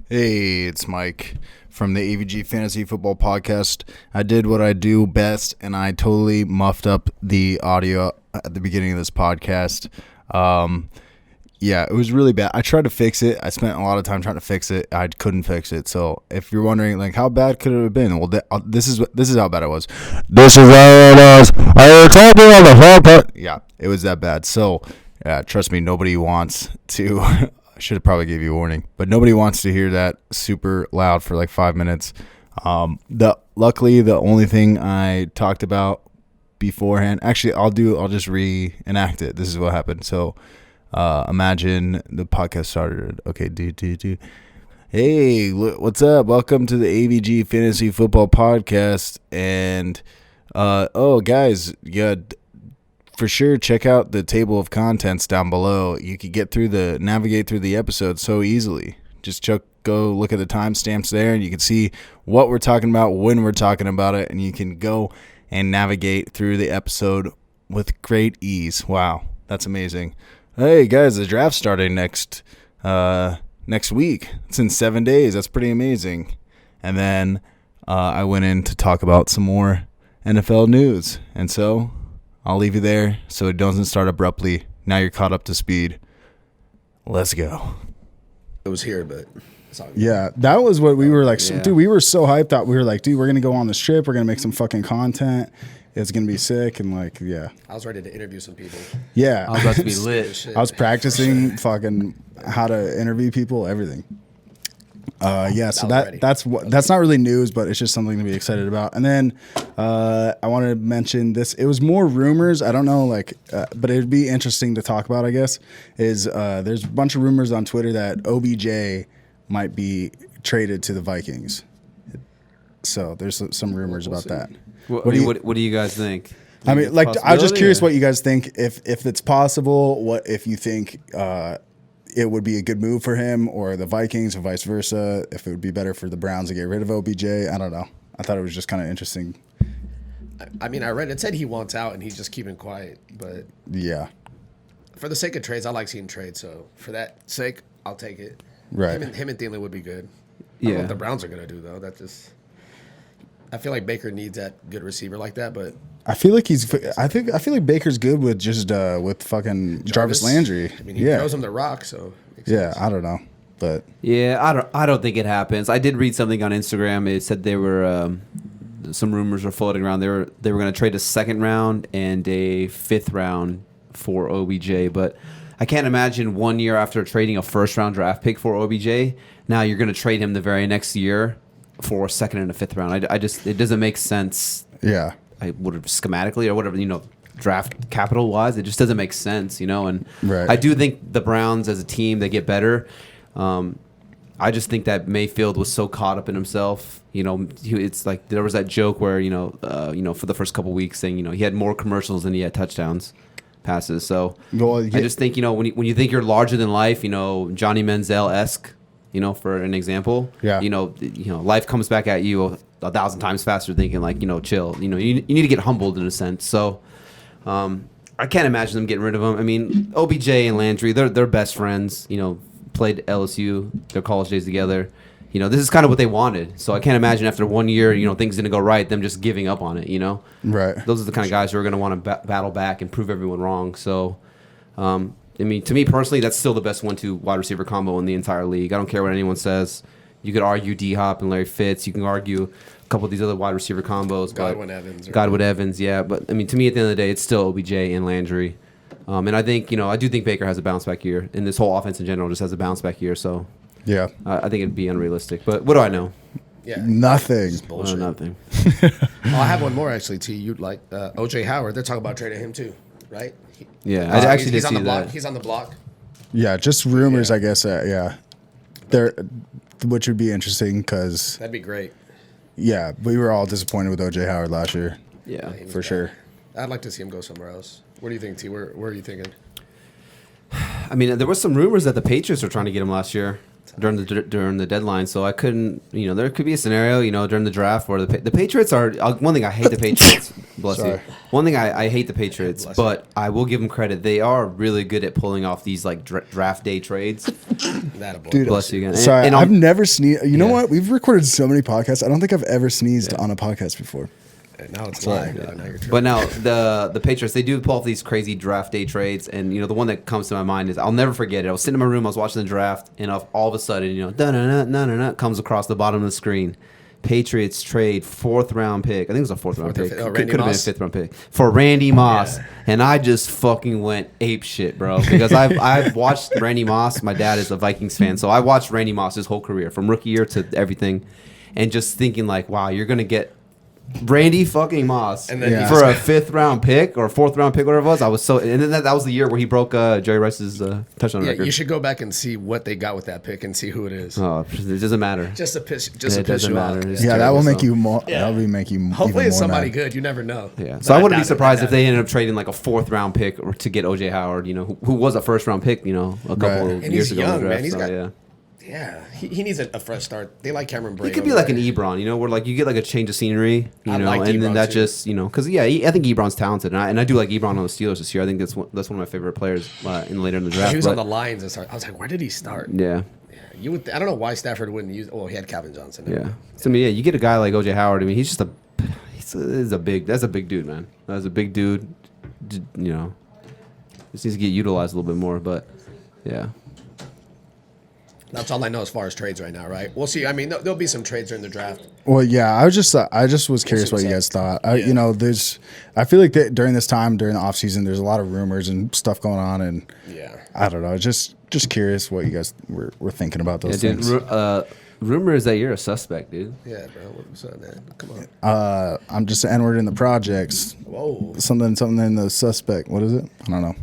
Hey, it's Mike from the AVG Fantasy Football Podcast. I did what I do best, and I totally muffed up the audio at the beginning of this podcast. Yeah, it was really bad. I tried to fix it. I spent a lot of time trying to fix it. I couldn't fix it. So if you're wondering, like, how bad could it have been? Well, this is how bad it was. This is how it was. I told you on the whole part. Yeah, it was that bad. So, trust me, nobody wants to. I should have probably gave you a warning, but nobody wants to hear that super loud for like 5 minutes. Luckily, the only thing I talked about beforehand, actually, I'll just reenact it. This is what happened. So, imagine the podcast started. Okay, do. Hey, what's up? Welcome to the AVG Fantasy Football Podcast. And, guys, yeah, for sure, check out the table of contents down below. You could navigate through the episode so easily. Just go look at the timestamps there, and you can see what we're talking about, when we're talking about it, and you can go and navigate through the episode with great ease. Wow, that's amazing. Hey guys, the draft's starting next week. It's in 7 days. That's pretty amazing. And then I went in to talk about some more NFL news, and so I'll leave you there so it doesn't start abruptly. Now you're caught up to speed. Let's go. It was here, but yeah, that was what we were like. Yeah. Dude, we were so hyped out. We were like, dude, we're going to go on this trip. We're going to make some fucking content. It's going to be sick. And like, yeah. I was ready to interview some people. Yeah. I was about to be lit. I was practicing fucking how to interview people, everything. So that's not really news, but it's just something to be excited about. And then I wanted to mention this. It was more rumors. I don't know, but it'd be interesting to talk about, I guess, is there's a bunch of rumors on Twitter that OBJ might be traded to the Vikings. So there's some rumors about that. What do you guys think? I mean, like, I'm just curious what you guys think, if it's possible, what if you think it would be a good move for him or the Vikings or vice versa, if it would be better for the Browns to get rid of OBJ. I don't know. I thought it was just kind of interesting. I mean, I read it said he wants out and he's just keeping quiet. But yeah, for the sake of trades, I like seeing trades. So for that sake, I'll take it. Right. Him and Thielen would be good. Yeah. I don't know what the Browns are going to do, though. I feel like Baker needs that good receiver like that, but I feel like I feel like Baker's good with just with fucking Jarvis Landry. I mean, he throws him the rock, so yeah, I don't know, but yeah, I don't think it happens. I did read something on Instagram. It said they were some rumors were floating around. They were going to trade a second round and a fifth round for OBJ, but I can't imagine 1 year after trading a first round draft pick for OBJ, now you're going to trade him the very next year for a second and a fifth round. It doesn't make sense. Yeah. I would have schematically or whatever, draft capital wise, it just doesn't make sense, and right. I do think the Browns as a team, they get better. I just think that Mayfield was so caught up in himself. It's like there was that joke where, for the first couple weeks saying, he had more commercials than he had touchdowns passes. So I just think, when you think you're larger than life, Johnny Manziel-esque, for an example, yeah. Life comes back at you 1,000 times faster, thinking like, chill. You need to get humbled in a sense. So, I can't imagine them getting rid of him. I mean, OBJ and Landry, they're best friends. Played LSU, their college days together. This is kind of what they wanted. So I can't imagine after 1 year, things didn't go right, them just giving up on it. Right. Those are the kind of guys who are going to want to battle back and prove everyone wrong. So, I mean, to me personally, that's still the best 1-2 wide receiver combo in the entire league. I don't care what anyone says. You could argue D-Hop and Larry Fitz. You can argue a couple of these other wide receiver combos. Godwin Evans, yeah. But, I mean, to me, at the end of the day, it's still OBJ and Landry. And I think, I do think Baker has a bounce-back year. And this whole offense in general just has a bounce-back year. So, yeah, I think it'd be unrealistic. But what do I know? Yeah, nothing. Just bullshit. Nothing. I have one more, actually, T. You'd like O.J. Howard. They're talking about trading him, too, right? Yeah, I actually did see that. He's on the block. Yeah, just rumors, I guess. Yeah, which would be interesting because that'd be great. Yeah, we were all disappointed with O.J. Howard last year. Yeah, for sure. I'd like to see him go somewhere else. What do you think, T? Where are you thinking? I mean, there was some rumors that the Patriots were trying to get him last year. during the deadline, so I couldn't. There could be a scenario, during the draft where the Patriots are. One thing I hate the Patriots. Bless you. One thing I hate the Patriots, but I will give them credit. They are really good at pulling off these like draft day trades. Dude, bless you again. Sorry, I've never sneezed. You know what? We've recorded so many podcasts. I don't think I've ever sneezed on a podcast before. Now it's live. But now the Patriots, they do pull off these crazy draft day trades, and the one that comes to my mind is I'll never forget it. I was sitting in my room, I was watching the draft, and all of a sudden, comes across the bottom of the screen. Patriots trade 4th round pick. I think it was a 4th round pick. Could have been a 5th round pick for Randy Moss, and I just fucking went ape shit, bro. Because I've watched Randy Moss. My dad is a Vikings fan, so I watched Randy Moss his whole career from rookie year to everything, and just thinking like, wow, you're gonna get Randy fucking Moss for a 5th round pick or 4th round pick, whatever it was. I was so, and then that was the year where he broke Jerry Rice's touchdown record. You should go back and see what they got with that pick and see who it is. Oh, it doesn't matter. Just to piss you off. That will make you more. That will make you. Hopefully, it's somebody mad. good. You never know. Yeah. So I wouldn't be surprised if they ended up trading like a 4th round pick or to get OJ Howard. Who was a 1st round pick. A couple of years ago. Young, in the draft, man. He's so, got. Yeah, he needs a fresh start. They like Cameron Brate. He could be like an Ebron, where like you get like a change of scenery, and then that just, because I think Ebron's talented, and I do like Ebron on the Steelers this year. I think that's one of my favorite players later in the draft. He was on the Lions and started. I was like, where did he start? Yeah. You would. I don't know why Stafford wouldn't use. Well, he had Calvin Johnson. Yeah. So you get a guy like OJ Howard. I mean, he's just that's a big dude, man. That's a big dude. Just needs to get utilized a little bit more, but yeah. That's all I know as far as trades right now, right? We'll see. I mean, there'll be some trades during the draft. Well, yeah, I just was curious what you guys thought. I feel like during this time, during the off season, there's a lot of rumors and stuff going on, and I don't know, just curious what you guys were thinking about those things. Rumor is that you're a suspect, dude. Yeah, bro. What's up, man? Come on. I'm just an N-word in the projects. Whoa. Something in the suspect. What is it? I don't know.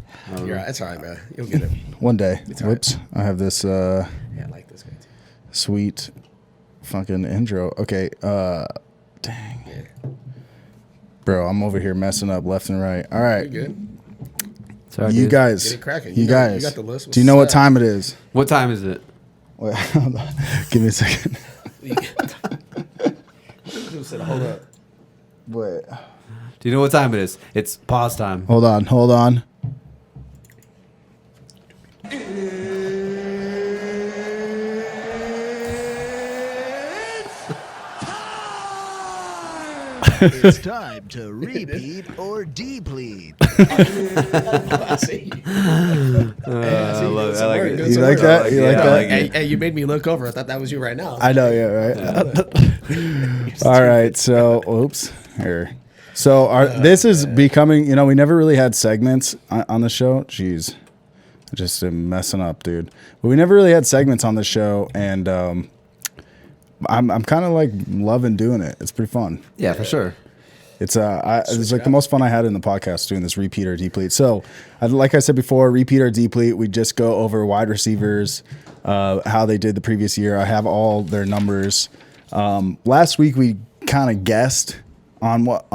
You're right. It's all right, man. You'll get it. One day. Whoops. Right. I have this. Yeah, I like this guy too. Sweet, fucking intro. Okay. Dang. Yeah. Bro, I'm over here messing up left and right. All right. You good? Sorry, You dude. guys. Get it cracking. You guys. You got the list. Do you know what time it is? What time is it? Wait, give me a second. Hold up. Wait. Do you know what time it is? It's pause time. Hold on. It's time to repeat or deplete. I see. I like it. You like that? You like that? Hey, you made me look over. I thought that was you right now. I know, yeah, right? All right, so, oops. Here. So, this is becoming, we never really had segments on the show. Jeez. I just am messing up, dude. But we never really had segments on the show, and I'm kind of like loving doing it. It's pretty fun. Yeah, for sure. It's like the most fun I had in the podcast doing this repeat or deplete. So, like I said before, repeat or deplete, we just go over wide receivers, how they did the previous year. I have all their numbers. Last week we kind of guessed on what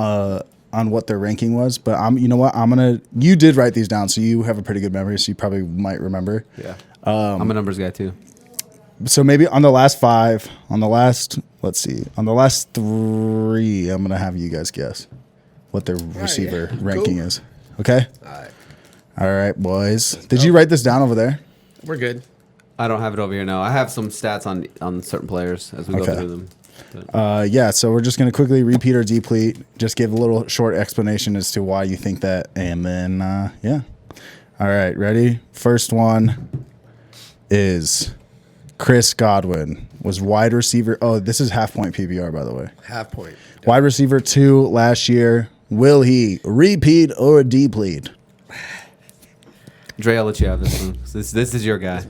their ranking was, but you did write these down, so you have a pretty good memory, so you probably might remember. Yeah. I'm a numbers guy too. So maybe on the last three, I'm going to have you guys guess what their receiver ranking is. Okay? All right, boys. Did you write this down over there? We're good. I don't have it over here now. I have some stats on certain players as we go through them. So we're just going to quickly repeat or deplete, just give a little short explanation as to why you think that, and then, All right, ready? First one is Chris Godwin was wide receiver. Oh, this is half point PPR, by the way. Half point. Wide receiver 2 last year. Will he repeat or deplete? Dre, I'll let you have this one. This is your guy.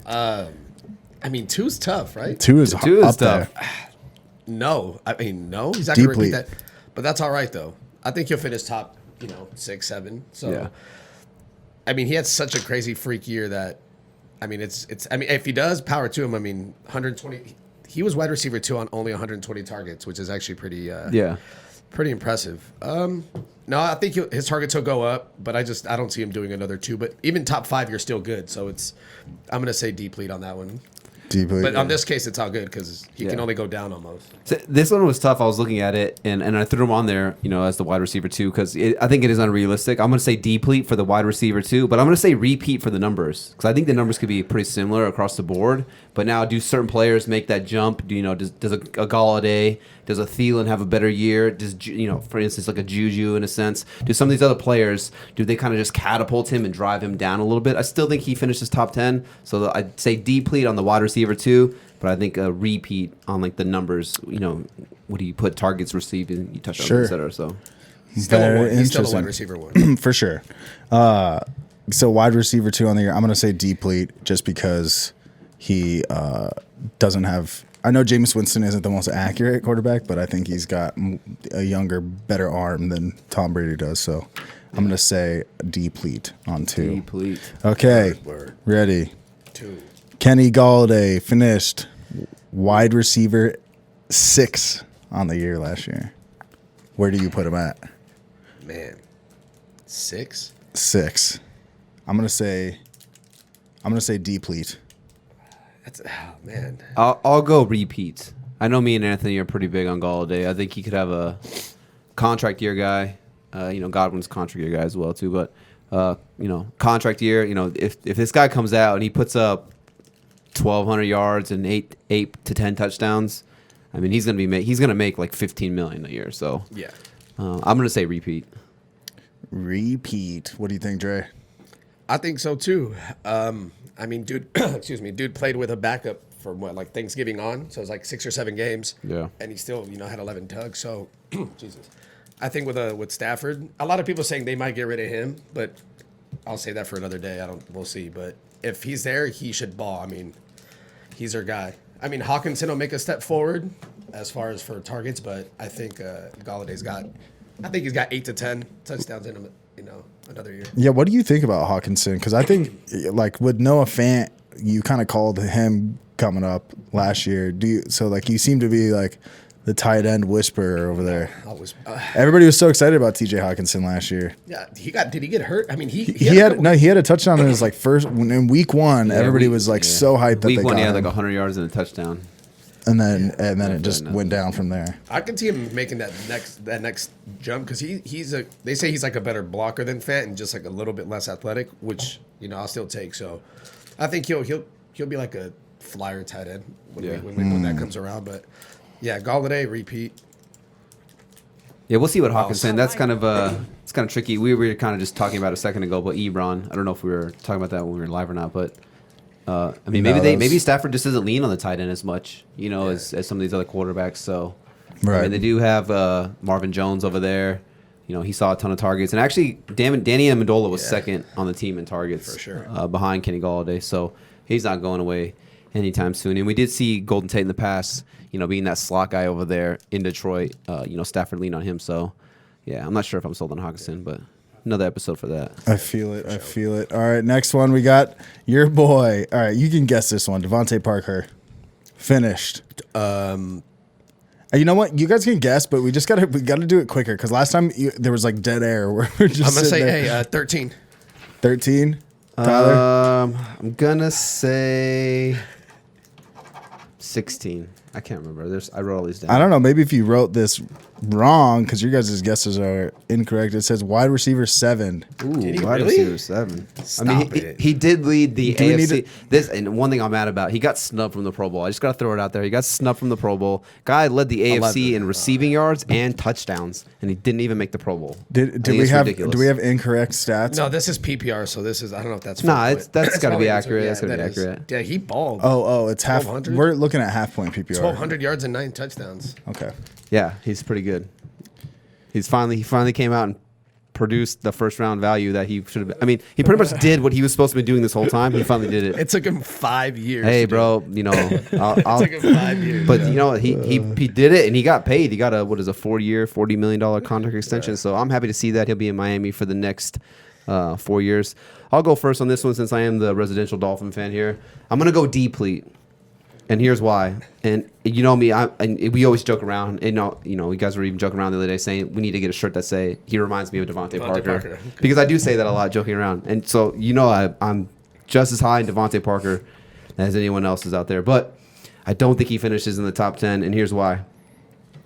I mean, 2's tough, right? 2 is Two is up tough. there. No. I mean, no. He's not going to repeat Deplete. that. But that's all right, though. I think he'll finish top, 6, 7. So, Yeah. I mean, he had such a crazy freak year that, if he does, power to him. 120. He was wide receiver 2 on only 120 targets, which is actually pretty impressive. No, I think his targets will go up, but I don't see him doing another 2. But even top 5, you're still good. So I'm going to say deplete on that one. Deeply, But on this case, it's all good because he can only go down almost. So this one was tough. I was looking at it, and I threw him on there, as the wide receiver 2 because I think it is unrealistic. I'm going to say Deplete for the wide receiver 2, but I'm going to say repeat for the numbers because I think the numbers could be pretty similar across the board. But now, do certain players make that jump? Does a Golladay, does a Thielen have a better year? Does for instance, like a Juju in a sense? Do some of these other players do they kind of just catapult him and drive him down a little bit? I still think he finishes top 10, so I'd say Deplete on the wide receiver 2. But I think a repeat on like the numbers, what do you put targets received and you touch on, et cetera. So he's still a wide receiver 1 for sure. So wide receiver 2 on the year. I'm going to say Deplete just because he doesn't have. I know Jameis Winston isn't the most accurate quarterback, but I think he's got a younger, better arm than Tom Brady does. So I'm going to say Deplete on 2. Deplete. Okay, ready. 2. Kenny Golladay finished wide receiver 6 on the year last year. Where do you put him at? Man, 6. 6. I'm gonna say Deplete. Man. I'll go repeat. I know me and Anthony are pretty big on Golladay. I think he could have a contract year guy. Godwin's contract year guy as well too. But contract year. If this guy comes out and he puts up 1,200 yards and 8 to 10 touchdowns, I mean he's gonna make like $15 million a year. So yeah, I'm gonna say repeat. Repeat. What do you think, Dre? I think so too. I mean, dude, excuse me, dude played with a backup for like Thanksgiving on, so it was like 6 or 7 games. Yeah, and he still had 11 tugs. So, Jesus, I think with Stafford, a lot of people saying they might get rid of him, but I'll say that for another day. We'll see. But if he's there, he should ball. I mean, he's our guy. I mean, Hawkinson will make a step forward as far as for targets, but I think Galladay's he's got 8 to 10 touchdowns in him. Another year. Yeah, what do you think about Hawkinson? Because I think, like with Noah Fant, you kind of called him coming up last year. You seem to be like the tight end whisperer over there. Everybody was so excited about TJ Hawkinson last year. Yeah, did he get hurt? I mean, he had a touchdown in his first in week 1. Everybody was so hyped that week they 1 got he had him. like 100 yards and a touchdown. And then it just went down from there. I can see him making that next jump because they say he's like a better blocker than Fant and just like a little bit less athletic, which I'll still take. So I think he'll be like a flyer tight end when that comes around. But yeah, Golladay repeat. Yeah, we'll see what Hawkinson. That's kind of it's kind of tricky. We were kind of just talking about a second ago, but Ebron. I don't know if we were talking about that when we were live or not, but. Maybe Stafford just doesn't lean on the tight end as much, as some of these other quarterbacks. So, right. I mean, they do have Marvin Jones over there. He saw a ton of targets, and actually, Danny Amendola was second on the team in targets for sure, behind Kenny Golladay. So he's not going away anytime soon. And we did see Golden Tate in the past, being that slot guy over there in Detroit. Stafford leaned on him. So, yeah, I'm not sure if I'm sold on Hawkinson, but. Another episode for that. I feel it. All right, next one we got your boy. All right, you can guess this one. DeVante Parker finished. You know what? You guys can guess, but we gotta do it quicker because last time there was like dead air. Where we're just I'm gonna say there. 13. 13. Tyler. I'm gonna say 16. I can't remember. I wrote all these down. I don't know. Maybe if you wrote this wrong, because your guys' guesses are incorrect. It says wide receiver 7. Ooh, did he wide really? receiver 7. Stop he did lead the AFC. And one thing I'm mad about, he got snubbed from the Pro Bowl. I just got to throw it out there. He got snubbed from the Pro Bowl. Guy led the AFC in receiving yards and touchdowns, and he didn't even make the Pro Bowl. Do we have incorrect stats? No, this is PPR, so this is I don't know if that's that's got to be accurate. That's got to be accurate. Yeah, he balled. Oh, it's half. We're looking at half point PPR. 1,200 yards and 9 touchdowns. Okay. Yeah, he's pretty good. He finally came out and produced the first round value that he should have. I mean, he pretty much did what he was supposed to be doing this whole time. He finally did it. It took him 5 years. Hey, bro, it took him 5 years. But he did it and he got paid. He got a 4-year, $40 million contract extension. So I'm happy to see that he'll be in Miami for the next 4 years. I'll go first on this one since I am the residential Dolphin fan here. I'm gonna go Deplete. And here's why. And you know me, we always joke around. And you guys were even joking around the other day saying we need to get a shirt that say he reminds me of DeVante Parker. Because I do say that a lot, joking around. And so I'm just as high in DeVante Parker as anyone else is out there. But I don't think he finishes in the top 10, and here's why.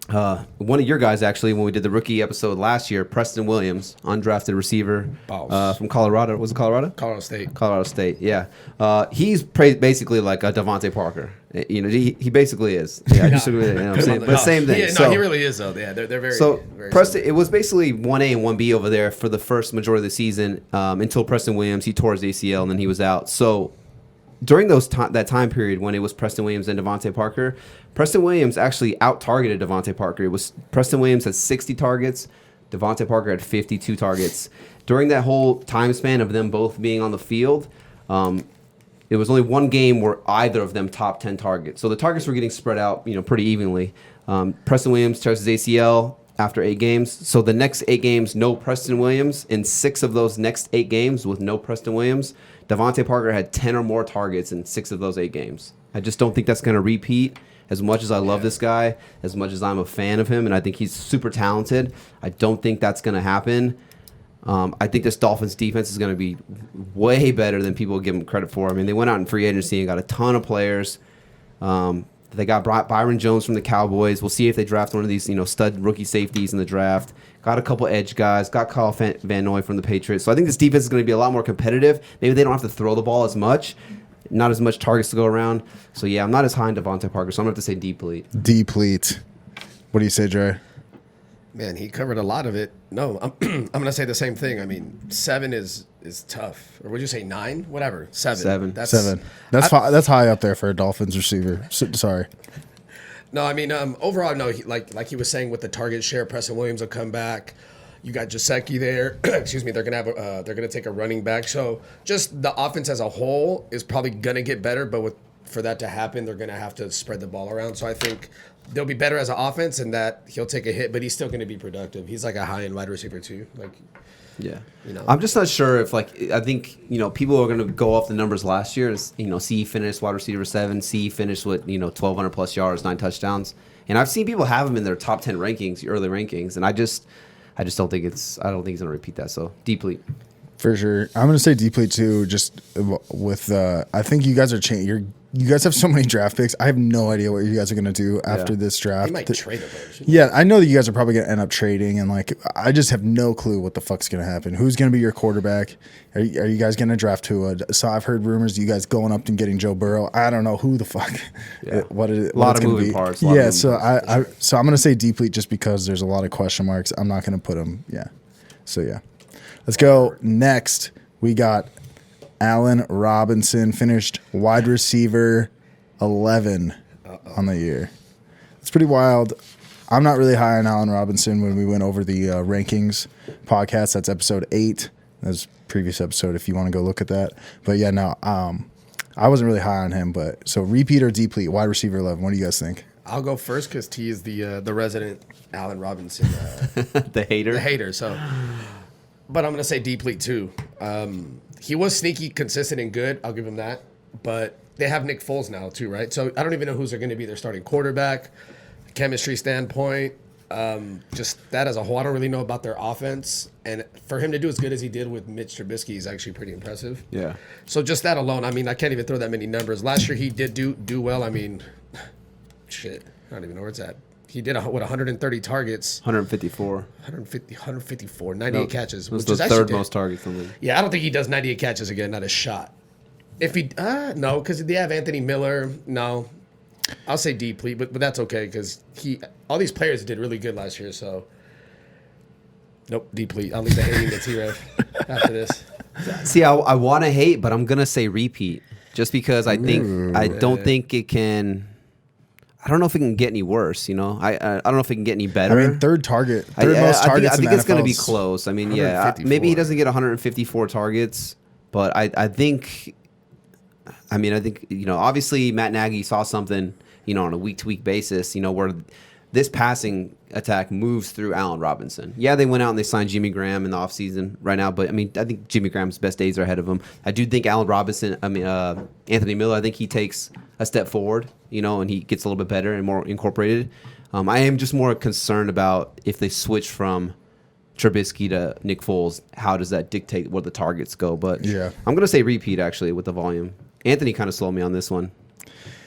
One of your guys, actually, when we did the rookie episode last year, Preston Williams, undrafted receiver from Colorado. Was it Colorado? Colorado State. Colorado State, yeah. He's basically like a DeVante Parker. You know, he basically is. Yeah, you know what I'm saying? But same thing. Yeah, he really is, though. Yeah, they're very. So very Preston, similar. it was basically 1A and 1B over there for the first majority of the season until Preston Williams, he tore his ACL and then he was out. So during that time period when it was Preston Williams and DeVante Parker, Preston Williams actually out-targeted DeVante Parker. It was Preston Williams had 60 targets, DeVante Parker had 52 targets. During that whole time span of them both being on the field, there was only one game where either of them top 10 targets. So the targets were getting spread out, pretty evenly. Preston Williams tears his ACL after 8 games. So the next 8 games, no Preston Williams. In 6 of those next 8 games with no Preston Williams, DeVante Parker had 10 or more targets in 6 of those 8 games. I just don't think that's going to repeat. As much as I love this guy, as much as I'm a fan of him, and I think he's super talented, I don't think that's going to happen. I think this Dolphins defense is going to be way better than people give them credit for. I mean, they went out in free agency and got a ton of players. They got Byron Jones from the Cowboys. We'll see if they draft one of these, stud rookie safeties in the draft. Got a couple edge guys. Got Kyle Van Noy from the Patriots. So I think this defense is going to be a lot more competitive. Maybe they don't have to throw the ball as much. Not as much targets to go around. So, yeah, I'm not as high on DeVante Parker, so I'm going to have to say Deplete. Deplete. What do you say, Dre? Man, he covered a lot of it. No, I'm going to say the same thing. I mean, 7 is tough. Or would you say 9? Whatever. 7. 7. That's high up there for a Dolphins receiver. Sorry. No, I mean, overall, no. Like he was saying with the target share, Preston Williams will come back. You got Gesicki there. Excuse me. They're gonna take a running back. So just the offense as a whole is probably gonna get better. But for that to happen, they're gonna have to spread the ball around. So I think they'll be better as an offense, and that he'll take a hit, but he's still gonna be productive. He's like a high-end wide receiver too. Yeah. I'm just not sure if I think people are gonna go off the numbers last year. C finished wide receiver 7. C finished with 1,200 plus yards, 9 touchdowns, and I've seen people have him in their top 10 rankings, early rankings, and I just don't think he's going to repeat that. So Deplete. For sure. I'm going to say Deplete too, just with, I think you guys are changing. You guys have so many draft picks. I have no idea what you guys are going to do after this draft. He might trade them. Yeah, I know that you guys are probably going to end up trading, and I just have no clue what the fuck's going to happen. Who's going to be your quarterback? Are you guys going to draft Tua? So I've heard rumors of you guys going up and getting Joe Burrow. I don't know who the fuck. Yeah. What it, a lot of moving parts. Yeah, so I'm going to say Deplete just because there's a lot of question marks. I'm not going to put him. Yeah. So yeah, let's go next. We got Allen Robinson, finished wide receiver 11 on the year. It's pretty wild. I'm not really high on Allen Robinson when we went over the rankings podcast. That's episode 8. That's previous episode if you want to go look at that. But yeah, no, I wasn't really high on him. But so repeat or Deplete, wide receiver 11. What do you guys think? I'll go first because T is the resident Allen Robinson. The hater. The hater. So, but I'm going to say Deplete too. He was sneaky, consistent, and good. I'll give him that. But they have Nick Foles now, too, right? So I don't even know who's going to be their starting quarterback. Chemistry standpoint, just that as a whole, I don't really know about their offense. And for him to do as good as he did with Mitch Trubisky is actually pretty impressive. Yeah. So just that alone, I mean, I can't even throw that many numbers. Last year he did do well. I mean, shit, I don't even know where it's at. He did 130 targets. 154. 154, 98 catches. It was the third most targets in the league. Yeah, I don't think he does 98 catches again, not a shot. If he, no, because they have Anthony Miller. No, I'll say Deplete, but that's okay because all these players did really good last year. So, nope, Deplete. I'll leave the hating to T-Rev after this. See, I want to hate, but I'm gonna say repeat just because I don't think it can. I don't know if it can get any worse, I don't know if it can get any better. I mean, third most targets. I think it's going to be close. I mean, yeah, maybe he doesn't get 154 targets, but I think, obviously Matt Nagy saw something, on a week-to-week basis, where this passing attack moves through Allen Robinson. Yeah, they went out and they signed Jimmy Graham in the offseason right now, but, I think Jimmy Graham's best days are ahead of him. I do think Anthony Miller, I think he takes a step forward, and he gets a little bit better and more incorporated. I am just more concerned about if they switch from Trubisky to Nick Foles, how does that dictate where the targets go? But yeah, I'm going to say repeat, actually, with the volume. Anthony kind of sold me on this one.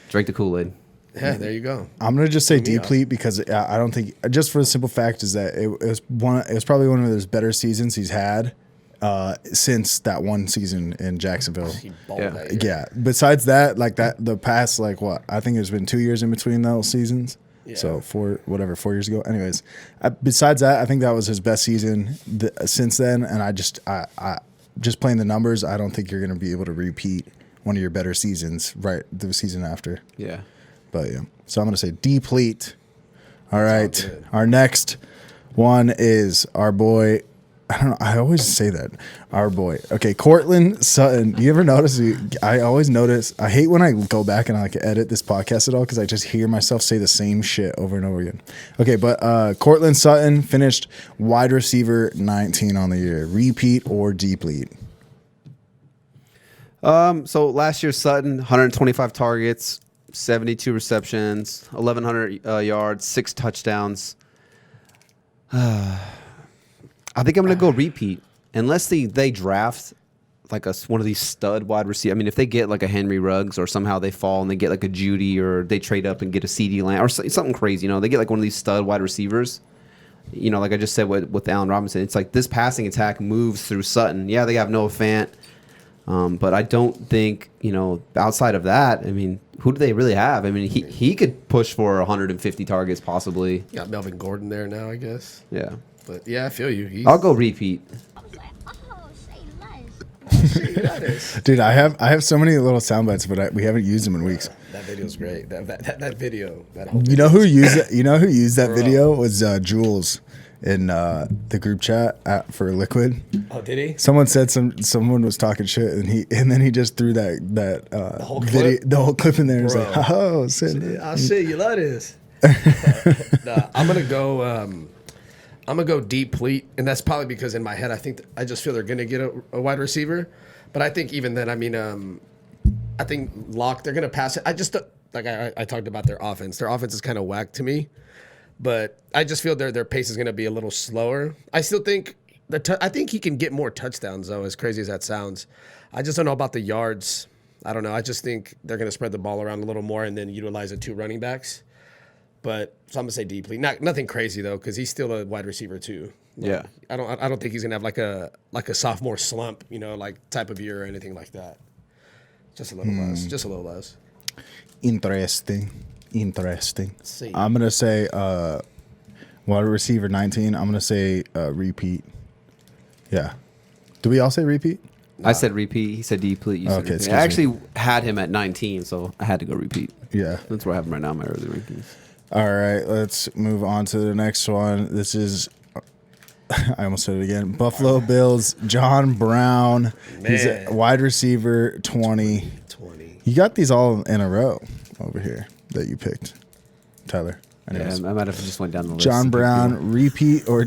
Drink the Kool-Aid. Yeah, there you go. I'm gonna just say Deplete because I don't think, just for the simple fact is that it was probably one of his better seasons he's had since that one season in Jacksonville. He balled that year. Yeah. Besides that, like that, the past I think there's been 2 years in between those seasons. Yeah. So 4 years ago. Anyways, besides that, I think that was his best season since then. And I just playing the numbers, I don't think you're gonna be able to repeat one of your better seasons right the season after. Yeah. But yeah, so I'm going to say Deplete. All right. Our next one is our boy. I don't know. I always say that. Our boy. Okay. Courtland Sutton. Do you ever notice? I always notice. I hate when I go back and I edit this podcast at all because I just hear myself say the same shit over and over again. Okay. But Courtland Sutton finished wide receiver 19 on the year. Repeat or Deplete? So last year, Sutton, 125 targets, 72 receptions, 1,100 yards, 6 touchdowns. I think I'm going to go repeat. Unless they draft like one of these stud wide receivers. I mean, if they get like a Henry Ruggs or somehow they fall and they get like a Judy or they trade up and get a CD Lamb or something crazy, they get like one of these stud wide receivers. Like I just said with Allen Robinson, it's like this passing attack moves through Sutton. Yeah, they have Noah Fant. But I don't think, outside of that, I mean, who do they really have? I mean, he could push for 150 targets possibly. You got Melvin Gordon there now, I guess. Yeah. But yeah, I feel you. I'll go repeat. Dude, I have so many little sound bites, but we haven't used them in weeks. That video's great. That video. You know who used it? You know who used that video was Jules in the group chat for Liquid. Oh, did he? Someone said someone was talking shit, and then he just threw that the whole video, clip? the whole clip in there. And was like, oh, shit. I'll see you love this. I'm gonna go Deplete, and that's probably because in my head I just feel they're gonna get a wide receiver, but I think even then, I mean, I think Locke, they're gonna pass it. I just I talked about their offense. Their offense is kind of whack to me. But I just feel their pace is going to be a little slower. I still think I think he can get more touchdowns, though, as crazy as that sounds. I just don't know about the yards. I don't know. I just think they're going to spread the ball around a little more and then utilize the 2 running backs. But so I'm going to say Deplete. Nothing crazy, though, because he's still a wide receiver, too. Yeah. I don't think he's going to have like a sophomore slump, type of year or anything like that. Just a little less. Just a little less. Interesting. See. I'm gonna say wide receiver 19. I'm gonna say repeat. Yeah. Do we all say repeat? I said repeat. He said Deplete. You said repeat. I actually had him at 19, so I had to go repeat. Yeah. That's where I have him right now in my early rankings. All right, let's move on to the next one. This is I almost said it again. Buffalo Bills, John Brown. Man. He's a wide receiver 20. You got these all in a row over here that you picked, Tyler. Anyways. Yeah, I might have just went down the list. John Brown, repeat or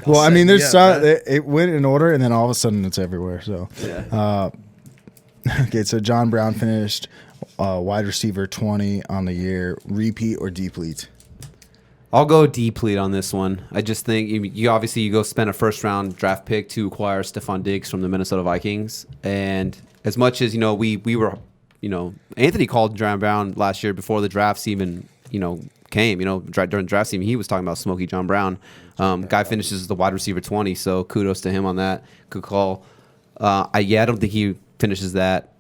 well, I mean, there's it went in order, and then all of a sudden it's everywhere. So, yeah. Okay, so John Brown finished wide receiver 20 on the year. Repeat or Deplete? I'll go Deplete on this one. I just think you obviously go spend a first round draft pick to acquire Stefon Diggs from the Minnesota Vikings, and as much as we were. Anthony called John Brown last year before the drafts even, came. During draft season, he was talking about Smokey John Brown. Guy finishes as the wide receiver 20, so kudos to him on that. Good call. I don't think he finishes that.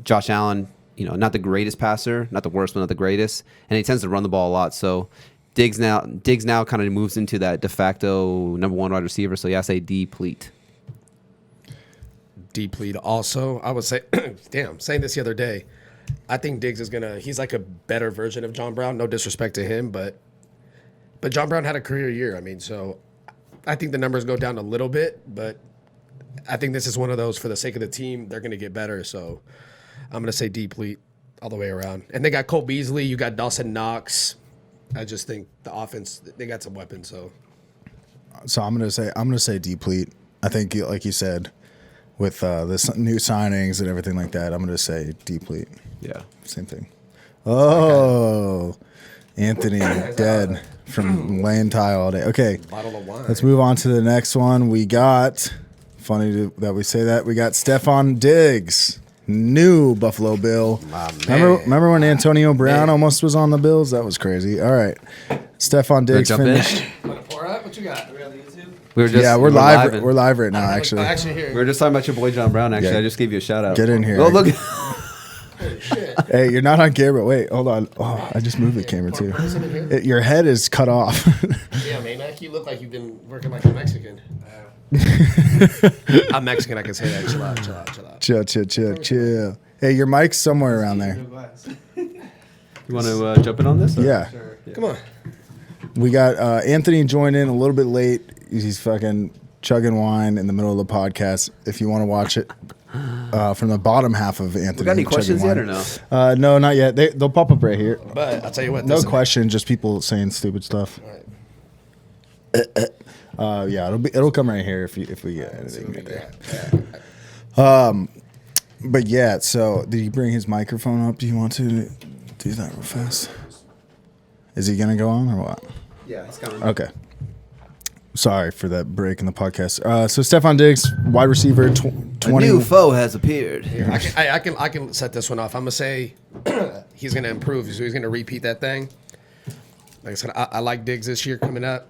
Josh Allen, not the greatest passer, not the worst, but not the greatest, and he tends to run the ball a lot. So Diggs now kind of moves into that de facto number 1 wide receiver. So I say Deplete. Deplete also. I would say, saying this the other day, I think Diggs he's like a better version of John Brown. No disrespect to him, but John Brown had a career year. I mean, so I think the numbers go down a little bit, but I think this is one of those for the sake of the team, they're going to get better. So I'm going to say Deplete all the way around. And they got Cole Beasley. You got Dawson Knox. I just think the offense, they got some weapons. So I'm going to say Deplete. I think, like you said, with the new signings and everything like that, I'm going to say Deplete. Yeah. Same thing. Oh, Anthony dead from laying tie all day. Okay. Bottle of wine. Let's move on to the next one. We got Funny that we say that. We got Stefon Diggs, new Buffalo Bill. Remember when Antonio Brown almost was on the Bills? That was crazy. All right. Stefon Diggs finished. Pour up? What you got? We're live. We're live right now, actually. We were just talking about your boy John Brown, actually. Yeah. I just gave you a shout out. Get in here. Oh, look. Holy shit. Hey, you're not on camera. Wait, hold on. Oh, I just moved the camera, too. Your head is cut off. Yeah, man. You look like you've been working like a Mexican. I'm Mexican. I can say that. Chill out. Chill. Hey, your mic's somewhere around there. You want to jump in on this? Yeah. Come on. We got Anthony joined in a little bit late. He's fucking chugging wine in the middle of the podcast. If you want to watch it from the bottom half of Anthony. We got any questions yet or no? No, not yet. They'll pop up right here. But I'll tell you what. No question, just people saying stupid stuff. All right. Yeah, it'll come right here if we get anything right there. But yeah, so did he bring his microphone up? Do you want to do that real fast? Is he gonna go on or what? Yeah, it's coming. Okay. Sorry for that break in the podcast. So Stefon Diggs, wide receiver, 20. A new foe has appeared. I can set this one off. I'm gonna say he's gonna improve, so he's gonna repeat that thing. Like I said, I like Diggs this year coming up.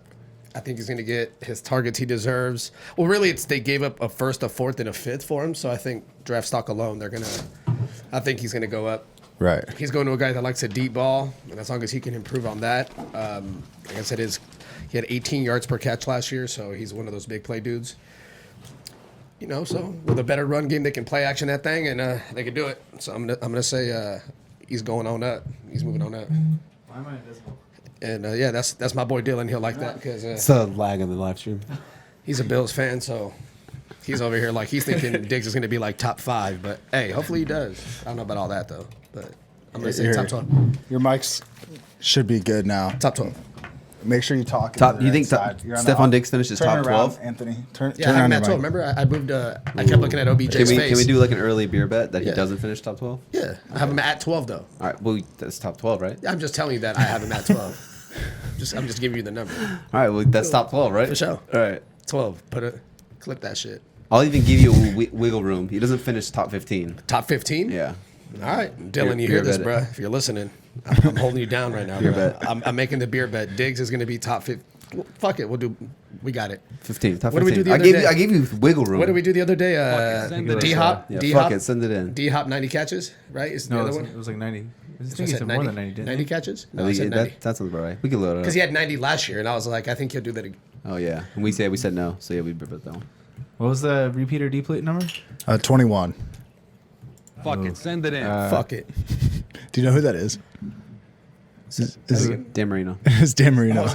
I think he's gonna get his targets he deserves. Well, really, they gave up a first, a fourth, and a fifth for him. So I think draft stock alone, I think he's gonna go up. Right. He's going to a guy that likes a deep ball, and as long as he can improve on that, like I said, he had 18 yards per catch last year, so he's one of those big play dudes. So with a better run game, they can play action that thing, and they can do it. So I'm gonna say he's going on up. He's moving on up. Why am I invisible? And yeah, that's my boy Dylan. He'll like that because It's a lag in the live stream. he's a Bills fan, so he's over here like he's thinking Diggs is gonna be like top 5. But hey, hopefully he does. I don't know about all that though, but I'm gonna say top 12. Your mics should be good now. Top 12. Make sure you talk. Top. You think Stefon Diggs finishes Turn top around, 12? Anthony. Turn Yeah, I have around him your at 12. mic. Remember, I moved. I kept looking at OBJ's face. Can we do like an early beer bet that he Yeah. doesn't finish top 12? Yeah, I have him at 12 though. All right. Well, that's top 12, right? I'm just telling you that I have him at 12. I'm just giving you the number. All right. Well, that's top 12, right? For sure. All right. 12. Click that shit. I'll even give you a wiggle room. He doesn't finish top 15. Top 15? Yeah. All right, Dylan, you Beer hear this, bet. bro? If you're listening, I'm holding you down right now, Beer bro. bet. I'm making the beer bet. Diggs is going to be top 15. Well, fuck it, we got it. 15. Top 15. What did we do the other day? I gave you wiggle room. What did we do the other day? send The it. D-Hop? Yeah, D-Hop? fuck it. Send it in. D-Hop 90 catches, right? Is the No, other it one? was like 90. I So think he said more than 90, didn't 90 he? catches? I No, I think said 90. that sounds about right. We can load it Because up. he had 90 last year, and I was like, I think he'll do that again. Oh, yeah. And we said no. So, yeah, we bet that one. What was the repeater deplete number? 21. Fuck it, send it in. Fuck it. Do you know who that is? Is Dan Marino. it's Dan Marino.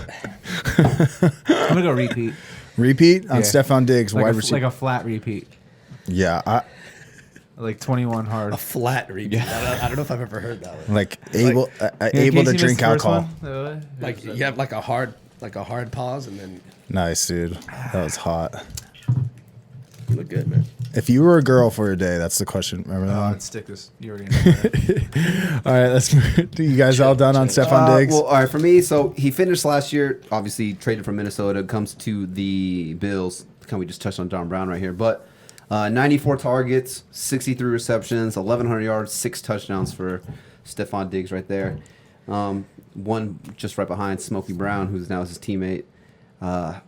I'm gonna go repeat. Repeat on Yeah. Stefon Diggs, Like wide a, receiver. like a flat repeat. Yeah, Like 21 hard. A flat repeat. I don't know if I've ever heard that one. like able Yeah, able to Casey missed drink the first alcohol. one. Like you have like a hard pause, and then Nice, dude. That was hot. you look good, man. If you were a girl for a day, that's the question. Remember that? Oh, one? I'd stick this. You already know that. All right, let's. Do you guys all done on Stefon Diggs? Well, all right, for me, so he finished last year, obviously traded from Minnesota, comes to the Bills. We just touched on John Brown right here. But 94 targets, 63 receptions, 1,100 yards, 6 touchdowns for Stefon Diggs right there. One just right behind Smokey Brown, who's now his teammate.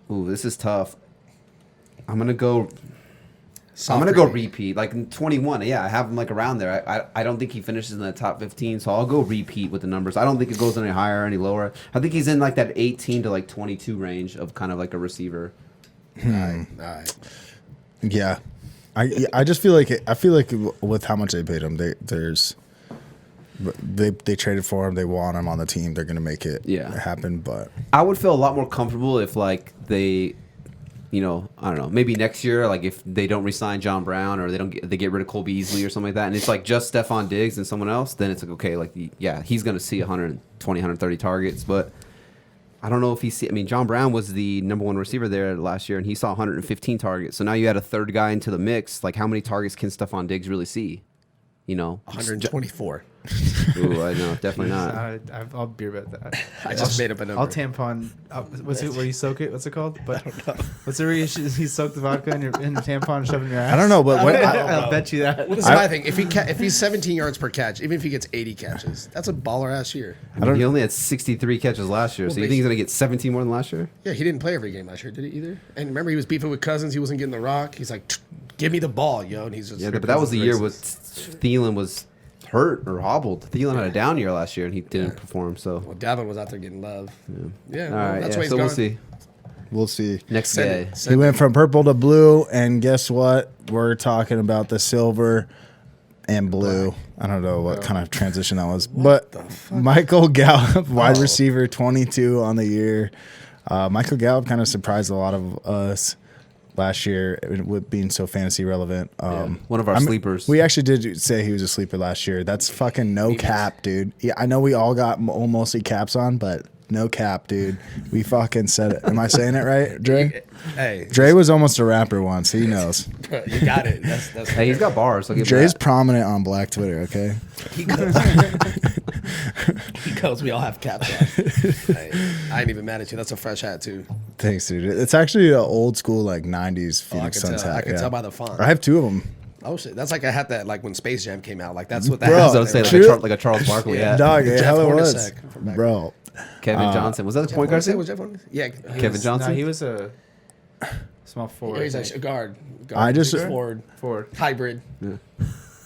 This is tough. I'm going to go repeat. Like in 21, yeah, I have him like around there. I don't think he finishes in the top 15, so I'll go repeat with the numbers. I don't think it goes any higher or any lower. I think he's in like that 18 to like 22 range of kind of like a receiver. All right. Yeah, I just feel like with how much they paid him, they traded for him. They want him on the team. They're gonna make it happen. But I would feel a lot more comfortable if like they, I don't know, maybe next year, like if they don't re-sign John Brown or they get rid of Cole Beasley or something like that, and it's like just Stefon Diggs and someone else, then it's like okay, like he's gonna see 120, 130 targets, but. I don't know if John Brown was the number 1 receiver there last year, and he saw 115 targets. So now you add a third guy into the mix. Like, how many targets can Stefon Diggs really see? 124. Ooh, I know, definitely not. I'll beer bet that. I just made up a number. I'll tampon. What's it where you soak it? What's it called? But I don't know. What's it where you soak the vodka in your tampon and shove it in your ass? I don't know, but I'll bet you that. What is my thing? If he's 17 yards per catch, even if he gets 80 catches, that's a baller ass year. He only had 63 catches last year, so you think he's gonna get 17 more than last year? Yeah, he didn't play every game last year, did he either? And remember, he was beefing with Cousins. He wasn't getting the rock. He's like, give me the ball, yo. And he's just But that was the year with Thielen was hurt or hobbled. Thielen had a down year last year, and he didn't perform. So Dalvin was out there getting love. Yeah, all right, that's why he's so gone. we'll see. We'll see. Next day. He went from purple to blue, and guess what? We're talking about the silver and blue. I don't know what kind of transition that was, but Michael Gallup, wide receiver, 22 on the year. Michael Gallup kind of surprised a lot of us last year with being so fantasy relevant. One of our sleepers. We actually did say he was a sleeper last year. That's fucking no cap, dude. Yeah, I know we all got mostly caps on, but no cap, dude. We fucking said it. Am I saying it right, Dre? Hey, Dre was almost a rapper once. He knows. you got it. That's Hey, he's got bars. I'll give him Dre's that. prominent on Black Twitter, okay? He goes. He goes. We all have caps on. Hey, I ain't even mad at you. That's a fresh hat too. Thanks, dude. It's actually an old school, like, 90s I Phoenix can Suns tell. hat. I can yeah. tell by the font. I have two of them. Oh shit, that's like a hat that like when Space Jam came out. Like that's what that Bro, hat I was was. gonna say like a Charles Barkley hat. Dog, Jeff hell it was. Hornacek from back Bro. Kevin Johnson. Was that the point guard? Was Jeff Hornacek? Yeah, Kevin Johnson? No, he was a small forward. Yeah, he's actually a guard. I just- He's forward hybrid.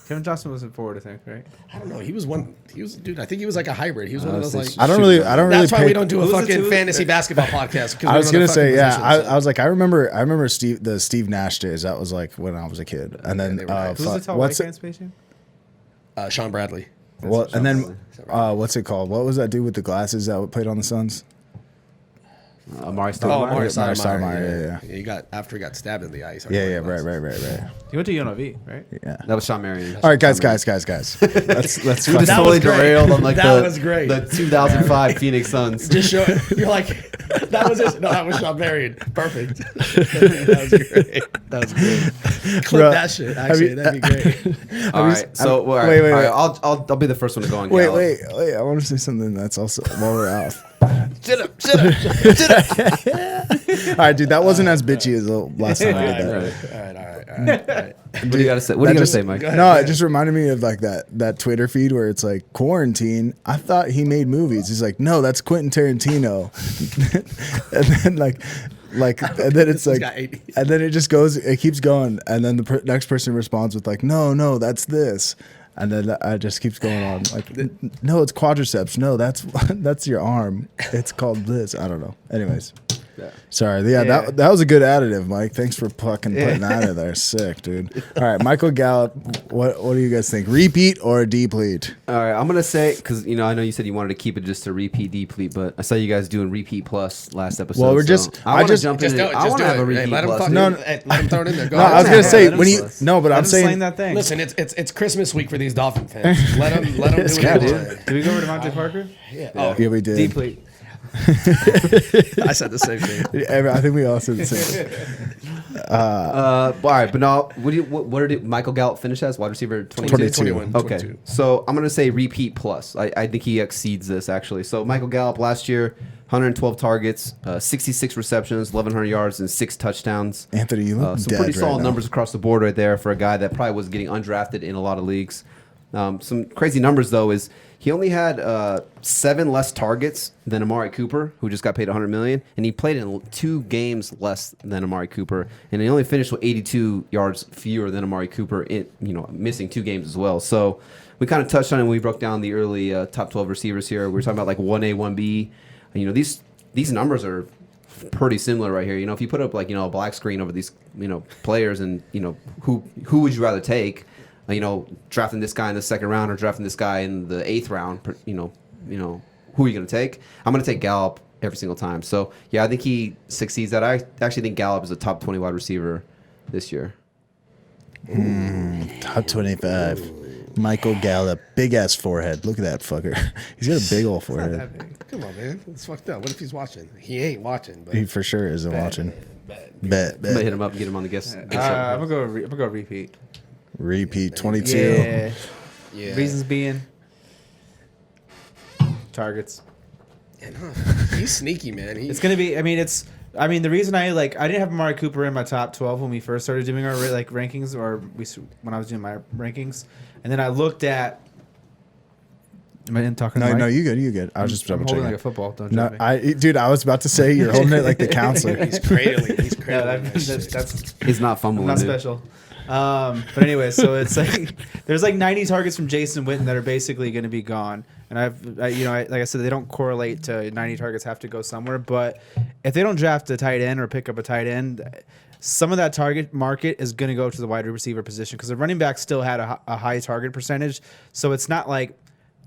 Kevin Johnson wasn't forward, I think, right? I don't know. He was one. He was dude. I think he was like a hybrid. He was one of those like. I don't really That's why pay- we don't do a Who's the fucking two? fantasy basketball podcast. 'Cause I we was don't know gonna say, fucking yeah. positions, so. I was like, I remember Steve Nash days. That was like when I was a kid, and then they were nice. Who's the tall what's white guy in it? Space Jam? Sean Bradley. Well, and then what's it called? What was that dude with the glasses that played on the Suns? Amari Oh, Stoudemire. Amari Stoudemire, Stoudemire. yeah. He got after he got stabbed in the eye. Yeah, right. He went to UNLV, right? Yeah. That was Sean Marion. All right, guys. Let's We just That totally was great. derailed on like That the, was great. the 2005 Phoenix Suns. Just show. You're like, that was it. No, that was Sean Marion. Perfect. That was great. That was great. Clip Bro, that shit. Actually, that'd be great. All right, so all right, wait. all right, I'll be the first one to go on. Wait. Gallup. I want to say something that's also while we're out. Shut up. All right, dude. That wasn't as bitchy as the last time I did that. All right. What do you gotta say? What do you gotta say, Mike? No, it just reminded me of like that Twitter feed where it's like quarantine. I thought he made movies. He's like, no, that's Quentin Tarantino. And then and then it's like, got 80. and then it just goes, it keeps going, and then the next person responds with like, no, that's this. And then I just keeps going on like, no, it's quadriceps. No, that's your arm. It's called this. I don't know. Anyways. Sorry. Yeah, that was a good additive, Mike. Thanks for fucking putting that in there. Sick, dude. All right, Michael Gallup. What do you guys think? Repeat or deplete? All right, I'm gonna say because I know you said you wanted to keep it just to repeat deplete, but I saw you guys doing repeat plus last episode. Well, we're so just- I I want to just- jump Just in. do it. I Just want do to have a it. repeat Hey, let him plus. fucking. No, no. Let him throw it in there. Go No, I was ahead. gonna say let when him you plus. no, but I'm Slang saying that thing. Listen, it's Christmas week for these Dolphin fans. Let them do what Yeah, they dude. want. Did we go over to Devontae Parker? Yeah. Oh, yeah, we did. Deplete. I said the same thing. I think we all said the same. All right, but no, what did Michael Gallup finish as wide receiver 22? 21. Okay, 22. so I'm gonna say repeat plus. I think he exceeds this actually. So Michael Gallup last year, 112 targets, 66 receptions, 1,100 yards, and 6 touchdowns. Anthony, you look Some dead pretty solid right now. numbers across the board right there for a guy that probably was getting undrafted in a lot of leagues. Some crazy numbers though is he only had 7 less targets than Amari Cooper, who just got paid $100 million, and he played in 2 games less than Amari Cooper, and he only finished with 82 yards fewer than Amari Cooper, missing 2 games as well. So we kind of touched on it when we broke down the early top 12 receivers here. We were talking about like 1A, 1B. These numbers are pretty similar right here. If you put up like a black screen over these players, and who would you rather take? Drafting this guy in the 2nd round or drafting this guy in the 8th round, who are you going to take? I'm going to take Gallup every single time. So, yeah, I think he succeeds that. I actually think Gallup is a top 20 wide receiver this year. Top 25. Michael Gallup, big ass forehead. Look at that fucker. He's got a big old forehead. Come on, man. It's fucked up. What if he's watching? He ain't watching. But He for sure isn't watching. Bet. I'm going to hit him up and get him on the guest. I'm gonna go repeat. Repeat 22. Yeah. yeah. Reasons being, targets. Yeah, no, he's sneaky, man. It's gonna be. I mean, the reason I didn't have Amari Cooper in my top 12 when we first started doing our rankings, or when I was doing my rankings, and then I looked at. Am I in talking? No, you good. I was just double checking. Holding like a football. Don't judge me. Dude, I was about to say you're holding it like the counselor. He's cradling. Yeah, that's He's not fumbling. not dude. special. But anyway, so it's like there's like 90 targets from Jason Witten that are basically going to be gone. And like I said, they don't correlate to 90 targets have to go somewhere. But if they don't draft a tight end or pick up a tight end, some of that target market is going to go to the wide receiver position because the running back still had a high target percentage. So it's not like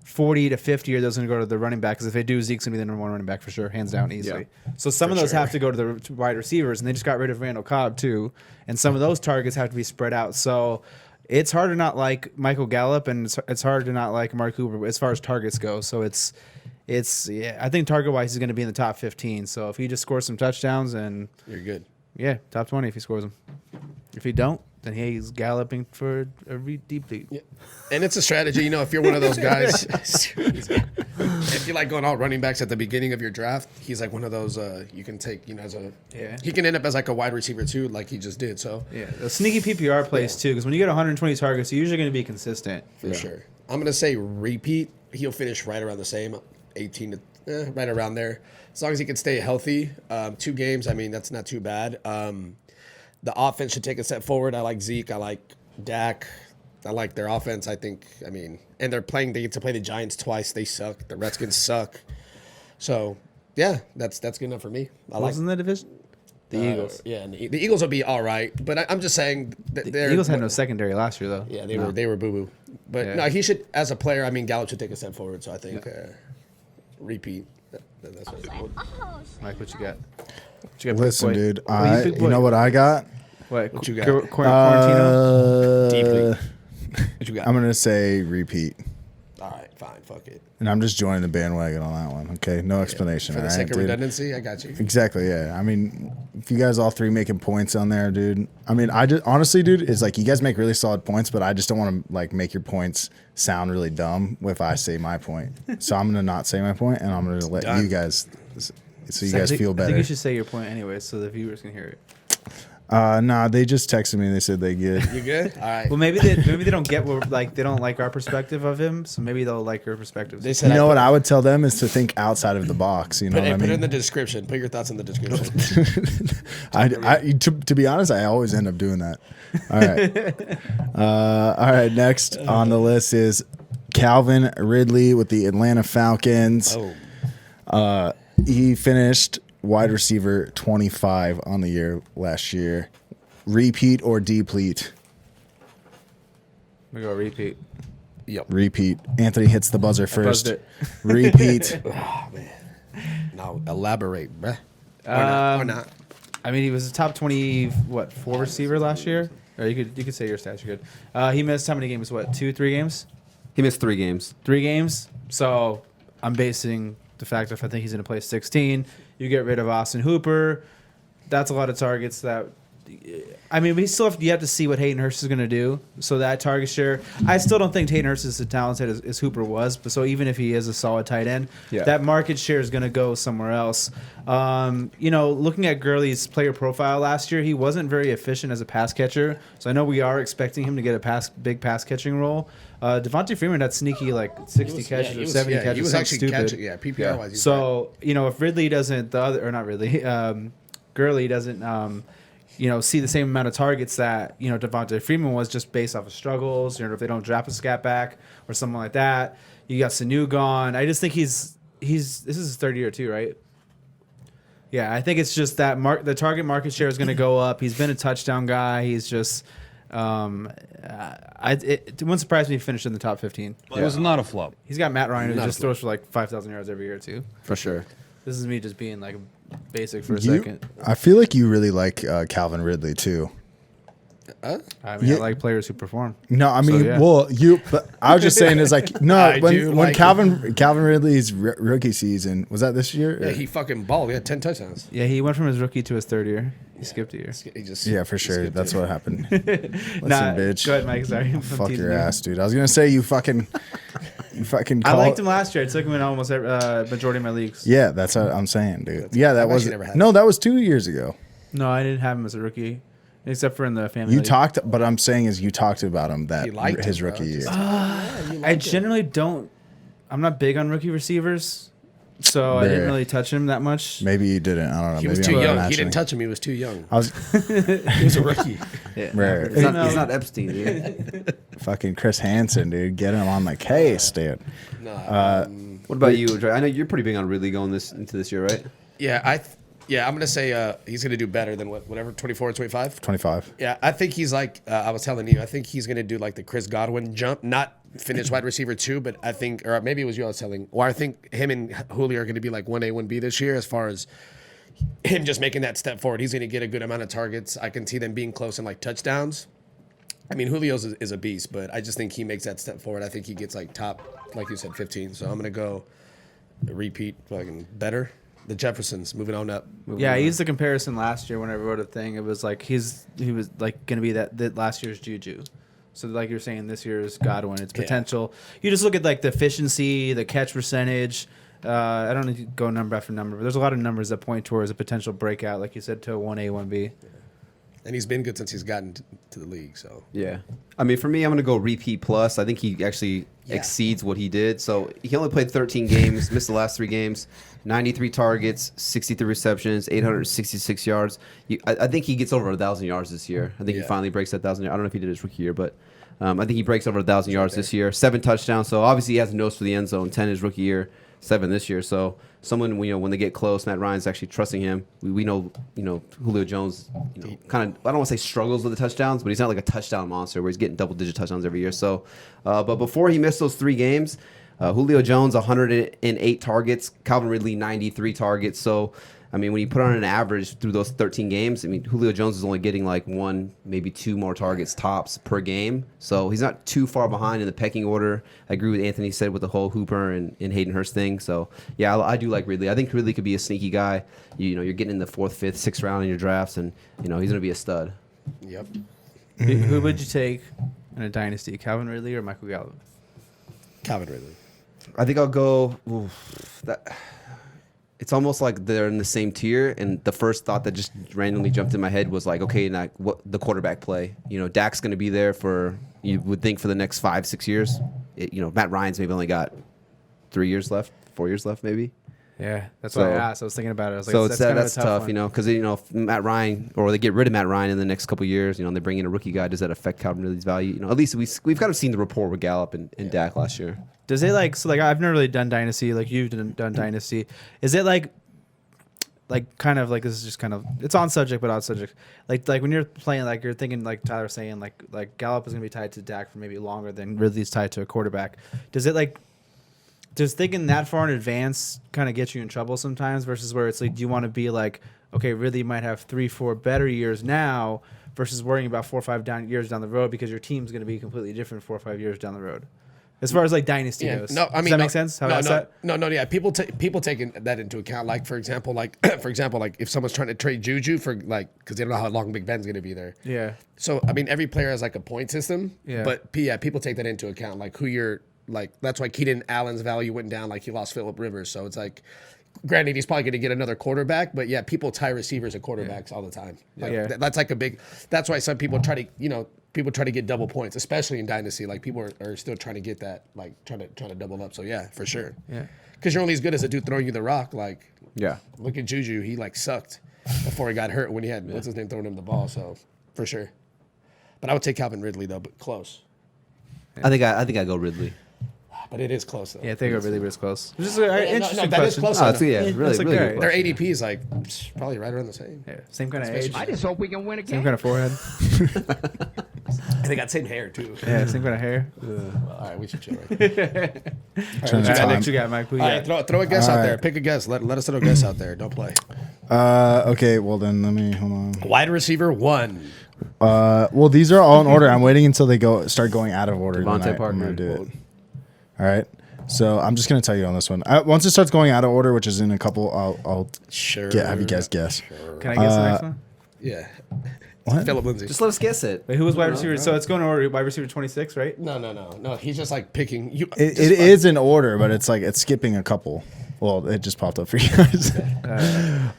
40 to 50 are those going to go to the running back because if they do, Zeke's going to be the number one running back for sure, hands down, easily. Yeah. So some of those have to go to the wide receivers, and they just got rid of Randall Cobb too, and some of those targets have to be spread out. So it's hard to not like Michael Gallup, and it's hard to not like Mark Cooper as far as targets go. So it's I think target wise he's going to be in the top 15. So if he just scores some touchdowns, and you're good. Yeah, top 20 if he scores them. If he don't, then he's galloping for a deplete. Yeah. And it's a strategy, if you're one of those guys, if you like going all running backs at the beginning of your draft, he's like one of those you can take, he can end up as like a wide receiver too, like he just did. So yeah, the sneaky PPR plays too, because when you get 120 targets, you're usually going to be consistent. For sure. I'm going to say repeat. He'll finish right around the same, 18 to right around there. As long as he can stay healthy. 2 games, that's not too bad. The offense should take a step forward. I like Zeke. I like Dak. I like their offense. And they get to play the Giants twice. They suck. The Redskins suck. So, yeah, that's good enough for me. Who's in the division? The Eagles. Yeah, and the Eagles will be all right. But I'm just saying that the Eagles had no secondary last year, though. Yeah, they were boo-boo. But no, he should, as a player, Gallup should take a step forward. So I think repeat. That's what I Mike, what you got? Listen, dude, you know what I got? What you got? Quarantino? Deeply. What you got? I'm going to say repeat. All right, fine, fuck it. And I'm just joining the bandwagon on that one, okay? No explanation. For the sake of redundancy, I got you. Exactly, yeah. If you guys all three making points on there, dude. I just honestly, dude, it's like you guys make really solid points, but I just don't want to like make your points sound really dumb if I say my point. So I'm gonna not say my point, and I'm gonna let you guys, so you guys feel better. I think you should say your point anyway, so the viewers can hear it. Nah, they just texted me and they said they good. You good? All right. Well, maybe they don't get they don't like our perspective of him, so maybe they'll like your perspective. They said what I would tell them is to think outside of the box. You know what I mean? Put it in the description. Put your thoughts in the description. To be honest, I always end up doing that. All right. All right. Next on the list is Calvin Ridley with the Atlanta Falcons. Oh. He finished wide receiver 25 on the year last year. Repeat or deplete? We go repeat. Yep. Repeat. Anthony hits the buzzer first. Buzzed it. Repeat. Oh, man. Now elaborate, bruh. Or not. He was a top 4 receiver last year? Or you could say your stats are good. He missed how many games? 2, 3 games? He missed 3 games. 3 games? So I'm basing the fact if I think he's going to play 16. You get rid of Austin Hooper. That's a lot of targets that we still have to see what Hayden Hurst is going to do. So that target share, I still don't think Hayden Hurst is as talented as Hooper was. But so even if he is a solid tight end, that market share is going to go somewhere else. Looking at Gurley's player profile last year, he wasn't very efficient as a pass catcher. So I know we are expecting him to get a big pass catching role. DeVante Freeman had sneaky 60 catches or 70 catches. He was actually stupid. catching, PPR wise. So if Ridley doesn't, Gurley doesn't. See the same amount of targets that Devonta Freeman was just based off of struggles. If they don't draft a scat back or something like that, you got Sanu gone. I just think this is his 3rd year too, right? Yeah, I think it's just that the target market share is going to go up. He's been a touchdown guy. He's just it wouldn't surprise me if he finished in the top 15. It was not a flop. He's got Matt Ryan who just throws for 5,000 yards every year too. For sure. This is me just being basic for a second. I feel like you really like Calvin Ridley too. I like players who perform. No, but I was just saying is when Calvin Ridley's rookie season, was that this year? Yeah, he fucking balled. He had 10 touchdowns. Yeah, he went from his rookie to his 3rd year. He skipped a year. For sure. That's what happened. Listen, bitch. Go ahead, Mike. Sorry. Fuck your ass, dude. I was gonna say you fucking fucking. I liked him last year. I took him in almost majority of my leagues. Yeah, that's what I'm saying, dude. Yeah, that was never had no, that was 2 years ago. No, I didn't have him as a rookie, except for in the family. You league. talked, but I'm saying is you talked about him that You liked his him, bro. rookie year. I generally don't. I'm not big on rookie receivers, so I didn't really touch him that much. Maybe you didn't. I don't know. He was Maybe too I'm young. imagining. He didn't touch him. He was too young. I was He was a rookie. rare. He's not Epstein, dude. Fucking Chris Hansen, dude. Get him on the case, dude. What about you, Dre? I know you're pretty big on Ridley going into this year, right? Yeah, I'm gonna say he's gonna do better than whatever 24 or 25. 25. Yeah, I think he's like I was telling you. I think he's gonna do like the Chris Godwin jump, not finish wide receiver 2, but I think, or maybe it was you I was telling, or I think him and Julio are gonna be like 1A, 1B this year as far as him just making that step forward. He's gonna get a good amount of targets. I can see them being close in like touchdowns. I mean, Julio's is a beast, but I just think he makes that step forward. I think he gets like top, like you said, 15. So I'm gonna go repeat fucking better. The Jeffersons moving on up. Yeah, I used the comparison last year when I wrote a thing. It was like he was like going to be that last year's Juju. So like you're saying, this year's Godwin, it's potential. You just look at like the efficiency, the catch percentage. I don't need to go number after number, but there's a lot of numbers that point towards a potential breakout, like you said, to a 1A, 1B. And he's been good since he's gotten to the league. So Yeah. I mean, for me, I'm going to go repeat plus. I think he actually exceeds what he did. So he only played 13 games, missed the last 3 games, 93 targets, 63 receptions, 866 yards. I think he gets over 1,000 yards this year. I think he finally breaks that 1,000 yards. I don't know if he did his rookie year, but I think he breaks over 1,000 yards this year. 7 touchdowns. So obviously he has a nose for the end zone. 10 his rookie year, 7 this year. So someone, when they get close, Matt Ryan's actually trusting him. We know, Julio Jones, kind of, I don't want to say struggles with the touchdowns, but he's not like a touchdown monster where he's getting double-digit touchdowns every year. So, but before he missed those 3 games, Julio Jones 108 targets, Calvin Ridley 93 targets. So, I mean, when you put on an average through those 13 games, I mean, Julio Jones is only getting like 1, maybe 2 more targets tops per game. So he's not too far behind in the pecking order. I agree with Anthony said with the whole Hooper and Hayden Hurst thing. So, yeah, I do like Ridley. I think Ridley could be a sneaky guy. You're getting in the 4th, 5th, 6th round in your drafts, and, he's going to be a stud. Yep. Who would you take in a dynasty, Calvin Ridley or Michael Gallup? Calvin Ridley. I think I'll go it's almost like they're in the same tier, and the first thought that just randomly jumped in my head was like, okay, now what the quarterback play? Dak's going to be there for, you would think, for the next 5-6 years. Matt Ryan's maybe only got 3 years left, 4 years left, maybe. Yeah, that's what I asked. I was thinking about it. I was like, so that's tough, because if Matt Ryan, or they get rid of Matt Ryan in the next couple of years, and they bring in a rookie guy, does that affect Calvin Ridley's value? At least we've kind of seen the rapport with Gallup and Dak last year. Does it I've never really done dynasty like you've done dynasty. Is it like kind of like, this is just kind of, it's on subject but off subject. Like when you're playing, like you're thinking, like Tyler was saying, like Gallup is gonna be tied to Dak for maybe longer than Ridley's tied to a quarterback. Does thinking that far in advance kind of get you in trouble sometimes, versus where it's like, do you want to be like, okay, Ridley might have 3-4 better years now versus worrying about 4 or 5 years down the road, because your team's going to be completely different 4 or 5 years down the road, as far as like dynasty goes. No, I mean, does that make sense? Yeah. People taking that into account. Like for example, if someone's trying to trade Juju for because they don't know how long Big Ben's going to be there. Yeah. So I mean, every player has like a point system. Yeah. But people take that into account, like who you're. Like that's why Keenan Allen's value went down. Like he lost Phillip Rivers, so it's like, granted, he's probably going to get another quarterback, but yeah, people tie receivers and quarterbacks all the time. Like, that's like a big. That's why some people try to get double points, especially in dynasty. Like people are still trying to get that, like trying to double up. So yeah, for sure. Yeah. Because you're only as good as a dude throwing you the rock. Like look at Juju, he like sucked before he got hurt when he had what's his name throwing him the ball. So for sure. But I would take Calvin Ridley though, but close. I think I go Ridley. But it is close though. Yeah, I think it really is close. Which is an interesting that is question. close. Really good Their question. ADP is like probably right around the same. Yeah, same kind of age. I just hope we can win a Same game. kind of forehead. And they got same hair too. Yeah, same kind of hair. All right, we should chill right there. Turn the time. What you got, Mike? Who you All got? right, throw a guess All out there. right. Pick a guess. Let us know a guess out there. Don't play. Okay, well then let me hold on. Wide receiver 1. Well, these are all in order. I'm waiting until they start going out of order. DeVante then I'm Parker. gonna do it. All right. So I'm just gonna tell you on this one. Once it starts going out of order, which is in a couple, I'll Sure. have you guys guess. Can I guess the next one? Yeah. What? Philip Lindsay. Just let us guess it. Wait, who was wide receiver? So it's going to order wide receiver 26, right? No. He's just like picking. It is in order, but it's like it's skipping a couple. Well, it just popped up for you guys.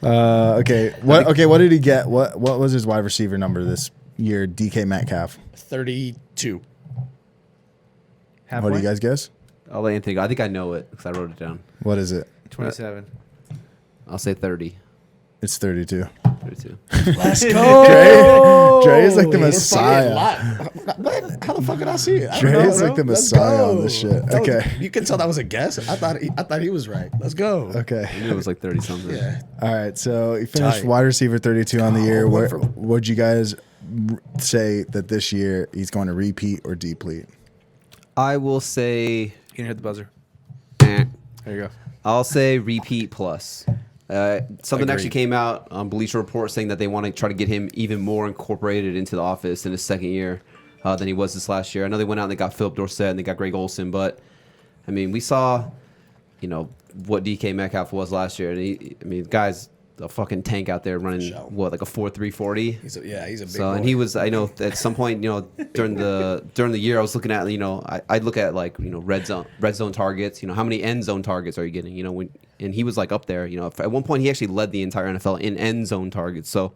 Okay. What did he get? What was his wide receiver number this year? DK Metcalf. 32. Halfway? What do you guys guess? I'll let Anthony go. I think I know it because I wrote it down. What is it? 27. I'll say 30. It's 32. 32. Let's go. Dre is like the It's probably a messiah. lot. What? How the fuck did I see it? I don't Dre know, is like bro. the Let's messiah go. on this shit. That was- Okay. you can tell that was a guess. I thought he was right. Let's go. Okay. I knew it was like 30 something. Yeah. All right. So he finished Tight. wide receiver 32 on the year. went from- Would you guys say that this year he's going to repeat or deplete? I will say. You can hit the buzzer. Eh. There you go. I'll say repeat plus. Something Agreed. actually came out on Bleacher Report saying that they want to try to get him even more incorporated into the office in his second year than he was this last year. I know they went out and they got Philip Dorsett and they got Greg Olsen, but I mean, we saw, what DK Metcalf was last year. And the guy's a fucking tank out there running like a 4.3 40. He's a big So boy. and he was, I know at some point, during the year, I was looking at, I'd look at like red zone targets. How many end zone targets are you getting? And he was like up there. At one point he actually led the entire NFL in end zone targets. So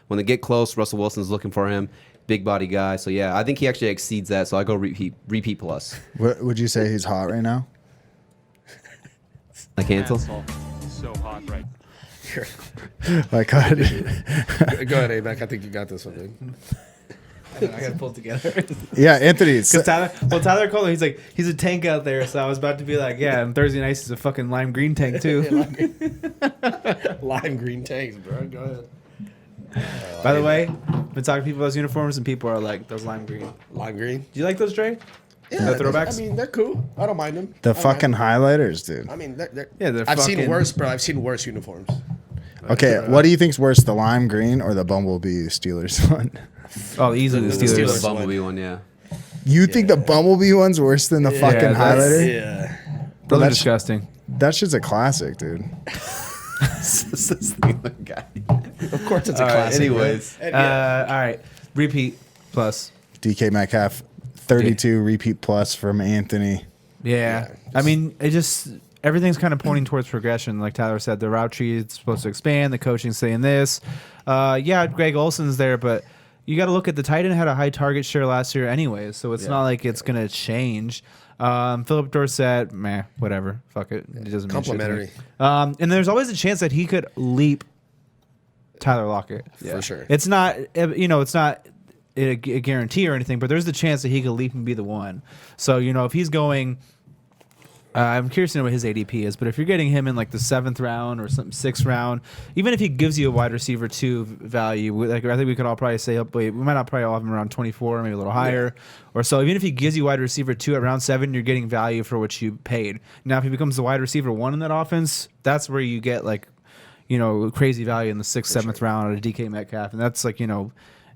when they get close, Russell Wilson's looking for him, big body guy. So yeah, I think he actually exceeds that. So I go repeat plus. What would you say he's hot right now? I cancel. So hot right. Like, God. Go ahead, A-Mac. I think you got this one, dude. I got to pull it together. Yeah, Anthony. Because Tyler called him. He's a tank out there. So I was about to be like, yeah, and Thursday nights is a fucking lime green tank too. Lime green tanks, bro. Go ahead. By the way, been talking to people about those uniforms, and people are like, those lime green. Lime green. Do you like those, Dre? Yeah, The throwbacks? I mean, they're cool. I don't mind them. The I don't fucking mind highlighters, dude. them. I mean, they're Yeah, they're I've seen fucking- worse, bro. I've seen worse uniforms. Okay, what do you think's worse, the lime green or the Bumblebee Steelers one? Oh, easily the The Steelers. Steelers. The Bumblebee one, yeah. You think the Bumblebee one's worse than the fucking that's- highlighter? Yeah. Those are that's- disgusting. That shit's a classic, dude. guy. Of course, it's a All right, classic. anyways. bro. And yeah, All right, repeat plus. DK Metcalf, 32 repeat plus from Anthony. Yeah. I mean, everything's kind of pointing towards progression. Like Tyler said, the route tree is supposed to expand. The coaching's saying this. Yeah, Greg Olson's there, but you got to look at the tight end had a high target share last year anyways, so it's not like it's going to change. Philip Dorsett, whatever. Fuck it. It doesn't mean shit to me. complimentary And there's always a chance that he could leap Tyler Lockett. for sure. It's not, it's not a guarantee or anything, but there's the chance that he could leap and be the one. So, if he's going, I'm curious to know what his ADP is, but if you're getting him in like the 7th round or something, 6th round, even if he gives you a wide receiver 2 value, like I think we could all probably say, we might not probably all have him around 24, maybe a little higher or so. Even if he gives you wide receiver 2 at round 7, you're getting value for what you paid. Now, if he becomes the wide receiver 1 in that offense, that's where you get like, crazy value in the 6th, 7th round at a DK Metcalf. And that's like,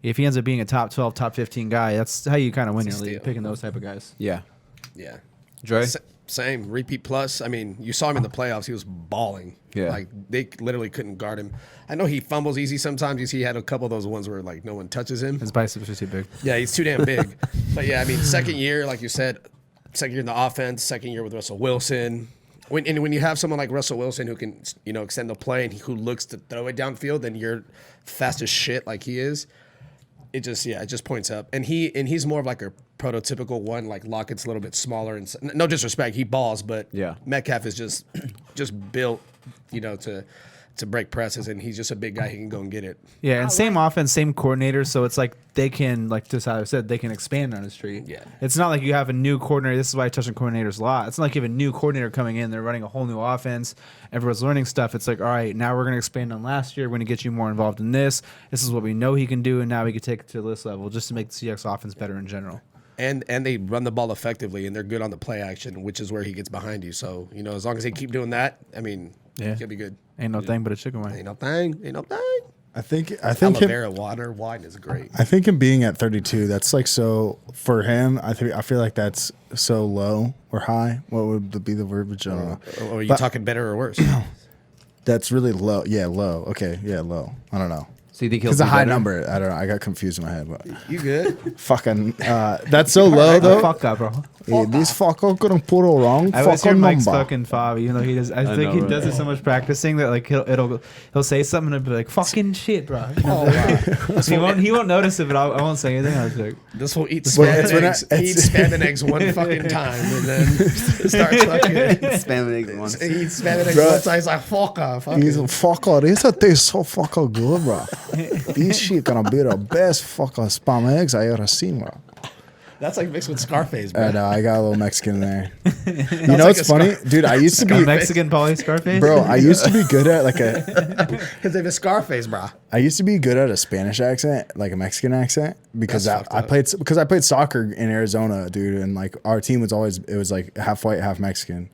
if he ends up being a top 12, top 15 guy, that's how you kind of win your league, steal. picking those type of guys. Yeah. Yeah. Dre? Same. Repeat plus. I mean, you saw him in the playoffs. He was balling. Yeah. Like, they literally couldn't guard him. I know he fumbles easy sometimes. You see he had a couple of those ones where, like, no one touches him. His biceps are too big. Yeah, he's too damn big. But, yeah, I mean, second year, like you said, second year in the offense, second year with Russell Wilson. When you have someone like Russell Wilson who can, extend the play and who looks to throw it downfield, then you're fast as shit like he is. It just points up. And he's more of like a prototypical one. Like Lockett's a little bit smaller. And no disrespect, he balls, but Yeah. Metcalf is just built, to break presses, and he's just a big guy. He can go and get it. Yeah, and same offense, same coordinator, so it's like they can, like just how I said, they can expand on his tree. Yeah. It's not like you have a new coordinator. This is why I touch on coordinators a lot. It's not like you have a new coordinator coming in. They're running a whole new offense. Everyone's learning stuff. It's like, all right, now we're going to expand on last year. We're going to get you more involved in this. This is what we know he can do, and now we can take it to this level just to make the CX offense better in general. And they run the ball effectively, and they're good on the play action, which is where he gets behind you. So, as long as they keep doing that, I mean, he'll be good. Ain't no thing but a chicken wing. Ain't no thing. I think him, Aloe wine is great. I think him being at 32, that's like so for him. I feel like that's so low or high. What would be the verbiage? I don't know. Or are you But- talking better or worse? That's really low. Yeah, low. Okay, yeah, low. I don't know. So you think he'll It's a do high better? number. I don't know. I got confused in my head. But You good? fucking, that's so low though. Fuck up, bro. Hey, this fucker gonna put a wrong I always hear fucking Mike's number. fucking fob, even though he does. I think know, he right? does it so much practicing that like he'll say something and be like fucking shit, bro. You know, he won't notice it, but I won't say anything. I was like, This will eat Well, spam it's and when eggs. He eats spam and eggs one fucking time and then starts fucking. Spam it once. He eats spam and eggs Bro. one time. He's like, fuck off. He's a fucker. This tastes so fucking good, bro. This shit gonna be the best fucking spam eggs I ever seen, bro. That's like mixed with Scarface, bro. I know. I got a little Mexican in there. You Sounds know like what's a funny, dude? I used to be, Mexican Pauly Scarface. bro. I used to be good at like a. His name is Scarface, bro. I used to be good at a Spanish accent, like a Mexican accent, because That's I played soccer in Arizona, dude, and like our team was always like half white, half Mexican.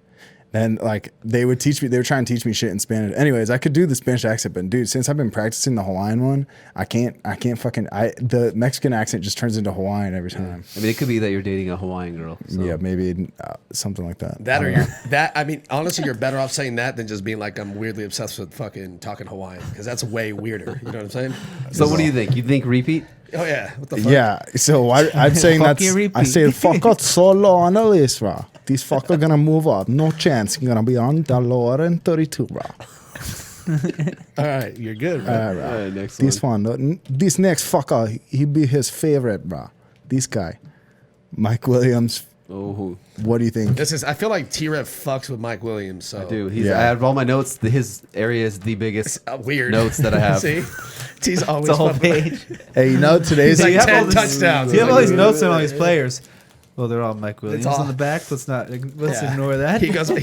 And like they were trying to teach me shit in Spanish. Anyways, I could do the Spanish accent, but dude, since I've been practicing the Hawaiian one, the Mexican accent just turns into Hawaiian every time. I mean, it could be that you're dating a Hawaiian girl. So. Yeah, maybe something like that. That I or don't know. I mean, honestly, you're better off saying that than just being like, I'm weirdly obsessed with fucking talking Hawaiian, because that's way weirder. You know what I'm saying? So what do you think? You think repeat? Oh yeah. What the fuck? Yeah, so I'm saying Fuck that's you, repeat. I say fuck out so low on the list, bro. This fucker gonna move up. No chance. He's gonna be on the lower end 32, bro. All right, you're good, bro. All right. All right, next This one, this next fucker, he be his favorite, bro. This guy, Mike Williams. Oh, What do you think? I feel like T-Rev fucks with Mike Williams. So dude, Yeah. I have all my notes. His area is the biggest weird notes that I have. See, T's always It's a whole fucking- page. Hey, you know today's He's like you have 10 all this- touchdowns. You have He's all like, these notes on all these players. Well, they're all Mike Williams all- on the back. Let's Yeah. ignore that. He goes. All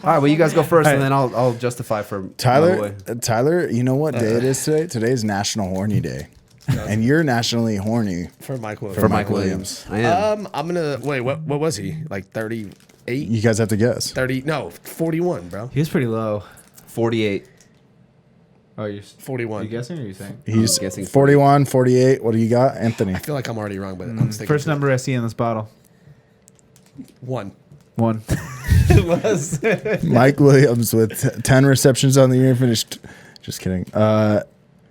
right, well, you guys go first, and then I'll justify for Tyler, you know what day it is today? Today is National Horny Day, and you're nationally horny for Mike Williams. for Mike Williams. I am. I'm gonna wait. What was he like? 38, You guys have to guess. 30? No, 41, bro. He was pretty low. 48. Oh, you're 41. you guessing or are you saying? He's guessing 41, 48. What do you got, Anthony? I feel like I'm already wrong, but I'm sticking First to it. number I see in this bottle. 1. 1. It was. Mike Williams with 10 receptions on the year finished. Just kidding.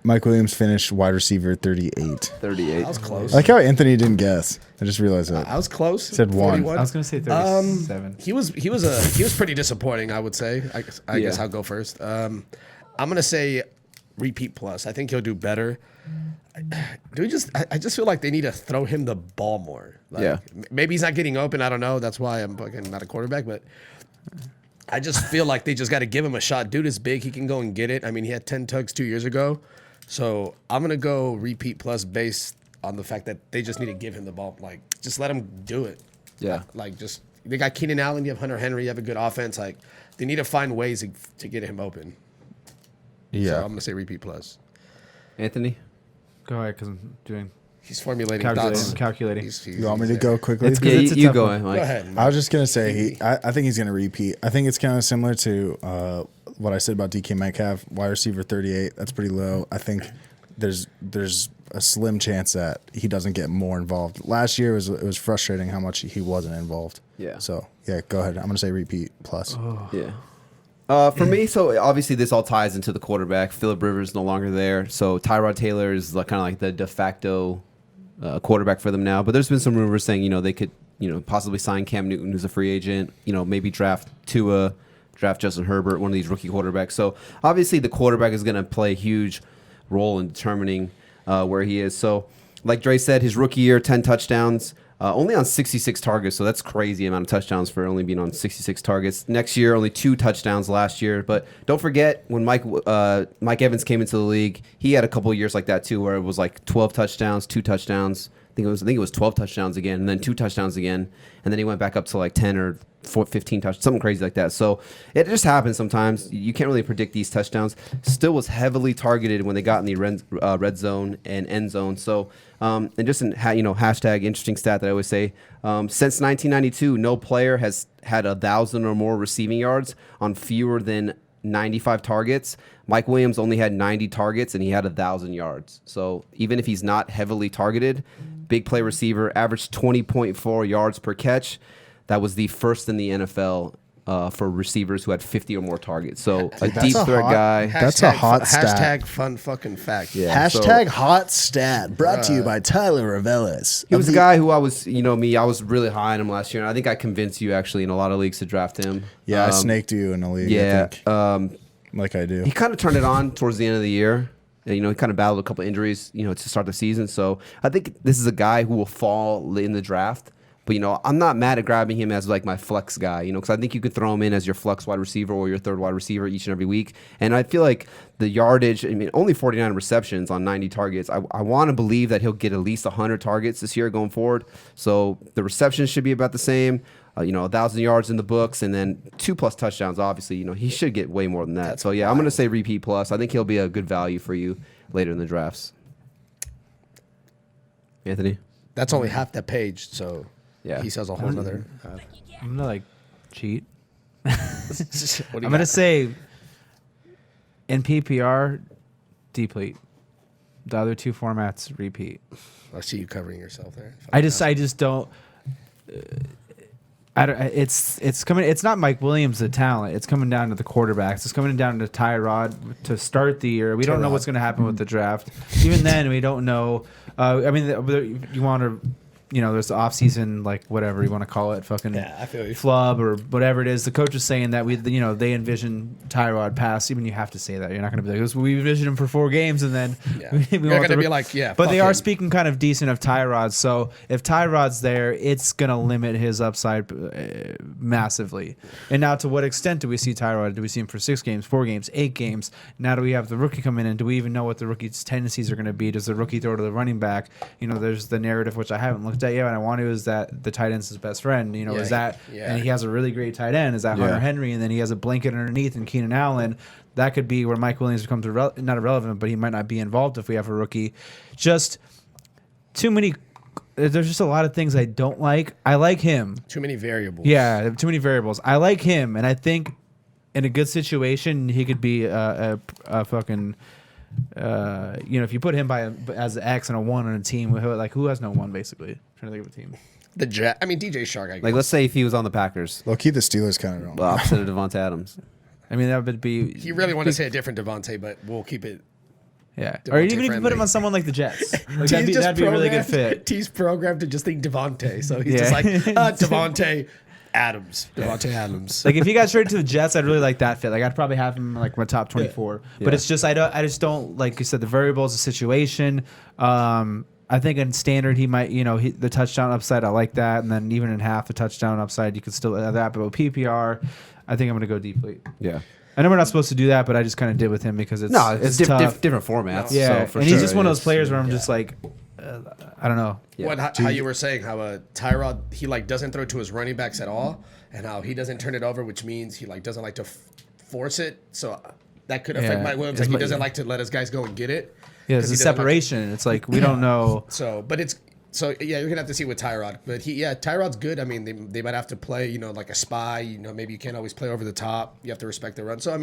Mike Williams finished wide receiver 38. 38. I was close. I like how Anthony didn't guess. I just realized that. I was close. Said 1. 41. I was gonna say 37. He was pretty disappointing, I would say. I guess I'll go first. I'm gonna say repeat plus. I think he'll do better. I just feel like they need to throw him the ball more. Like, Yeah. Maybe he's not getting open. I don't know. That's why I'm fucking not a quarterback, but I just feel like they just got to give him a shot. Dude is big. He can go and get it. I mean, he had 10 tugs 2 years ago. So I'm going to go repeat plus based on the fact that they just need to give him the ball. Like, just let him do it. Yeah. Like, just, they got Keenan Allen. You have Hunter Henry. You have a good offense. Like, they need to find ways to get him open. Yeah. So I'm going to say repeat plus. Anthony? Go ahead, because I'm doing He's formulating calculating. thoughts. Calculating. You want me to go quickly? It's- Yeah, it's a you tough go one. ahead, Go Mike. ahead. I was just going to say, I think he's going to repeat. I think it's kind of similar to what I said about DK Metcalf, wide receiver 38. That's pretty low. I think there's a slim chance that he doesn't get more involved. Last year, it was frustrating how much he wasn't involved. Yeah. So, yeah, go ahead. I'm going to say repeat plus. Yeah. For me, so obviously this all ties into the quarterback. Phillip Rivers no longer there, so Tyrod Taylor is like, kind of like the de facto quarterback for them now. But there's been some rumors saying they could possibly sign Cam Newton, who's a free agent. Maybe draft Tua, draft Justin Herbert, one of these rookie quarterbacks. So obviously the quarterback is going to play a huge role in determining where he is. So like Dre said, his rookie year, 10 touchdowns. Only on 66 targets, so that's crazy amount of touchdowns for only being on 66 targets. Next year, only 2 touchdowns last year. But don't forget, when Mike Evans came into the league, he had a couple of years like that too, where it was like 12 touchdowns, 2 touchdowns. I think it was 12 touchdowns again, and then 2 touchdowns again, and then he went back up to like 10 or 15 touchdowns, something crazy like that. So it just happens sometimes. You can't really predict these touchdowns. Still was heavily targeted when they got in the red zone and end zone. So and just in hashtag interesting stat that I always say, since 1992, no player has had 1,000 or more receiving yards on fewer than 95 targets. Mike Williams only had 90 targets and he had 1,000 yards. So even if he's not heavily targeted, big play receiver, averaged 20.4 yards per catch. That was the first in the NFL for receivers who had 50 or more targets. So a that's deep a threat hot- guy. That's a hot stat. Hashtag fun fucking fact. Yeah. Hashtag hot stat brought to you by Tyler Ravelis. He was a guy who I was, I was really high on him last year, and I think I convinced you actually in a lot of leagues to draft him. Yeah, I snaked you in a league. Yeah, I think, like I do. he kind of turned it on towards the end of the year. And, he kind of battled a couple injuries, to start the season. So I think this is a guy who will fall in the draft. But, I'm not mad at grabbing him as like my flex guy, because I think you could throw him in as your flex wide receiver or your third wide receiver each and every week. And I feel like the yardage, only 49 receptions on 90 targets. I want to believe that he'll get at least 100 targets this year going forward. So the receptions should be about the same. 1,000 yards in the books, and then 2+ touchdowns. Obviously, he should get way more than that. So yeah, I'm going to say repeat plus. I think he'll be a good value for you later in the drafts. Anthony, That's only half that page, so Yeah. he says a whole nother. I'm gonna cheat. What I'm gonna say in PPR, deplete. The other two formats repeat. I see you covering yourself there. I just don't. I don't. It's coming. It's not Mike Williams the talent. It's coming down to the quarterbacks. It's coming down to Tyrod to start the year. We don't know what's going to happen with the draft. Even then, we don't know. You want to. There's the off-season, whatever you want to call it, fucking I feel you. flub or whatever it is. The coach is saying that they envision Tyrod pass. Even you have to say that. You're not going to be like, we envision him for 4 games and then You're going to be like, yeah. But they are him. speaking kind of decent of Tyrod. So if Tyrod's there, it's going to limit his upside massively. And now, to what extent do we see Tyrod? Do we see him for 6 games, 4 games, 8 games? Now do we have the rookie come in, and do we even know what the rookie's tendencies are going to be? Does the rookie throw to the running back? There's the narrative, which I haven't looked at yet, and I want to, is that the tight end's his best friend. Is that, and he has a really great tight end. Is that Hunter Henry? And then he has a blanket underneath and Keenan Allen. That could be where Mike Williams becomes not irrelevant, but he might not be involved if we have a rookie. Just too many. There's just a lot of things I don't like. I like him. Too many variables. Yeah, too many variables. I like him, and I think in a good situation he could be a fucking. If you put him as an X and a 1 on a team, who has no 1 basically? I'm trying to think of a team. DJ Chark. I guess. let's say if he was on the Packers, Low key, the Steelers kind of don't. the opposite of DeVante Adams. That would be. He really wanted to say a different DeVante, but we'll keep it. Yeah, DeVante or even if you friendly. put him on someone like the Jets, that'd be a really good fit. He's programmed to just think DeVante, so he's just like DeVante Adams. DeVante Adams. If he got traded to the Jets, I'd really like that fit. I'd probably have him my top 24. Yeah. But it's just I just don't, like you said, the variables, the situation. I think in standard he might, the touchdown upside, I like that, and then even in half the touchdown upside, you could still have that. But with PPR, I think I'm going to go deplete. Yeah. I know we're not supposed to do that, but I just kind of did with him because it's tough. different formats. Yeah, so for and sure he's just one of those it's- players where I'm just like, I don't know. Yeah. How you were saying how Tyrod he doesn't throw to his running backs at all, and how he doesn't turn it over, which means he doesn't like to force it. So that could affect Mike Williams. He doesn't like to let his guys go and get it. Yeah, there's a separation. It's we don't know. You're gonna have to see with Tyrod. But Tyrod's good. They might have to play, like a spy. Maybe you can't always play over the top. You have to respect the run. So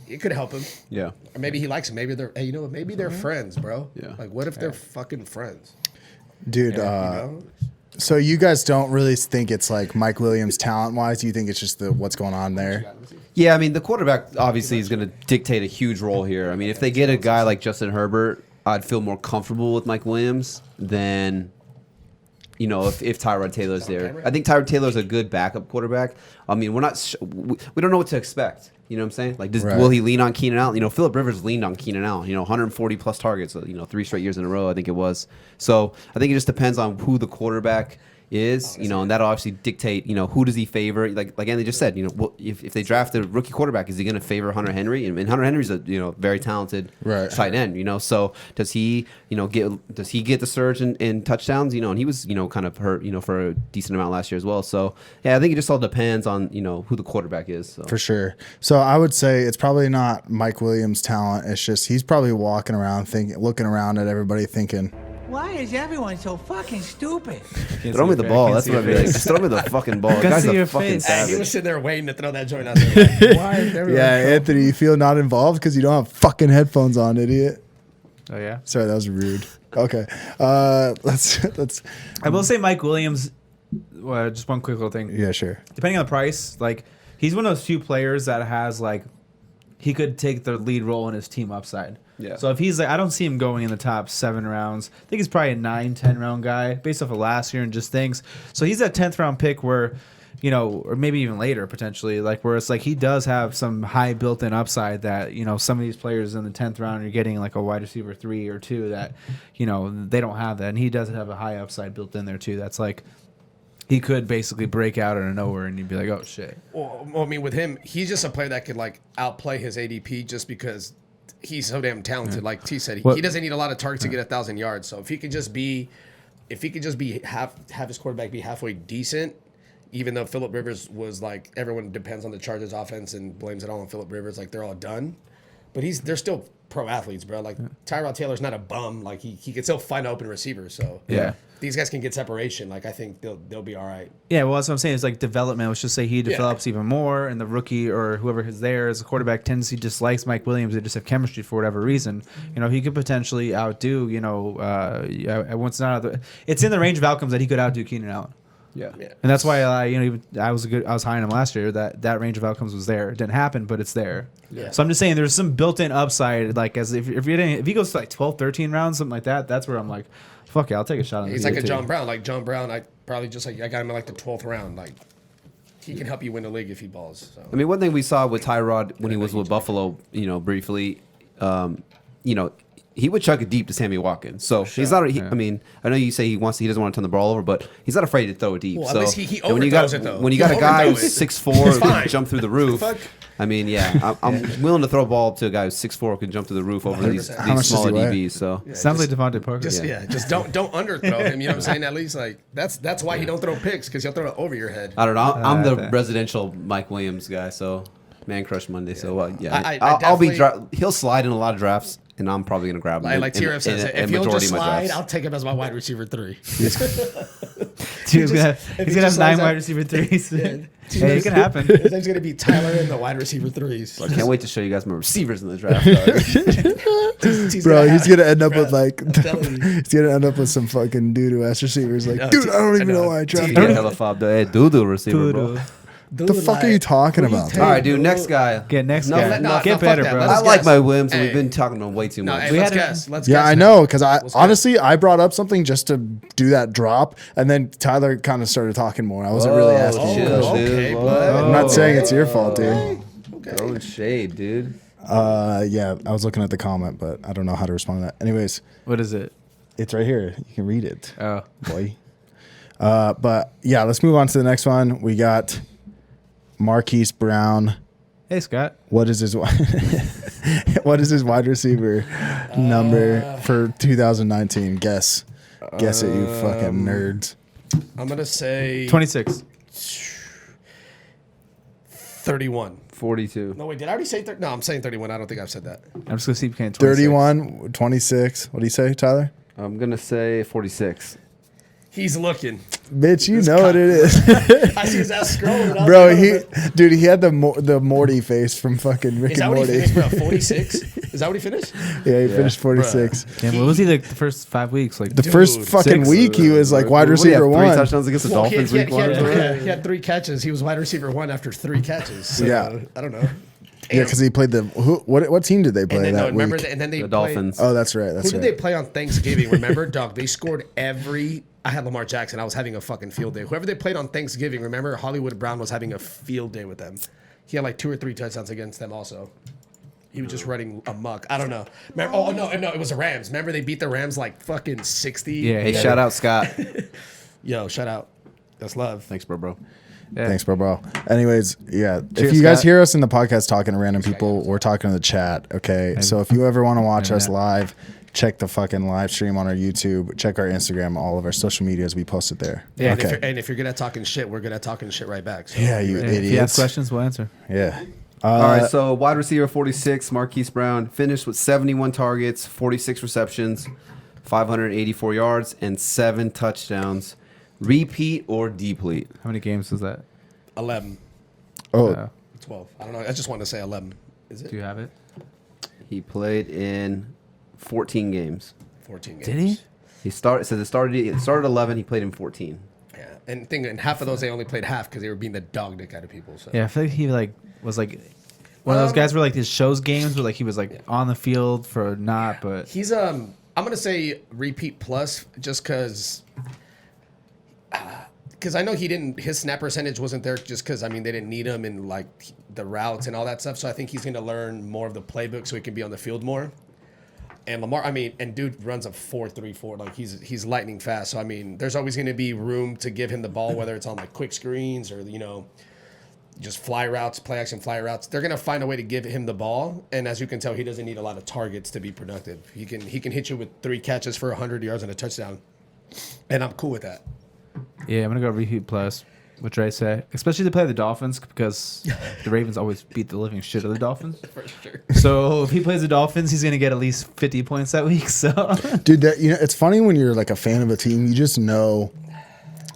it could help him. Yeah. Or maybe he likes him. Maybe maybe they're friends, bro. Yeah. What if they're fucking friends? Dude, so you guys don't really think it's Mike Williams talent-wise? You think it's just what's going on there? Yeah, the quarterback obviously is going to dictate a huge role here. If they get a guy like Justin Herbert, I'd feel more comfortable with Mike Williams than, if Tyrod Taylor's there. I think Tyrod Taylor's a good backup quarterback. We're not, we don't know what to expect. You know what I'm saying? Will he lean on Keenan Allen? Phillip Rivers leaned on Keenan Allen. 140 plus targets. 3 straight years in a row, I think it was. So I think it just depends on who the quarterback is, and that'll obviously dictate, who does he favor? Like Andy just said, if they draft a rookie quarterback, is he going to favor Hunter Henry? And Hunter Henry's a very talented tight end, so does he get the surge in touchdowns? And he was kind of hurt for a decent amount last year as well. So yeah, I think it just all depends on who the quarterback is. So. For sure. So I would say it's probably not Mike Williams' talent. It's just he's probably walking around looking around at everybody thinking, why is everyone so fucking stupid? Throw me the ball. That's what I'd be like. Just throw me the fucking ball. The guy's a fucking savage. He was sitting there waiting to throw that joint out there. Why is everyone Anthony, you feel not involved because you don't have fucking headphones on, idiot. Oh yeah. Sorry, that was rude. Okay, let's. I will say Mike Williams. Well, just one quick little thing. Yeah, sure. Depending on the price, he's one of those few players that has like he could take the lead role in his team upside. Yeah. So if he's like, I don't see him going in the top 7 rounds. I think he's probably a 9-10 round guy based off of last year and just things. So he's that 10th round pick where, you know, or maybe even later potentially, like where it's like he does have some high built-in upside that, you know, some of these players in the 10th round are getting like a wide receiver 3 or 2 that, you know, they don't have that, and he does have a high upside built in there too. That's like he could basically break out out of nowhere, and you'd be like, oh shit. Well, I mean, with him, he's just a player that could like outplay his ADP just because he's so damn talented. Like T said, he doesn't need a lot of targets to get 1,000 yards. So if he could just be have his quarterback be halfway decent, even though Phillip Rivers was like, everyone depends on the Chargers offense and blames it all on Phillip Rivers, like they're all done. But they're still pro athletes, bro. Like Tyrod Taylor's not a bum. Like he can still find open receivers. So Yeah. these guys can get separation. Like I think they'll be all right. Yeah, well, that's what I'm saying. It's like development. Let's just say he develops even more, and the rookie or whoever is there as a quarterback tendency dislikes Mike Williams. They just have chemistry for whatever reason. You know, he could potentially outdo. You know, it's in the range of outcomes that he could outdo Keenan Allen. Yeah. And that's why I was high on him last year. That range of outcomes was there. It didn't happen, but it's there. Yeah. So I'm just saying there's some built-in upside. Like as if he goes to like 12, 13 rounds, something like that. That's where I'm like, fuck it, I'll take a shot on. He's like a John Brown. Like John Brown, I probably just like I got him in like the 12th round. Like he can help you win the league if he balls. So. I mean, one thing we saw with Tyrod when he was with Buffalo, you know, briefly, you know, he would chuck it deep to Sammy Watkins. So he's not. I mean, I know you say he doesn't want to turn the ball over, but he's not afraid to throw it deep. Well, so at least he and when you got overthrows it, though. when you got a guy who's 6'4" who can jump through the roof. I mean, yeah, I'm willing to throw a ball to a guy who's 6'4" who can jump through the roof over these smaller DBs. So sounds like DeVante Parker. Just don't underthrow him. You know what I'm saying? At least like that's why he don't throw picks, because he'll throw it over your head. I don't know. I'm the residential Mike Williams guy. So Man Crush Monday. So yeah, I'll be. He'll slide in a lot of drafts. And I'm probably going to grab him. Like TRF says, if you'll just slide, I'll take him as my wide receiver 3. He's gonna have 9 wide receiver 3s. Hey, it can happen. His name's gonna be Tyler in the wide receiver 3s. I can't wait to show you guys my receivers in the draft. Bro, he's gonna end up with like he's gonna end up with some fucking doo-doo ass receivers. Like, dude, I don't even know why I drafted him. Doo-doo receiver, bro. What the fuck are you talking about? All right, dude. Next guy. Get guy. Get better, bro. I like my Williams, and we've been talking about way too much. Let's guess. Yeah, I know, because honestly I brought up something just to do that drop, and then Tyler kind of started talking more. I wasn't really asking you. Okay, I'm not saying it's your fault, dude. Throwing shade, dude. Yeah, I was looking at the comment, but I don't know how to respond to that. Anyways, what is it? It's right here. You can read it. Oh, boy. But yeah, let's move on to the next one. We got Marquise Brown. Hey, Scott. What is his wide receiver number for 2019? Guess it, you fucking nerds. I'm gonna say 26. 31. 42. No, wait, did I already say 30? No, I'm saying 31. I don't think I've said that. I'm just gonna see if you can. 31, 26. What do you say, Tyler? I'm gonna say 46. He's looking. Bitch, you know what it is. I see his ass scrolling. Bro, he had the Morty face from fucking Rick and Morty. Is that what he finished, bro? 46? Is that what he finished? Yeah, he finished 46. Damn, what was he like the first 5 weeks? Like the first fucking week, he was like wide receiver 1. 3 touchdowns against the Dolphins week 1. He had 3 catches. He was wide receiver 1 after 3 catches. So, yeah. I don't know. Yeah, because he played what team did they play that week? And then they the Dolphins. Oh, that's right. Who did they play on Thanksgiving? Remember, dog? They scored every. I had Lamar Jackson. I was having a fucking field day. Whoever they played on Thanksgiving, remember, Hollywood Brown was having a field day with them. He had like 2 or 3 touchdowns against them also. He was just running amok. I don't know. Remember, no, it was the Rams. Remember, they beat the Rams like fucking 60. Yeah. Hey, shout out Scott. Yo, shout out. That's love. Thanks, bro. Yeah. Thanks, bro. Anyways, yeah. Cheers, if you guys Scott. hear us in the podcast talking to random people, we're talking to the chat. Okay. So if you ever want to watch us live, check the fucking live stream on our YouTube. Check our Instagram, all of our social medias. We post it there. Yeah, Okay. and if you're good at talking shit, we're good at talking shit right back. So. Yeah, you If you have idiots. questions, we'll answer. Yeah. All right, so wide receiver 46, Marquise Brown, finished with 71 targets, 46 receptions, 584 yards, and 7 touchdowns. Repeat or deplete? How many games was that? 11, Oh, 12. I don't know. I just wanted to say 11. Is it? Do you have it? He played in 14 games. 14 games. Did he? It started 11. He played in 14. Yeah, and half of those they only played half because they were being the dog dick out of people. So Yeah, I feel like he was one of those guys where his shows games where he was on the field for not, but he's I'm gonna say repeat plus just because I know his snap percentage wasn't there just because they didn't need him in the routes and all that stuff. So I think he's gonna learn more of the playbook so he can be on the field more. And Lamar, and dude runs a 4.34. He's lightning fast. So there's always gonna be room to give him the ball, whether it's on quick screens or just fly routes, play action fly routes. They're gonna find a way to give him the ball, and as you can tell, he doesn't need a lot of targets to be productive. He can hit you with 3 catches for 100 yards and a touchdown, and I'm cool with that. yeah, I'm gonna go repeat plus. What did I say? Especially to play the Dolphins because the Ravens always beat the living shit of the Dolphins. For sure. So if he plays the Dolphins, he's gonna get at least 50 points that week. So, Dude, it's funny when you're a fan of a team, you just know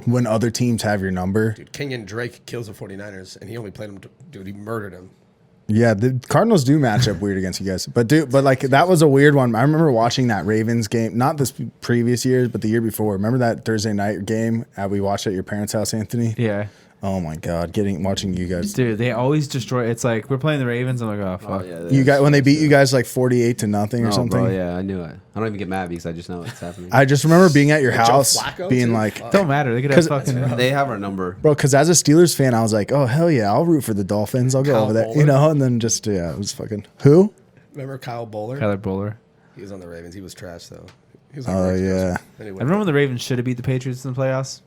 when other teams have your number. Dude, Kenyon Drake kills the 49ers, and he only played him. Dude, he murdered him. Yeah, the Cardinals do match up weird against you guys. But that was a weird one. I remember watching that Ravens game, not this previous year, but the year before. Remember that Thursday night game we watched at your parents' house, Anthony? yeah. Oh my God, watching you guys. Dude, they always destroy. It's we're playing the Ravens. I'm like, oh fuck. yeah, You guys when they beat you guys 48-0 or something. Bro, yeah, I knew it. I don't even get mad because I just know it's happening. I just remember being at your house, Flacco, being too? Don't matter. They could have fucking. They have our number. bro, because as a Steelers fan, I was like, oh hell yeah, I'll root for the Dolphins. I'll go Kyle over there, Bowler? and then just it was fucking who? Remember Kyle Bowler? Kyler Bowler. He was on the Ravens. He was trash though. He was Oh Ravens. yeah. Anyway, I remember when the Ravens should have beat the Patriots in the playoffs.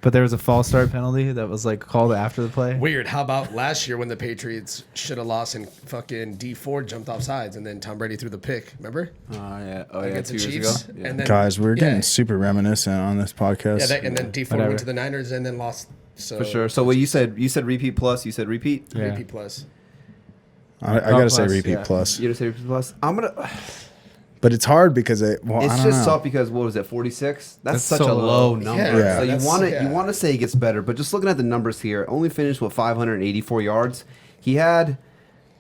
But there was a false start penalty that was called after the play. weird. How about last year when the Patriots should have lost and fucking D4 jumped off sides and then Tom Brady threw the pick? Remember? Yeah. Oh, Against the 2 years Chiefs. ago. Yeah. And then, Guys, we're getting yeah. super reminiscent on this podcast. Yeah, and then D4 Whatever. went to the Niners and then lost. So For sure. So what you said repeat plus. You said repeat. Yeah. repeat plus. I gotta say plus, repeat yeah. plus, You just say repeat plus. I'm gonna. but it's hard because I It's don't just know. tough because what was it? 46. That's such so a low low. number. Yeah, So you that's- want to yeah. you want to say it gets better, but just looking at the numbers here, only finished with 584 yards. He had,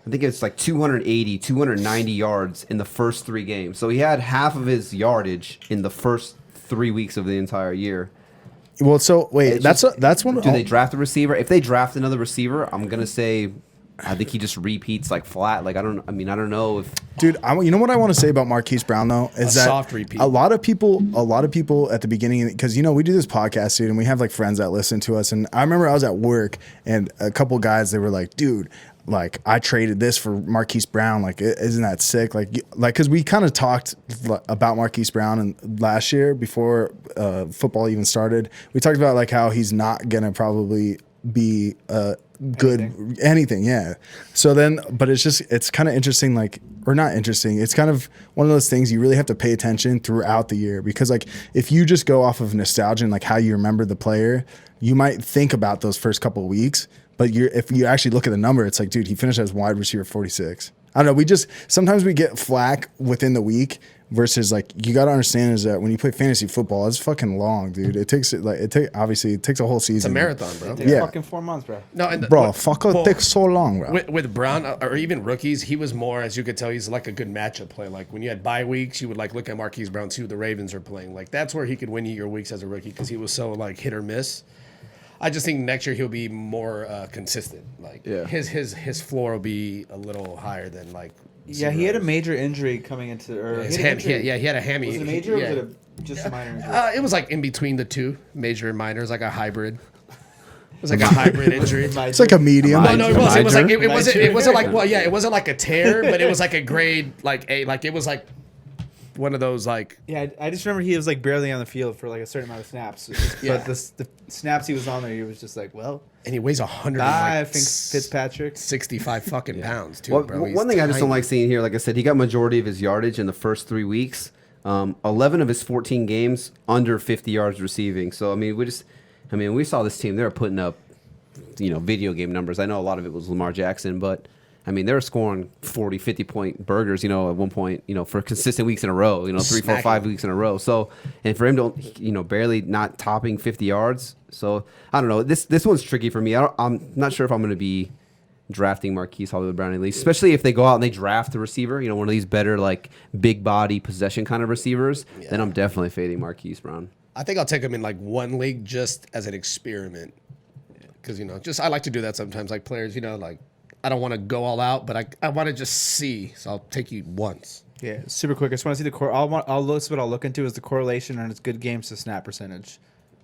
I think it's 280, 290 yards in the first 3 games. So he had half of his yardage in the first 3 weeks of the entire year. Well, so wait, It's that's one. Do they draft a receiver? If they draft another receiver, I'm gonna say, I think he just repeats flat. I don't know if. Dude, you know what I want to say about Marquise Brown though is that soft repeat. a lot of people at the beginning, because we do this podcast, dude, and we have friends that listen to us. And I remember I was at work and a couple guys, they were like, dude, I traded this for Marquise Brown. Isn't that sick? Because we kind of talked about Marquise Brown and last year before football even started. We talked about how he's not gonna probably be good anything, yeah. So then, but it's kind of interesting, or not interesting. It's kind of one of those things you really have to pay attention throughout the year because if you just go off of nostalgia and how you remember the player, you might think about those first couple of weeks. But if you actually look at the number, it's dude, he finished as wide receiver 46. I don't know. Sometimes we get flack within the week versus you got to understand is that when you play fantasy football, it's fucking long, dude. It takes obviously it takes a whole season. It's a marathon, bro. Takes Yeah. fucking 4 months, bro. No, and Bro, it takes so long, bro. With Brown or even rookies, he was more, as you could tell, he's a good matchup play. When you had bye weeks, you would look at Marquise Brown too. The Ravens are playing. That's where he could win you your weeks as a rookie because he was so hit or miss. I just think next year he'll be more consistent. His floor will be a little higher than Yeah, he had a major injury coming into. his hand. He had a hammy. Was it a major or Yeah. was it just a minor injury? It was in between the two, major and minor. It was a hybrid. It was a hybrid injury. It's a medium. No, it was. It was Major. it wasn't. It wasn't it wasn't a tear, but it was a grade A. It was one of those Yeah, I just remember he was barely on the field for a certain amount of snaps. Yeah. But the snaps he was on there, he was just well. and he weighs 100. I think Fitzpatrick. 65 fucking pounds too, Well, bro. He's one thing I just don't tiny. like seeing here, like I said, he got majority of his yardage in the first 3 weeks. 11 of his 14 games under 50 yards receiving. So we saw this team. They were putting up, video game numbers. I know a lot of it was Lamar Jackson, but they were scoring 40, 50-point burgers, at one point, for consistent weeks in a row, 3, 4, 5 weeks in a row. So, and for him to, barely not topping 50 yards. So, I don't know. This one's tricky for me. I'm not sure if I'm going to be drafting Marquise Hollywood Brown at least, especially if they go out and they draft a receiver, one of these better, big body possession kind of receivers, then I'm definitely fading Marquise Brown. I think I'll take him in like one league just as an experiment. Because, just I like to do that sometimes. Like players, like I don't want to go all out, but I want to just see. So I'll take you once. Yeah, super quick. I just want to see the core. What I'll look into is the correlation on his good games to snap percentage.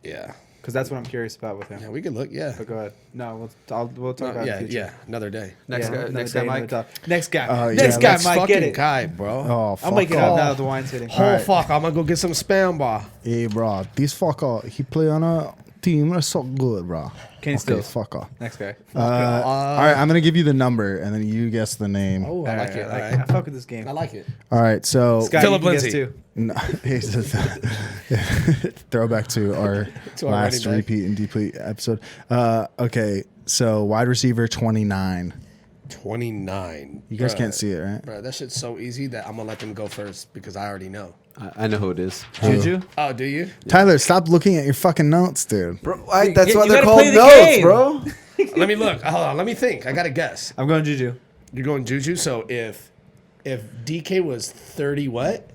Yeah. Because that's what I'm curious about with him. Yeah, we can look. Yeah. But go ahead. No, we'll talk about it in the future. Yeah, another day. Next guy, Mike. Next guy. Next guy, Let's Mike. Get fucking it. Kai, bro. Oh, fuck I'll make it up off. now that the wine's hitting. Oh, fuck. I'm going to go get some spam bar. Hey, bro, this fucker, he play on a team that's so good, bro. Kenny Stills. Fucker. Next guy. All right, I'm gonna give you the number, and then you guess the name. Oh, I like it. All I right. fuck with this game. I like it. All right, so Scott, Philip you can guess Lindsay. too. no, throwback to our To our last running back. repeat and deplete episode. Okay, so wide receiver 29. 29. You guys Bruh. can't see it, right? Bro, that shit's so easy that I'm going to let them go first because I already know. I know who it is. Juju? Oh, do you? Tyler, stop looking at your fucking notes, dude. Bro, that's why you they're gotta called play the notes, game. bro. Let me look. Hold on. Let me think. I got to guess. I'm going Juju. You're going Juju. So if DK was 30 what?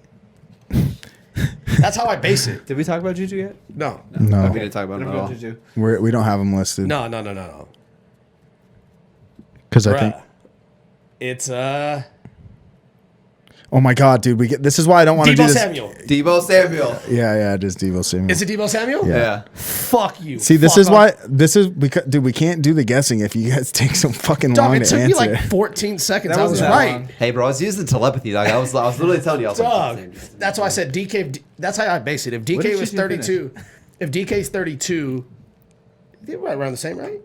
That's how I base it. Did we talk about Juju yet? No. No, We didn't talk about I'm it at going all. Juju. we don't have them listed. No. Because I think. Bruh. It's Oh my god, dude, this is why I don't want to do Deebo this. Samuel. Deebo Samuel. Yeah, it is Deebo Samuel. Is it Deebo Samuel? Yeah. Fuck you. See, this Fuck is off. why because dude, we can't do the guessing if you guys take so fucking Dog, long it to took me answer. like 14 seconds. That I was wasn't that right. long. Hey, bro, I was using telepathy, dog. I was literally telling you. I was Dog. like, That's why I said DK. That's how I base it. If did DK was Juju 32, if DK's 32, they're right around the same, right?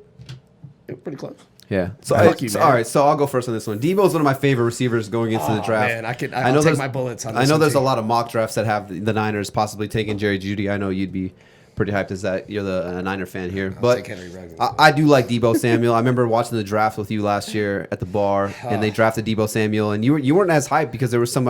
They were pretty close. yeah. So, Fuck you, man. all right. So I'll go first on this one. Deebo is one of my favorite receivers going into the Oh, draft. man, I'll know take there's- my bullets on I this know one, there's too. a lot of mock drafts that have the Niners possibly taking Jerry Jeudy. I know you'd be pretty hyped as that you're the Niner fan here, but take Henry Ruggs. I do like Deebo Samuel. I remember watching the draft with you last year at the bar, and they drafted Deebo Samuel, and you weren't as hyped because there were some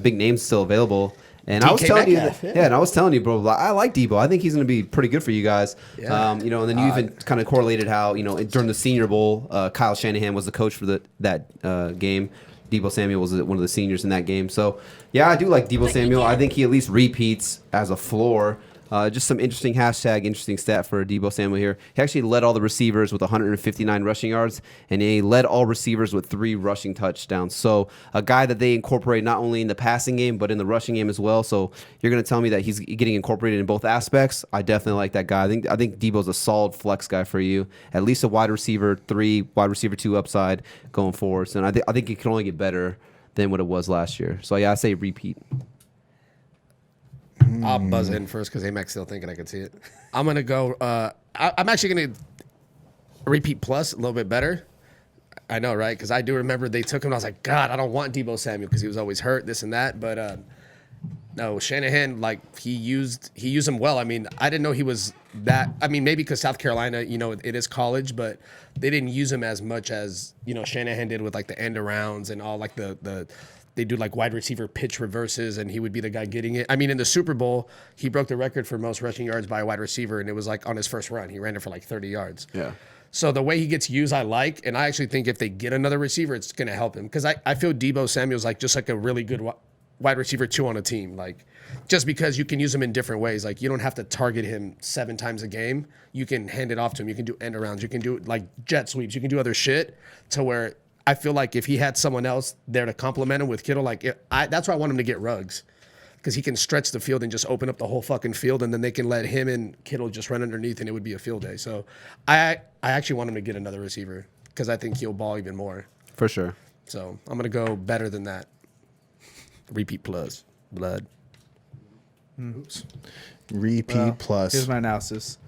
big names still available. And I was DK telling Metcalf, you, yeah. and I was telling you, bro, like, I like Deebo. I think he's going to be pretty good for you guys. Yeah. And then you even kind of correlated how during the Senior Bowl, Kyle Shanahan was the coach for that game. Deebo Samuel was one of the seniors in that game. So, yeah, I do like Deebo Samuel. I think he at least repeats as a floor. Just some interesting stat for Deebo Samuel here. He actually led all the receivers with 159 rushing yards, and he led all receivers with 3 rushing touchdowns. So a guy that they incorporate not only in the passing game, but in the rushing game as well. So you're going to tell me that he's getting incorporated in both aspects. I definitely like that guy. I think Deebo's a solid flex guy for you. At least a wide receiver 3, wide receiver 2 upside going forward. So I think it can only get better than what it was last year. So yeah, I say repeat. I'll buzz in first because AMAC's still thinking I can see it. I'm going to go. I'm actually going to repeat plus a little bit better. I know, right? Because I do remember they took him and I was like, God, I don't want Deebo Samuel because he was always hurt, this and that. But no, Shanahan, he used him well. I mean, I didn't know he was that. I mean, maybe because South Carolina, it is college, but they didn't use him as much as, Shanahan did with like the end arounds and all like they do like wide receiver pitch reverses and he would be the guy getting it. I mean, in the Super Bowl, he broke the record for most rushing yards by a wide receiver and it was like on his first run. He ran it for like 30 yards. Yeah. So the way he gets used, I like, and I actually think if they get another receiver, it's going to help him because I feel Deebo Samuel's like just like a really good wide receiver 2 on a team. Like just because you can use him in different ways. Like you don't have to target him 7 times a game. You can hand it off to him. You can do end arounds. You can do like jet sweeps. You can do other shit to where I feel like if he had someone else there to complement him with Kittle, that's why I want him to get Ruggs. Because he can stretch the field and just open up the whole fucking field, and then they can let him and Kittle just run underneath, and it would be a field day. So I actually want him to get another receiver because I think he'll ball even more. For sure. So I'm going to go better than that. Repeat plus. Blood. Repeat plus. Here's my analysis.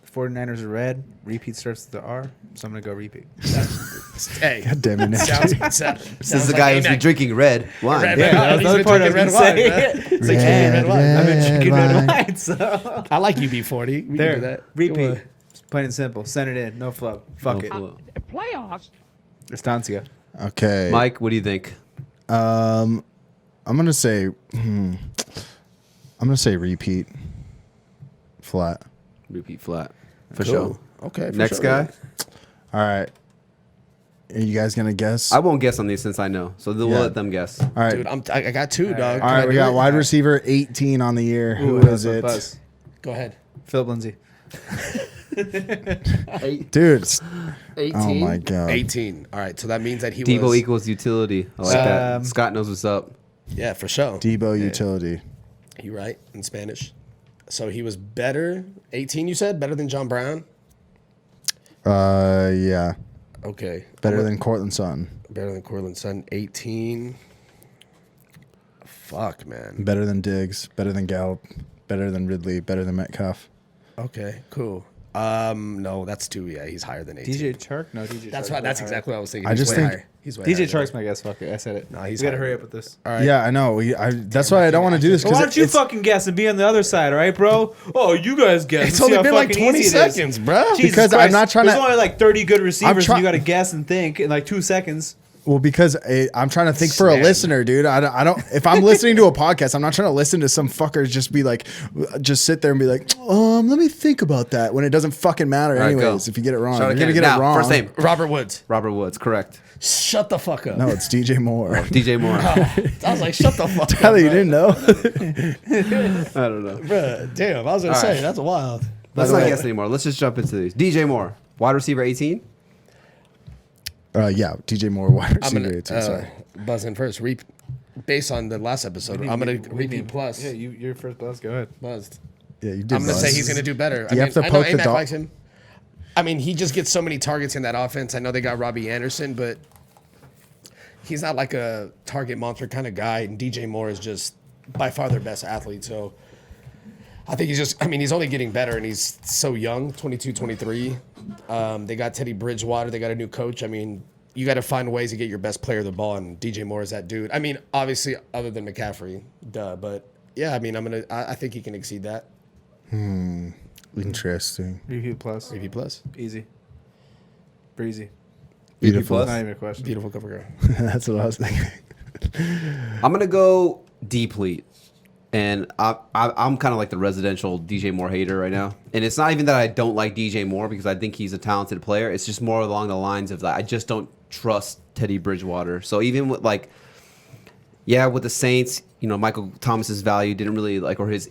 The 49ers are red. Repeat starts with the R, so I'm going to go repeat. Hey. God damn it. This is the guy who's been drinking red wine. Red Yeah, wine. that was He's the other been part I drinking was red going wine, to man. say. It's like drinking red wine. I've been drinking red wine. wine, so. I like UB40. We can do There, that. repeat. Come on. Plain and simple. Send it in. No flub. Fuck it. Playoffs. Estancia. Okay. Mike, what do you think? I'm gonna say repeat. Flat. Repeat flat. For Cool. sure. Okay. for Next sure. guy? All right. Are you guys gonna guess? I won't guess on these since I know. So we'll Yeah. let them guess. All right. Dude, I got 2, dog. All Can right. I We do got it? wide receiver 18 on the year. Who Ooh, is it? Buzz. Go ahead. Philip Lindsay. Dude. 18. Oh my god. 18. All right, so that means that he Deebo was equals utility. I like that. Scott knows what's up. Yeah, for sure. Deebo utility. You right in Spanish. So he was better. 18, you said, better than John Brown. Yeah. Okay. Better than Courtland Sutton. Better than Courtland Sutton. 18. Fuck, man. Better than Diggs. Better than Gallup. Better than Ridley. Better than Metcalf. Okay, cool. No, that's too. Yeah, he's higher than 18. DJ Chark? No, DJ. That's Chark's why. That's higher. exactly what I was thinking. I He's just way think- higher. He's way DJ higher. Chark's my guess. Fuck it, I said it. No, he's we gotta higher. hurry up with this. All right. Yeah, I know. That's why I don't want to do this. Well, why don't you fucking guess and be on the other side, all right, bro? Oh, you guys guess. It's See only how been like fucking 20 easy it is. seconds, bro. Jesus Because I'm Christ. not trying There's to- only like 30 good receivers, try- and you got to guess and think in like 2 seconds. Well, because I'm trying to think for a Man. listener, dude. I don't. If I'm listening to a podcast, I'm not trying to listen to some fuckers just be like, just sit there and be like, let me think about that. When it doesn't fucking matter, All right, anyways. go. If you get it wrong, Shout you're gonna again. get Now, it wrong. First name. Robert Woods. Robert Woods, correct. Shut the fuck up. No, it's DJ Moore. DJ Moore. I was like, shut the fuck up. Tyler, you bro. didn't know? I don't know. Bruh, damn, I was gonna All say right. that's wild. Let's not guess anymore. Let's just jump into these. DJ Moore, wide receiver 18. Yeah, DJ Moore, wide I'm receiver. gonna Sorry. buzz in first. Based on the last episode, I'm gonna repeat plus. Yeah, you're first buzz. Go ahead. Buzzed. Yeah, you did. I'm gonna buzz. say he's gonna do better. You have to I know poke the A-Mac dog. likes him. I mean, he just gets so many targets in that offense. I know they got Robbie Anderson, but he's not like a target monster kind of guy. And DJ Moore is just by far their best athlete. So I think he's only getting better, and he's so young, 22, 23. They got Teddy Bridgewater. They got a new coach. I mean, you got to find ways to get your best player the ball, and DJ Moore is that dude. I mean, obviously, other than McCaffrey, but yeah, I mean, I think he can exceed that. Interesting. VP plus. VP plus, Easy. Breezy. Beautiful. Not even a question. beautiful cover girl. That's what I was thinking. I'm gonna go Deplete, and I'm kind of like the residential DJ Moore hater right now. And it's not even that I don't like DJ Moore because I think he's a talented player. It's just more along the lines of that I just don't trust Teddy Bridgewater. So even with with the Saints, Michael Thomas's value didn't really or his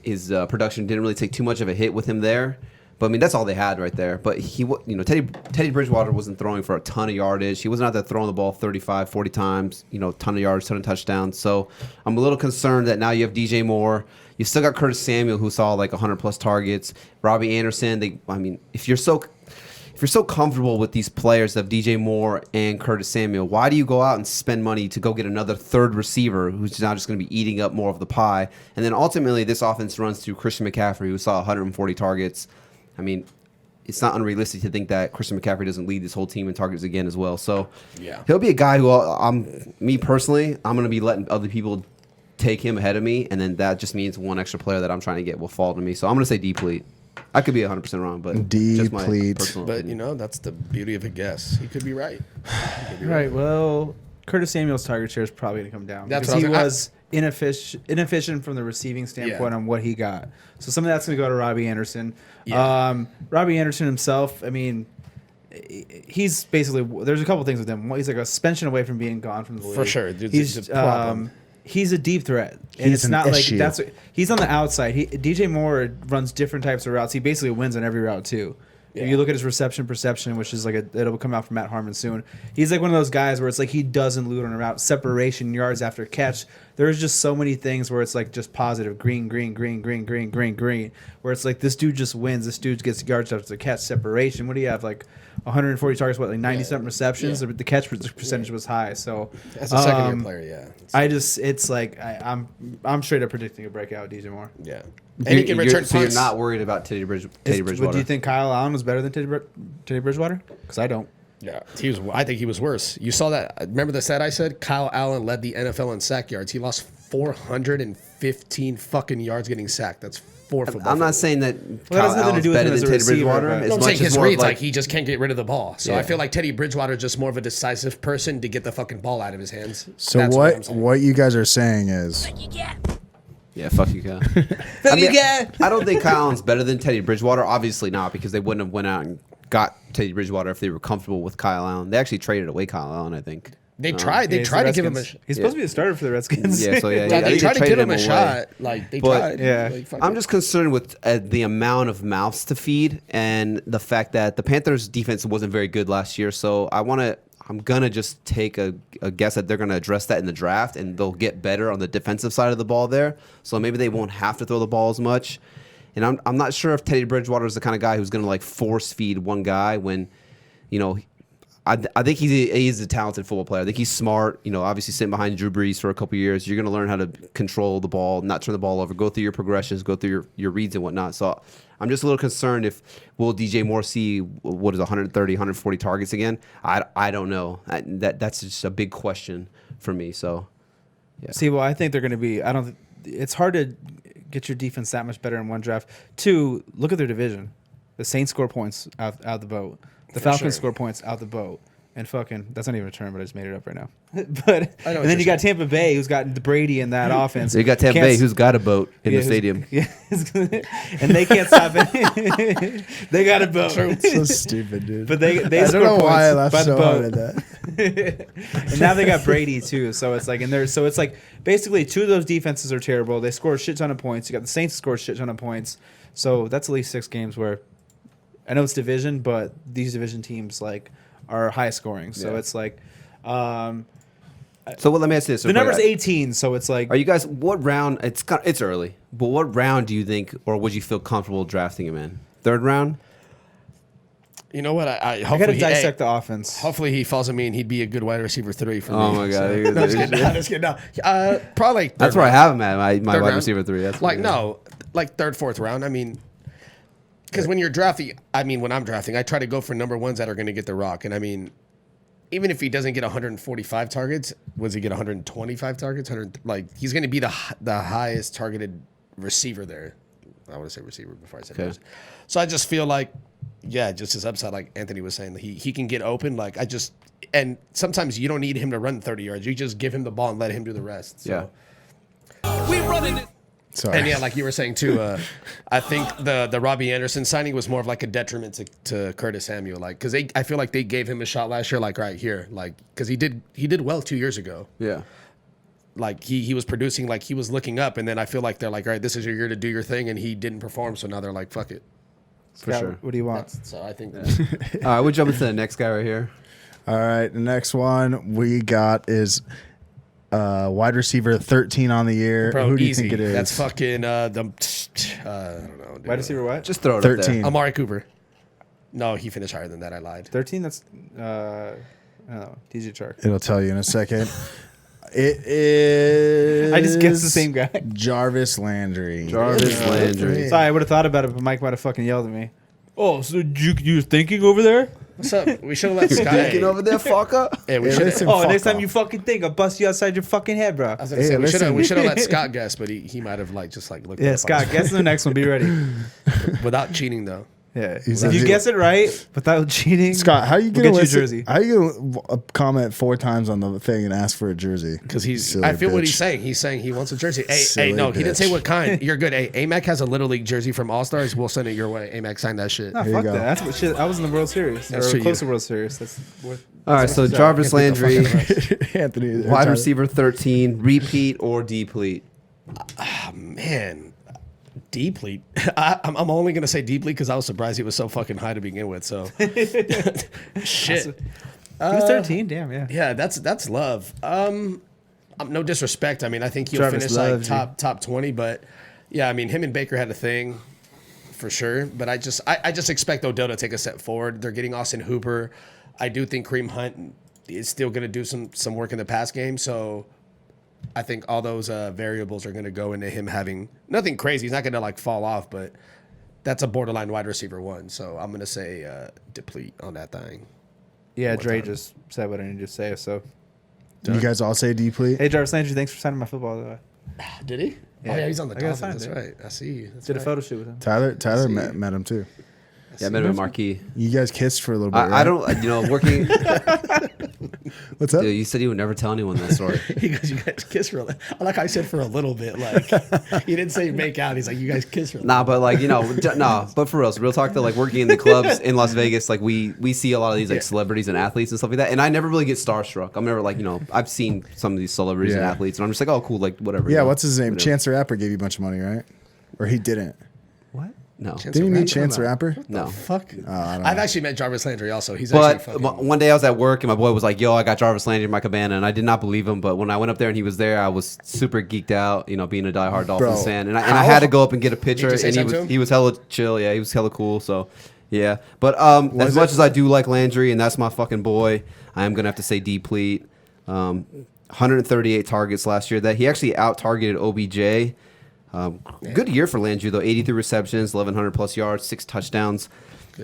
production didn't really take too much of a hit with him there. But I mean, that's all they had right there. But Teddy Bridgewater wasn't throwing for a ton of yardage. He wasn't out there throwing the ball 35, 40 times, ton of yards, ton of touchdowns. So I'm a little concerned that now you have DJ Moore. You still got Curtis Samuel, who saw like 100 plus targets. Robbie Anderson. If you're so comfortable with these players of DJ Moore and Curtis Samuel, why do you go out and spend money to go get another third receiver who's now just going to be eating up more of the pie? And then ultimately, this offense runs through Christian McCaffrey, who saw 140 targets. I mean, it's not unrealistic to think that Christian McCaffrey doesn't lead this whole team in targets again as well. So Yeah. he'll be a guy who me personally, I'm going to be letting other people take him ahead of me, and then that just means one extra player that I'm trying to get will fall to me. So I'm going to say Deplete. I could be 100% wrong, but just my Deplete. personal But opinion. that's the beauty of a guess. He could be right. Right. Well, Curtis Samuel's target share is probably going to come down. That's because what he I was inefficient from the receiving standpoint Yeah. on what he got. So some of that's going to go to Robbie Anderson. Yeah. Robbie Anderson himself, I mean, he's basically, there's a couple things with him. One, he's like a suspension away from being gone from the league. For sure. Dude's He's a problem. he's a deep threat, and He's it's an not issue. like he's on the outside. DJ Moore runs different types of routes. He basically wins on every route too. Yeah. If you look at his reception perception, which is it'll come out from Matt Harmon soon. He's like one of those guys where it's like he doesn't loot on a route, separation, yards after catch. There's just so many things where it's like just positive, green, where it's like this dude just wins. This dude gets yards after the catch, separation. What do you have, like 140 targets, like 90-something receptions? Yeah. The catch percentage was high. So As a second-year player, yeah. it's like I'm straight up predicting a breakout DJ Moore. Yeah. And he can return So you're punts. not worried about Teddy Bridgewater? Do you think Kyle Allen was better than Teddy Bridgewater? Because I don't. Yeah, I think he was worse. You saw that. Remember the stat I said? Kyle Allen led the NFL in sack yards. He lost 415 fucking yards getting sacked. That's 4 football. I'm not fields. saying that Well, that has Kyle nothing to Allen's do with better him than as a Teddy receiver, Bridgewater. but- As No, I'm much saying as his more of, reads, like he just can't get rid of the ball. So I Yeah. feel like Teddy Bridgewater is just more of a decisive person to get the fucking ball out of his hands. So That's what I'm saying. what you guys are saying is Yeah, fuck you, Kyle. I don't think Kyle Allen's better than Teddy Bridgewater. Obviously not, because they wouldn't have went out and got Teddy Bridgewater if they were comfortable with Kyle Allen. They actually traded away Kyle Allen, I think. They tried to give him a shot. He's supposed to be a starter for the Redskins. Yeah, so yeah, They tried to give him a away. shot. Like, they But- tried. Yeah. Like, fuck I'm it. just concerned with the amount of mouths to feed and the fact that the Panthers' defense wasn't very good last year. So I'm gonna just take a guess that they're gonna address that in the draft, and they'll get better on the defensive side of the ball there. So maybe they won't have to throw the ball as much. And I'm not sure if Teddy Bridgewater is the kind of guy who's gonna like force feed one guy when, you know. I think he's a talented football player. I think he's smart. You know, obviously sitting behind Drew Brees for a couple of years, you're going to learn how to control the ball, not turn the ball over, go through your progressions, go through your reads and whatnot. So I'm just a little concerned if will DJ Moore see what is 130, 140 targets again. I don't know. That's just a big question for me. So yeah. See, well, I think they're going to be. It's hard to get your defense that much better in one draft. 2, look at their division. The Saints score points out the boat. The Falcons score points out the boat. And fucking, that's not even a term, but I just made it up right now. But and then you got Tampa Bay, who's got Brady in that offense. So you got Tampa Bay, who's got a boat in the stadium. Yeah, and they can't stop it. They got a boat. So stupid, dude. But they I score don't know why I points laughed by the so hard at boat. that. And now they got Brady too. So it's like, it's like basically 2 of those defenses are terrible. They score a shit ton of points. You got the Saints score a shit ton of points. So that's at least 6 games where I know it's division, but these division teams like are high scoring. So it's like, So let me ask you this: the number's 18. So it's like, are you guys? What round? It's early, but what round do you think, or would you feel comfortable drafting him in? 3rd round? You know what? I got to dissect the offense. Hopefully he falls on me and he'd be a good wide receiver 3 for me. Oh my god! No, just kidding. No. Probably like That's where I have him at. My wide receiver 3. That's like no, like 3rd, 4th round. I mean, because when you're drafting, when I'm drafting, I try to go for number 1s that are going to get the rock. And I mean, even if he doesn't get 145 targets, was he get 125 targets? He's going to be the highest targeted receiver there. I want to say receiver before I said that. So I just feel like, just his upside, like Anthony was saying, he can get open. And sometimes you don't need him to run 30 yards. You just give him the ball and let him do the rest. So. Yeah. We running it. Sorry. And like you were saying too, I think the Robbie Anderson signing was more of like a detriment to Curtis Samuel, because I feel like they gave him a shot last year, right here, because he did well 2 years ago. Yeah. Like he was producing, like he was looking up, and then I feel like they're like, all right, this is your year to do your thing, and he didn't perform, so now they're like, fuck it. For sure. What do you want? So I think. All right, we'll jump into the next guy right here. All right, the next one we got is wide receiver 13 on the year. Bro, who do you easy. think it is? That's fucking I don't know. Dude. Wide receiver what? Just throw it 13. up there. Amari Cooper. No, he finished higher than that. I lied. 13. That's I don't know. DJ Chark. It'll tell you in a second. It is. I just guessed the same guy. Jarvis Landry. Landry. Sorry, I would have thought about it, but Mike might have fucking yelled at me. Oh, so you were thinking over there? What's up? We should have let Sky. Thinking over there, fucker. Yeah, we should. listen, Oh, fuck next time off. you fucking think, I'll bust you outside your fucking head, bro. I was gonna say, listen. we should have let Scott guess, but he might have looked. Yeah, it up Scott, guess the next one. Be ready. without cheating though. Yeah, He's if you like- guess it right without cheating, Scott, how you we'll gonna get you a listen? jersey. How you gonna comment 4 times on the thing and ask for a jersey? Because Silly I feel what bitch. he's saying. He's saying he wants a jersey. Hey, Silly no, he didn't say bitch. what kind. You're good. Hey, AMAC has a Little League jersey from All Stars. We'll send it your way. AMAC signed that shit. Nah, Here you fuck go. that. That's what shit. I was in the World Series. That's or for close you. to World Series. That's what. All right, so Jarvis Landry, Anthony, wide receiver 13, repeat or deplete? Man, Deplete. I'm only gonna say Deplete because I was surprised he was so fucking high to begin with. So shit. He was 13. Damn, yeah. Yeah, that's love. No disrespect. I mean, I think he'll Jarvis finish like loves you. top 20. But yeah, I mean, him and Baker had a thing for sure. But I just expect Odell to take a step forward. They're getting Austin Hooper. I do think Kareem Hunt is still going to do some work in the pass game. So I think all those variables are going to go into him having nothing crazy. He's not going to like fall off, but that's a borderline wide receiver 1. So I'm going to say Deplete on that thing. Yeah, One Dre time. just said what I needed to say. So, You guys all say deplete? hey, Jarvis Landry, thanks for signing my football. Though. Did he? Yeah. Oh yeah, he's on the I got Dolphins. signed, That's right. I see. That's Did a right. photo shoot with him. Tyler met him too. Yeah, I met him at Marquise. You guys kissed for a little bit. I don't, working. What's up? Dude, you said you would never tell anyone that story. He goes, "You guys kiss for a little." I like how I said for a little bit. Like he didn't say make out. He's like, "You guys kiss for a little." Nah, but like but for real talk though, like working in the clubs in Las Vegas, like we see a lot of these like celebrities and athletes and stuff like that, and I never really get starstruck. I'm never like I've seen some of these celebrities and athletes, and I'm just like, oh cool, like whatever. Yeah, what's his name? Chance the Rapper gave you a bunch of money, right? Or he didn't? What? No. Didn't you meet Chance the Rapper? No. Fuck. I I've actually met Jarvis Landry also. He's But actually fucking. one day I was at work and my boy was like, "Yo, I got Jarvis Landry in my cabana," and I did not believe him. But when I went up there and he was there, I was super geeked out, being a diehard Dolphins fan, and I had to go up and get a picture. Did you say And something to him? he was hella chill. Yeah, he was hella cool. So yeah, but as much as I do like Landry and that's my fucking boy, I am gonna have to say Deplete. 138 targets last year. That he actually out targeted OBJ. Good year for Landry though. 83 receptions, 1,100 plus yards, 6 touchdowns.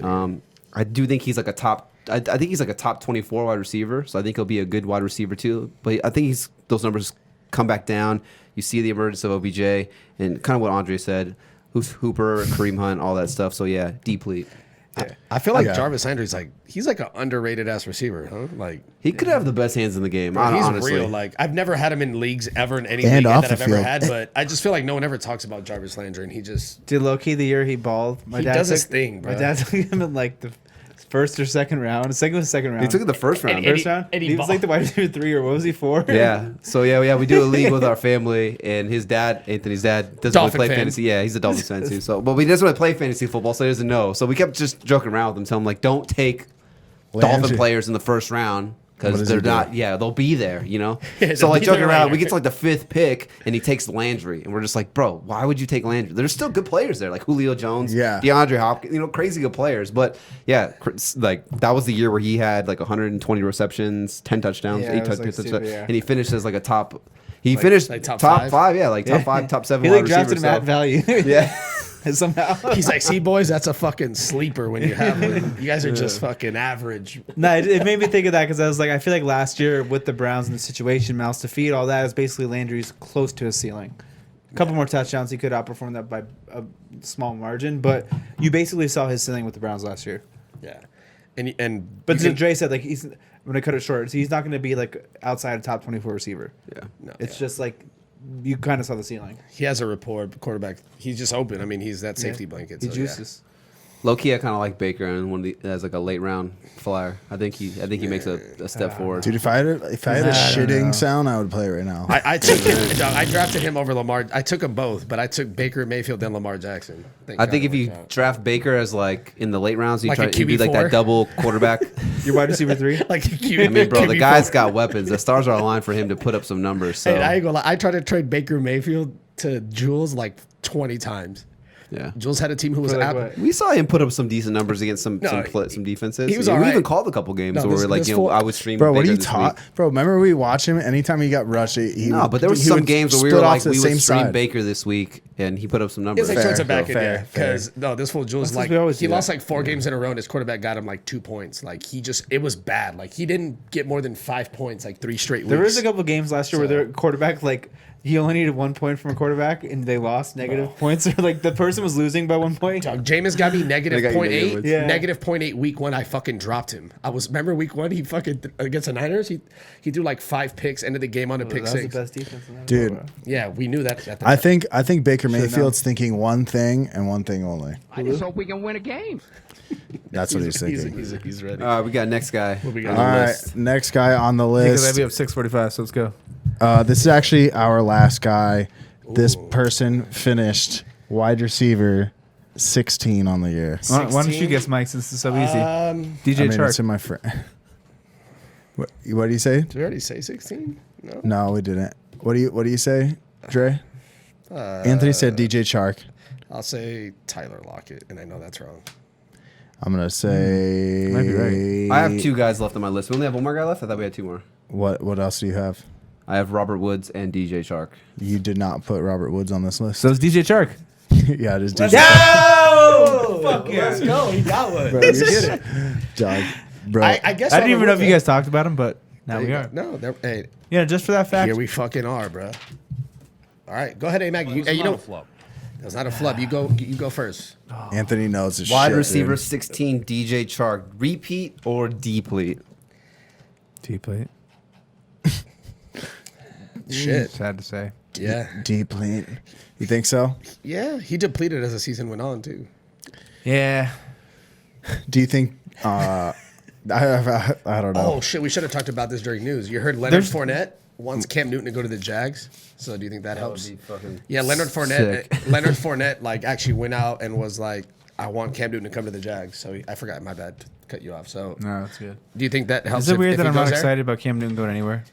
I do think he's like a top. I think he's like a top 24 wide receiver. So I think he'll be a good wide receiver too. But I think those numbers come back down. You see the emergence of OBJ and kind of what Andre said, Hooper, Kareem Hunt, all that stuff. So yeah, Deplete. Yeah. I feel like Jarvis Landry's he's like an underrated ass receiver, huh? Like He could have the best hands in the game. he's Honestly. real. Like I've never had him in leagues ever in any And league off that the I've ever field. had, but I just feel like no one ever talks about Jarvis Landry, and he just Dude, low-key, the year he balled, He does his thing, bro. My dad took him in like the first or second round. Second round. He took it the first round. First round? and he He was like the wide receiver 3, or what was he 4? Yeah. So yeah, we do a league with our family, and his dad, Anthony's dad, doesn't Dolphin really play fan. fantasy. Yeah, he's a Dolphins fan too. So, but he doesn't really play fantasy football, so he doesn't know. So we kept just joking around with him, telling him like, don't take Dolphin Landry. players in the first round What because does they're he do? not. Yeah, they'll be there. Yeah, So they'll like be joking there around, later. we get to like the 5th pick, and he takes Landry, and we're just like, bro, why would you take Landry? There's still good players there, like Julio Jones, Yeah. DeAndre Hopkins, crazy good players. But yeah, like that was the year where he had like 120 receptions, 10 touchdowns, Yeah, 8 it was, like, touchdowns, super, yeah. and he finished as like a top. He finished like top top five? 5, yeah, like top 5, top 7 He wide like drafted receiver. him at value. Yeah. Somehow. he's like, "See, boys, that's a fucking sleeper when you have him. You guys are just fucking average." No, it made me think of that because I was like, I feel like last year with the Browns and the situation, mouths to feed, all that is basically Landry's close to his ceiling. A couple more touchdowns, he could outperform that by a small margin, but you basically saw his ceiling with the Browns last year. Yeah, and But Dre said like he's when I cut it short, he's not going to be like outside a top 24 receiver. Yeah. no, It's just like you kind of saw the ceiling. he has a rapport quarterback. He's just open. I mean, he's that safety blanket. He so, juices. Low key, I kind of like Baker and as like a late round flyer. I think he makes a step forward. Dude, if I had a shitting sound, I would play it right now. I took him. I drafted him over Lamar. I took them both, but I took Baker Mayfield then Lamar Jackson. I think if you draft Baker as like in the late rounds, you Like try a to be like QB4? that double quarterback. Your wide receiver 3? like I mean, bro, the guy's got weapons. The stars are aligned for him to put up some numbers. So Hey, I ain't gonna lie. I tried to trade Baker Mayfield to Jules like 20 times. yeah, Jules had a team who was For, like, out. what? we saw him put up some decent numbers against some No, defenses. he was we all right. even called a couple games No, where this- we're like, this fool- I would stream. Bro, what are Baker you this taught? week. Bro, remember we watch him? Anytime he got rushed, No, but there was he some would games where we split were off like, to the we same would stream side. Baker this week, and he put up some It's numbers. like towards the back Fair, end, yeah. Because no, this fool Jules 'cause like we always he do lost that. like 4 games in a row, and his quarterback got him like 2 points. Like it was bad. Like he didn't get more than 5 points like 3 straight weeks. There was a couple games last year where their quarterback, like, he only needed 1 point from a quarterback, and they lost negative points. Or like the person was losing by 1 point. Dog, Jameis got me negative They got you 0.8. negative. Yeah. Negative 0.8 week 1. I fucking dropped him. Remember week 1. He fucking against the Niners. He threw like 5 picks. Ended the game on a That pick was the 6. best defense in that Dude. bro. Yeah, we knew that. At the I time. think Baker Mayfield's thinking one thing and one thing only. I just hope we can win a game. That's what he's thinking. He's ready. We got next guy. we got? on the All right, list. next guy on the Because list. I'd be up 6:45, so let's go. This is actually our last guy. This person finished wide receiver 16 on the year. Why don't you 16? guess, Mike, since it's so easy? DJ I mean, Chark. it's in my friend. What do you say? Did we already say 16? No. No, we didn't. What do you say, Dre? Anthony said DJ Chark. I'll say Tyler Lockett, and I know that's wrong. I'm gonna say. Might be right. I have 2 guys left on my list. We only have 1 more guy left. I thought we had 2 more. What else do you have? I have Robert Woods and DJ Chark. You did not put Robert Woods on this list. So it's DJ Chark. Yeah, it is DJ. Oh! Fuck yeah. Let's go. He got one. Bro, Let's you're get sick. it. Dog, bro. I guess I didn't even know if you Robert guys talked about him, but now Woods- we are. No, hey, Yeah, just for that fact. here we fucking are, bro. All right, go ahead, A-Mac. You know, it's not a flub. You go first. Anthony knows his Wide shit, receiver dude. 16, DJ Chark. Repeat or deplete? Deplete. Shit. Sad to say. Yeah. Deplete. You think so? Yeah. He depleted as the season went on, too. Yeah. Do you think? I don't know. Oh, shit. We should have talked about this during news. You heard Leonard Fournette wants Cam Newton to go to the Jags. So do you think that helps? Yeah, Leonard Fournette, like, actually went out and was like, I want Cam Newton to come to the Jags. So I forgot. My bad. To cut you off. So No, that's good. do you think that helps? Is it weird if that he I'm not goes there? excited about Cam Newton going anywhere?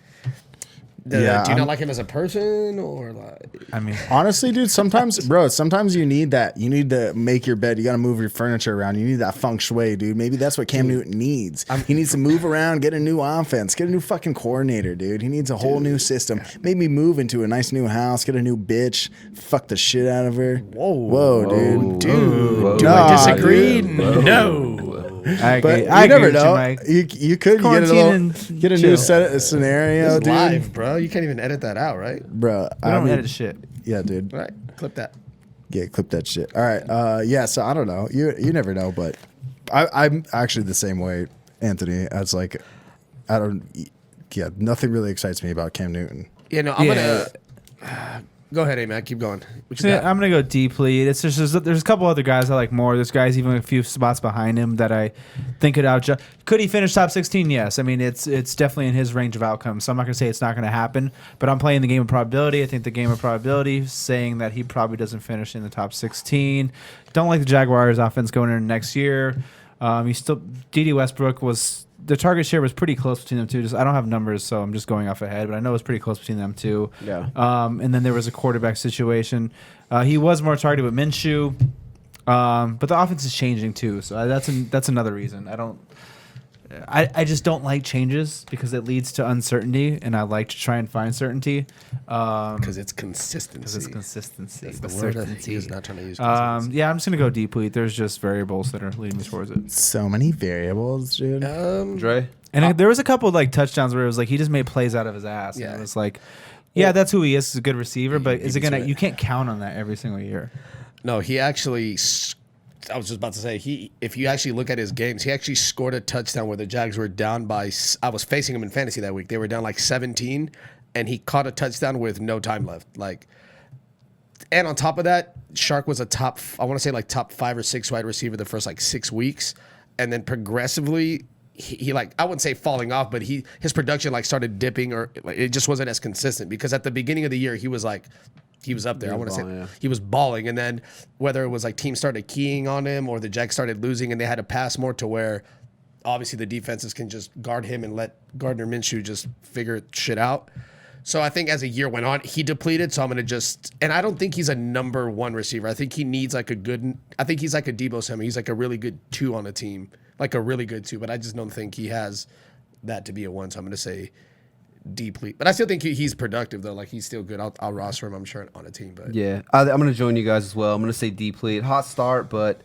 Do you not like him as a person, or like? I mean, Honestly, dude, sometimes you need that. You need to make your bed. You got to move your furniture around. You need that feng shui, dude. Maybe that's what Cam Newton needs. He needs to move around, get a new offense, get a new fucking coordinator, dude. He needs a whole new system. Maybe move into a nice new house, get a new bitch, fuck the shit out of her. Whoa, dude. Dude, do Nah, I disagree? dude. No. I But agree. you I never agree with know. Mike. You could Quarantine get a and new chill. scenario, It's dude. live, bro. You can't even edit that out, right? Bro, We don't edit shit. Yeah, dude. All right, clip that. Yeah, clip that shit. All right. Yeah, so I don't know. You never know, but I'm actually the same way, Anthony. As like, nothing really excites me about Cam Newton. Yeah, no, I'm gonna go ahead, A-Man. Keep going. What you Yeah, got? I'm gonna go deeply. It's just there's a couple other guys I like more. There's guys even a few spots behind him that I think could outjudge. Could he finish top 16? Yes. I mean, it's definitely in his range of outcomes. So I'm not gonna say it's not gonna happen, but I'm playing the game of probability. I think the game of probability is saying that he probably doesn't finish in the top 16. Don't like the Jaguars' offense going into next year. D.D. Westbrook was. The target share was pretty close between them two. I don't have numbers, so I'm just going off ahead, but I know it was pretty close between them two. Yeah. And then there was a quarterback situation. He was more targeted with Minshew, but the offense is changing too. So that's another reason. I just don't like changes because it leads to uncertainty, and I like to try and find certainty. Because it's consistency. That's the word that he is not trying to use. Consistency. Yeah, I'm just gonna go deplete. There's just variables that are leading me towards it. So many variables, dude. Dre? And there was a couple of like touchdowns where it was like he just made plays out of his ass. Yeah. And it was like, yeah, that's who he is. He's a good receiver, but is it gonna? it. You can't count on that every single year. No, he actually. I was just about to say if you actually look at his games, he actually scored a touchdown where the Jags were down by. I was facing him in fantasy that week. They were down like 17, and he caught a touchdown with no time left. Like, and on top of that, Chark was a top. I want to say like top 5 or 6 wide receiver the first like 6 weeks, and then progressively. He like I wouldn't say falling off, but his production like started dipping, or like, it just wasn't as consistent because at the beginning of the year he was up there. I want to say he was balling, and then whether it was like teams started keying on him or the Jags started losing and they had to pass more to where obviously the defenses can just guard him and let Gardner Minshew just figure shit out. So I think as the year went on, he depleted. So I'm going to and I don't think he's a number 1 receiver. I think he needs like I think he's like a Deebo Samuel. He's like a really good 2 on a team, like a really good 2, but I just don't think he has that to be a 1. So I'm going to say deplete. But I still think he's productive though. Like he's still good. I'll roster him, I'm sure, on a team. But Yeah, I'm going to join you guys as well. I'm going to say deplete. Hot start, but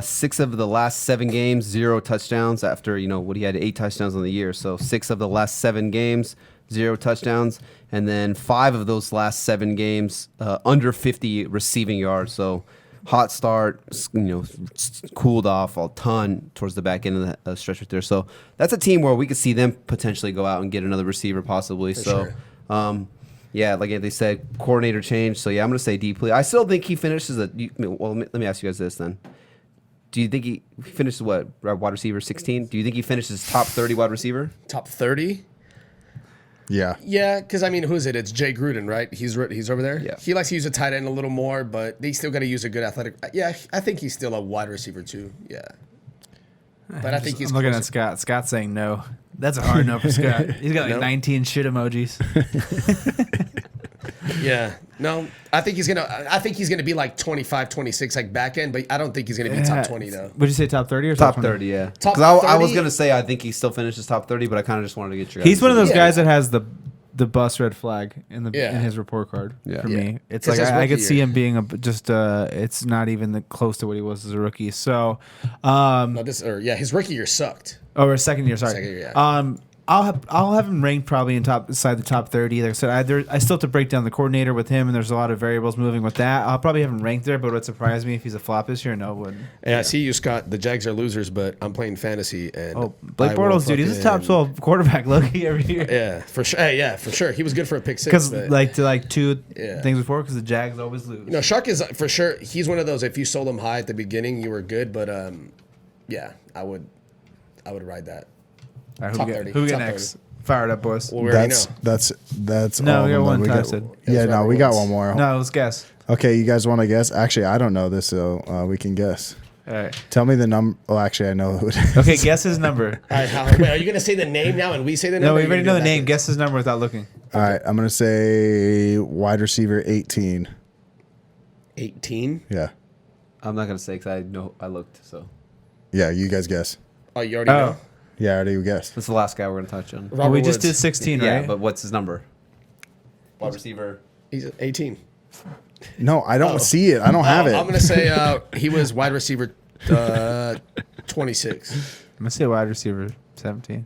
6 of the last 7 games, 0 touchdowns after, what he had 8 touchdowns on the year. So 6 of the last 7 games, 0 touchdowns. And then 5 of those last 7 games, under 50 receiving yards. So hot start, cooled off a ton towards the back end of the stretch right there. So that's a team where we could see them potentially go out and get another receiver possibly. Sure. Yeah, like they said, coordinator change. So yeah, I'm going to say deeply. I still think he finishes let me ask you guys this then. Do you think he finishes wide receiver 16? Do you think he finishes top 30 wide receiver? top 30? Yeah. Yeah, because I mean, who is it? It's Jay Gruden, right? He's over there. Yeah. He likes to use a tight end a little more, but they still got to use a good athletic. Yeah, I think he's still a wide receiver too. Yeah, but I think he's I'm looking closer. at Scott. Scott's saying no. That's a hard no for Scott. He's got like No? 19 shit emojis. Yeah, no, I think he's gonna be like 25, 26, like back end, but I don't think he's gonna be top 20 though. Would you say top 30 or Top 20? 30, yeah. Top Because I was 30? going to say I think he still finishes top 30, but I kind of just wanted to get your guys' He's one of those Yeah. guys that has the bus red flag in Yeah. his report card. Yeah. For Yeah. me, it's It's like his I could rookie see year. him being it's not even close to what he was as a rookie. So, No, his rookie year sucked. or second year, sorry. Second year, yeah. I'll have him ranked probably inside the top 30. Like I said, I still have to break down the coordinator with him, and there's a lot of variables moving with that. I'll probably have him ranked there, but would it surprise me if he's a flop this year? No, it wouldn't. Yeah, I see you, Scott. The Jags are losers, but I'm playing fantasy. And Blake Bortles, dude, he's a top 12 quarterback, Loki, every year. Yeah, for sure. Hey, yeah, for sure. He was good for a pick six. Because two things before, because the Jags always lose. Chark is for sure. He's one of those. If you sold him high at the beginning, you were good. But yeah, I would ride that. All right, Top 30. Who we got Top next? 30. Fire it up, boys. Well, we already know. That's No, all we got of them. one. Ty said. Yeah, no, we got one more. No, let's guess. Okay, you guys want to guess? Actually, I don't know this, so we can guess. All right. Tell me the number. Oh, actually, I know who it is. Okay, guess his number. All right, wait, are you going to say the name now and we say the number? No, we already know the name. Guess his number without looking. All right, I'm going to say wide receiver 18. 18? Yeah. I'm not gonna say because I looked. So Yeah, you guys guess. Oh, you already know? Yeah, I already guessed. that's the last guy we're gonna touch on. Robert We just Woods. did 16, right? Yeah, but what's his number? Wide receiver. He's 18. No, I don't see it. I don't have it. I'm going to say he was wide receiver 26. I'm going to say wide receiver 17.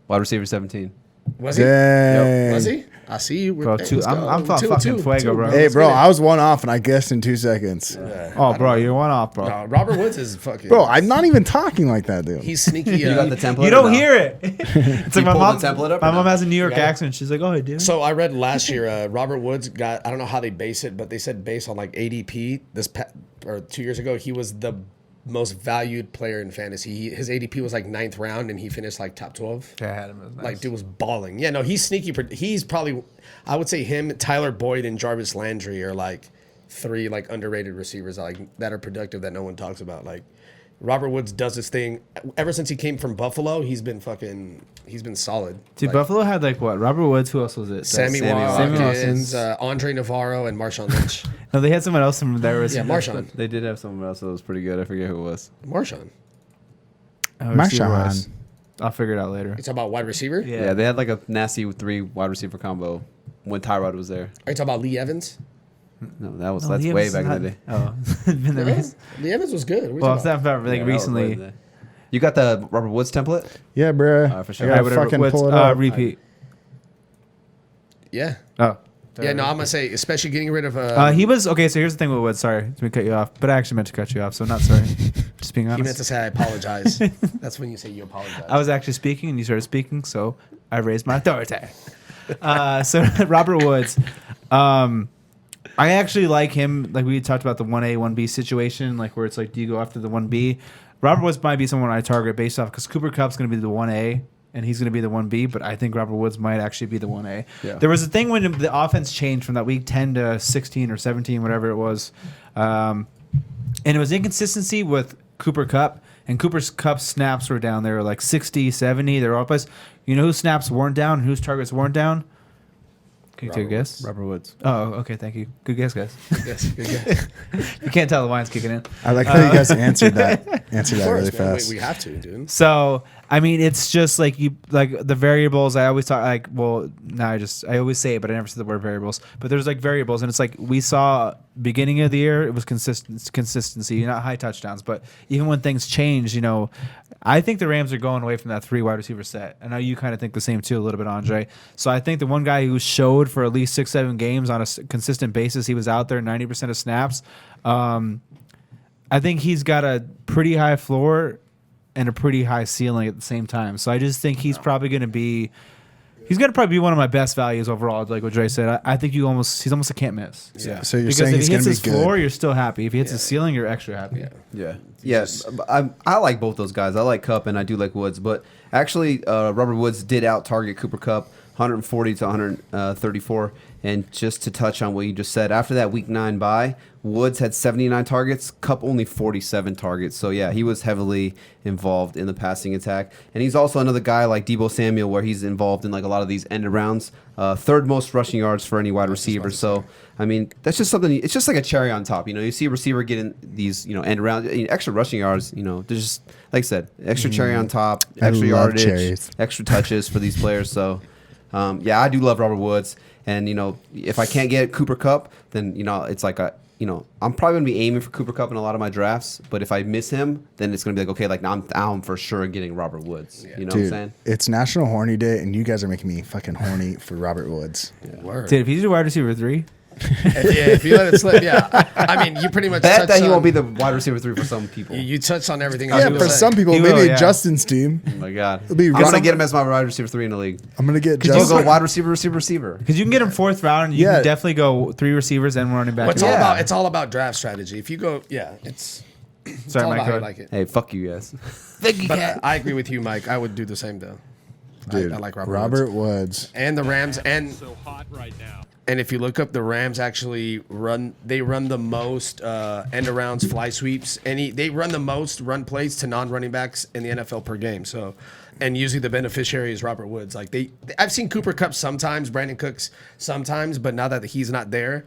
Wide receiver 17. Was he? Dang. Was he? I see you. Bro, Hey, two. let's I'm go. Two, fucking two, fuego, two, bro. Hey, Let's bro, get it. I was one off and I guessed in 2 seconds. Oh, bro, you're one off, bro. No, Robert Woods is fucking. Bro, I'm not even talking like that, dude. He's sneaky. You got the template? You or don't no? hear it. It's like my pulled mom. the template up or My mom no? has a New York got it? accent. She's like, "Oh, I do." So I read last year, Robert Woods got. I don't know how they base it, but they said based on like ADP or 2 years ago, he was the most valued player in fantasy. His ADP was like 9th round, and he finished like top 12. I had him. It was nice. Like, dude was balling. Yeah, no, he's sneaky. He's probably, I would say him, Tyler Boyd, and Jarvis Landry are like 3 like underrated receivers that are productive that no one talks about. Like, Robert Woods does his thing. Ever since he came from Buffalo, he's been solid. Dude, Like, Buffalo had like what? Robert Woods. Who else was it? Sammy Watkins, Andre Navarro, and Marshawn Lynch. No, they had someone else from there. Yeah, Marshawn. They did have someone else that was pretty good. I forget who it was. Marshawn. Marshawn. I'll figure it out later. You talking about wide receiver? Yeah, they had like a nasty 3 wide receiver combo when Tyrod was there. Are you talking about Lee Evans? No, that's Liam way is back not- in the day. Oh, been there. Yeah. Lee Evans was good. What are you Well, I'm talking talking about like Yeah, that was way recently. in the- You got the Robert Woods template? Yeah, bro. For sure. I Alright, gotta whatever. fucking What's, pull it up. repeat. Yeah. Oh. Yeah, no, I'm going to say, especially getting rid of. He was okay. So here's the thing with Woods. Sorry to cut you off, but I actually meant to cut you off, so not sorry. Just being He meant honest. to say, I apologize. That's when you say you apologize. I was actually speaking, and you started speaking, so I raised my authority. So Robert Woods, I actually like him. Like we talked about the 1A, 1B situation, like where it's like, do you go after the 1B? Robert Woods might be someone I target based off because Cooper Kupp's going to be the 1A. And he's going to be the 1B, but I think Robert Woods might actually be the 1A. Yeah. There was a thing when the offense changed from that week 10 to 16 or 17, whatever it was. And it was inconsistency with Cooper Kupp. And Cooper Kupp's snaps were down. They were like 60, 70. They were all place. You know whose snaps weren't down and whose targets weren't down? Can you take a guess? Robert Woods. Oh, okay. Thank you. Good guess, guys. Yes, good guess. You can't tell the wine's kicking in. I like how you guys answered that. Answered Of that course, really man. fast. We have to, dude. So I mean, it's just like the variables. I always talk like, well, now I always say it, but I never say the word variables. But there's like variables, and it's like we saw beginning of the year, it was consistency, not high touchdowns, but even when things change, I think the Rams are going away from that 3 wide receiver set. I know you kind of think the same too, a little bit, Andre. So I think the one guy who showed for at least 6-7 games on a consistent basis, he was out there 90% of snaps. I think he's got a pretty high floor and a pretty high ceiling at the same time. So I just think he's probably going to be one of my best values overall. Like what Dre said, I think he's almost a can't miss. Yeah. So you're Because saying if he's he going hits to be his floor, good. you're still happy. If he hits his ceiling, you're extra happy. Yeah. Yes, I like both those guys. I like Kupp and I do like Woods, but actually, Robert Woods did out target Cooper Kupp 140 to 134. And just to touch on what you just said, after that Week 9 bye, Woods had 79 targets, Kupp only 47 targets. So yeah, he was heavily involved in the passing attack, and he's also another guy like Deebo Samuel, where he's involved in like a lot of these end arounds. Third most rushing yards for any wide receiver. So I mean, that's just something. It's just like a cherry on top. You see a receiver getting these end around extra rushing yards. There's just like I said, extra cherry on top, I extra love yardage, cherries. extra touches for these players. So yeah, I do love Robert Woods. And if I can't get Cooper Kupp, then it's like I'm probably going to be aiming for Cooper Kupp in a lot of my drafts, but if I miss him, then it's going to be like, okay, like now I'm for sure getting Robert Woods. You know what I'm saying? It's National Horny Day, and you guys are making me fucking horny for Robert Woods. Word. Dude, if he's a wide receiver 3, if you let it slip, I mean, you pretty much Bet that he on, won't be the wide receiver 3 for some people. You touched on everything. Yeah, for some people, He maybe will, yeah. Justin's team. Oh my God. It'll be I'm going to Russell- get him as my wide receiver 3 in the league. I'm gonna get I'll Justin. go wide receiver. because you can get him 4th round, and you Yeah. can definitely go 3 receivers and running back. It's all about draft strategy. If you go, it's Sorry, all Mike. about how Go you ahead. like it. Hey, fuck you guys. But I agree with you, Mike. I would do the same though. Dude, I like Robert Woods. And the Rams, and So hot right now. if you look up, the Rams actually run the most end arounds, fly sweeps, and they run the most run plays to non-running backs in the NFL per game. So, and usually the beneficiary is Robert Woods. Like I've seen Cooper Kupp sometimes, Brandon Cooks sometimes, but now that he's not there,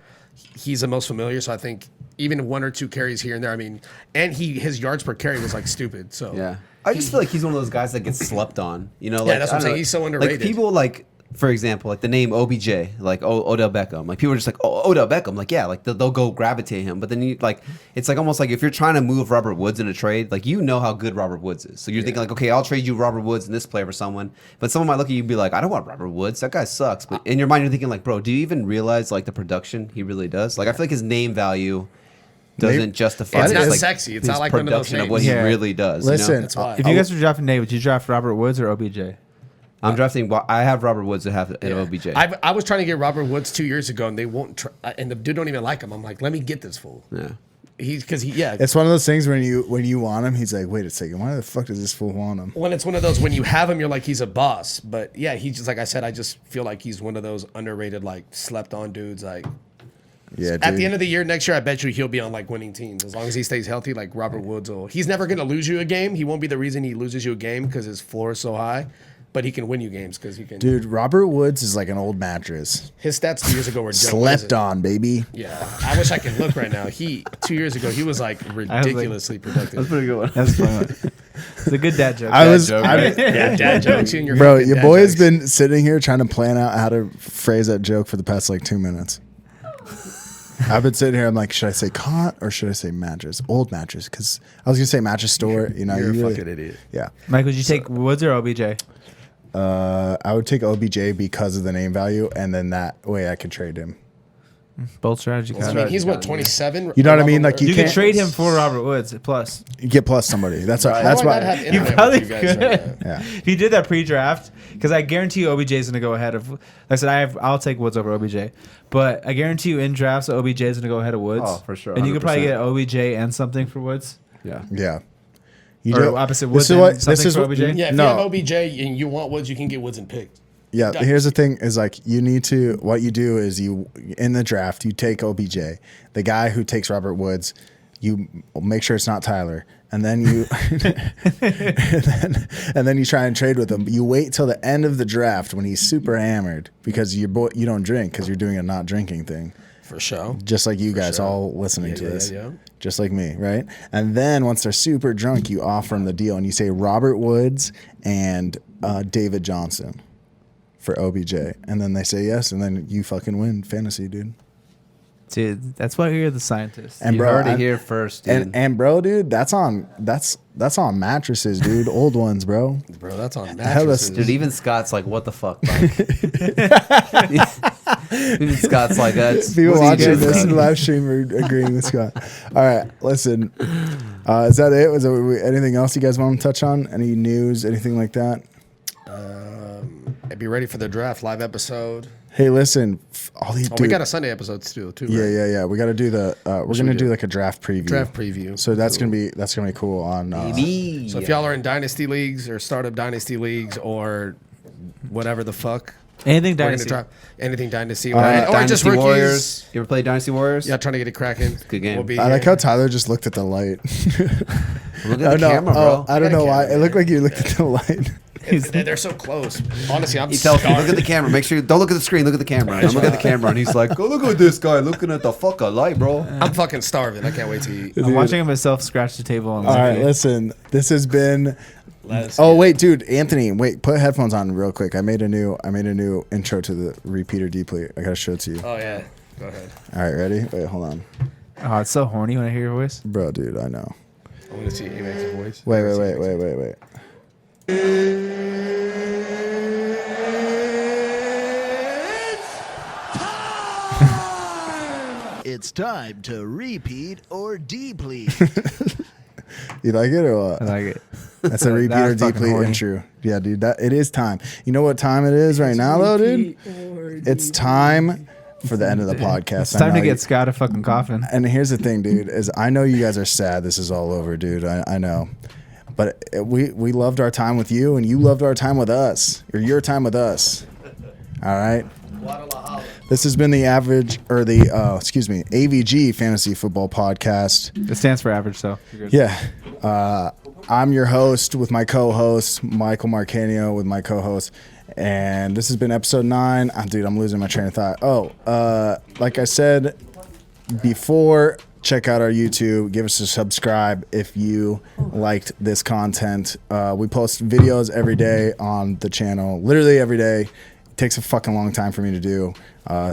he's the most familiar. So I think even 1 or 2 carries here and there. I mean, and his yards per carry was like stupid. So Yeah. I just feel like he's one of those guys that gets slept on. Like, that's what I'm I don't saying. know, He's so underrated. Like people for example, like the name OBJ, like Odell Beckham. Like people are just like, oh, Odell Beckham. Like, yeah, like they'll go gravitate him. But then it's like almost like if you're trying to move Robert Woods in a trade, like how good Robert Woods is. So you're thinking like, okay, I'll trade you Robert Woods and this player for someone. But someone might look at you and be like, I don't want Robert Woods. That guy sucks. But in your mind, you're thinking like, bro, do you even realize like the production he really does? Like I feel like his name value doesn't justify It's not like, sexy. It's his not like one of those production of names. what Yeah. he really does. Listen, That's why. If you guys were drafting Nate, would you draft Robert Woods or OBJ? I'm drafting. I have Robert Woods to have an OBJ. I was trying to get Robert Woods 2 years ago, and they won't. And the dude don't even like him. I'm like, let me get this fool. Yeah. It's one of those things when you want him, he's like, wait a second, why the fuck does this fool want him? When it's one of those, when you have him, you're like, he's a boss. But yeah, he's just like I said. I just feel like he's one of those underrated, like slept on dudes. Like Yeah, at the end of the year next year, I bet you he'll be on like winning teams as long as he stays healthy. Like Robert Woods will. He's never gonna lose you a game. He won't be the reason he loses you a game because his floor is so high. But he can win you games because he can. Dude, Robert Woods is like an old mattress. His stats 2 years ago were Slept on, baby. Yeah, I wish I could look right now. 2 years ago, he was like ridiculously productive. Pretty good one. That's funny. It's a good dad joke. Yeah, dad jokes in your Bro, fucking your dad boy has jokes. been sitting here trying to plan out how to phrase that joke for the past like 2 minutes. I've been sitting here. I'm like, should I say cot or should I say mattress? Old mattress, because I was gonna say mattress store. You know, You're you a really- fucking idiot. Yeah, Mike, would you take Woods or OBJ? I would take OBJ because of the name value, and then that way I could trade him. Bold strategy. I mean, he's what 27. You know what I mean? Like You could can't trade him for Robert Woods plus. get plus somebody. That's Why that's do I why. not have You internet probably with you guys could. right now? Yeah. If you did that pre-draft, because I guarantee you OBJ is going to go ahead of. Like I said, I'll take Woods over OBJ, but I guarantee you in drafts OBJ is going to go ahead of Woods. Oh, for sure, And you could probably 100%. get OBJ and something for Woods. Yeah. Yeah. You Or do- opposite this Woods is and what something this is for what, OBJ? Yeah, if no. you have OBJ and you want Woods, you can get Woods and pick. Yeah, here's the thing: is like you need to. What you do is you in the draft you take OBJ, the guy who takes Robert Woods. You make sure it's not Tyler, and then you and then you try and trade with him. You wait till the end of the draft when he's super hammered because you don't drink because you're doing a not drinking thing. For sure. Just like you guys sure. all listening to Yeah, this. yeah. Just like me, right? And then once they're super drunk, you offer them the deal and you say Robert Woods and David Johnson for OBJ. And then they say yes, and then you fucking win fantasy, dude. Dude, that's why you're the scientist. And You bro, heard it I'm- here first, dude. and bro, dude, that's on mattresses, dude. Old ones, bro. Bro, that's on hell mattresses. Dude, even Scott's like, what the fuck, Mike? Even Scott's like, that's People what do you watching do, this Scott? live stream are agreeing with Scott. All right, listen. Is that it? Was there anything else you guys want to touch on? Any news? Anything like that? Be ready for the draft live episode. Hey, listen. All these. Oh, we got a Sunday episode too. Yeah. We got to do the. We're gonna we do do? like a draft preview. Draft preview. So that's gonna be cool on. Maybe. So if y'all are in dynasty leagues or startup dynasty leagues or whatever the fuck, Anything we're gonna dynasty. drop anything dynasty right, or just Dynasty rookies. Warriors. You ever play Dynasty Warriors? Yeah, trying to get it cracking. Good game. We'll be I like here. how Tyler just looked at the light. Look at the camera, bro. I don't got a know why. camera, It looked like you looked at the light. They're so close. Honestly, I'm He tells me, starved. look at the camera. Make sure you don't look at the screen. Look at the camera. And I'm looking at the camera, and he's like, "Go look at this guy looking at the fucking light, bro." I'm fucking starving. I can't wait to eat. I'm watching myself scratch the table. On All right, listen. This has been. Let's Oh get wait, dude, Anthony, wait, put headphones on real quick. I made a new intro to the repeater Deplete. I gotta show it to you. Oh yeah, go ahead. All right, ready? Wait, hold on. Oh, it's so horny when I hear your voice. Bro, dude, I know. I want to see A-Max's voice. Wait. It's time to repeat or deplete. You like it or what? I like it. That's a repeat or deplete intro. Yeah, dude, it is time. You know what time it is right now, though, dude? It's time for the end of the podcast. It's time to get Scott a fucking coffin. And here's the thing, dude, is I know you guys are sad this is all over, dude. I know. But we loved our time with you, and you loved our time with us, or your time with us. All right? This has been the AVG Fantasy Football Podcast. It stands for average, so. Yeah. I'm your host with my co-host, Michael Marcanio, with my co-host. And this has been episode 9. Dude, I'm losing my train of thought. Like I said before, check out our YouTube. Give us a subscribe if you liked this content. We post videos every day on the channel, literally every day. It takes a fucking long time for me to do.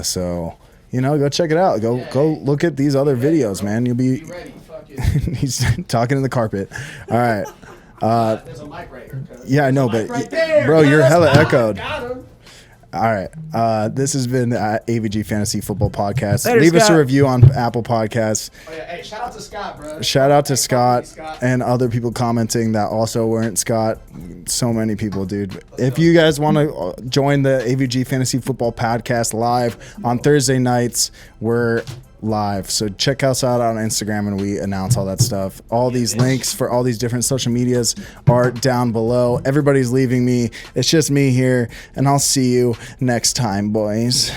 So, go check it out. Go look at these other videos, man. You'll be ready. He's talking to the carpet. All right. There's a mic right here. Yeah, I know, but right there, bro, you're hella echoed. Got him. All right. This has been the AVG Fantasy Football Podcast. Later, Leave us Scott. a review on Apple Podcasts. Oh, yeah. Hey, shout out to Scott, bro. Shout out to Hey, Scott Scott. and other people commenting that also weren't Scott. So many people, dude. If you guys want to join the AVG Fantasy Football Podcast live on Thursday nights, we're live. So check us out on Instagram and we announce all that stuff. All these links for all these different social medias are down below. Everybody's leaving me. It's just me here, and I'll see you next time, boys.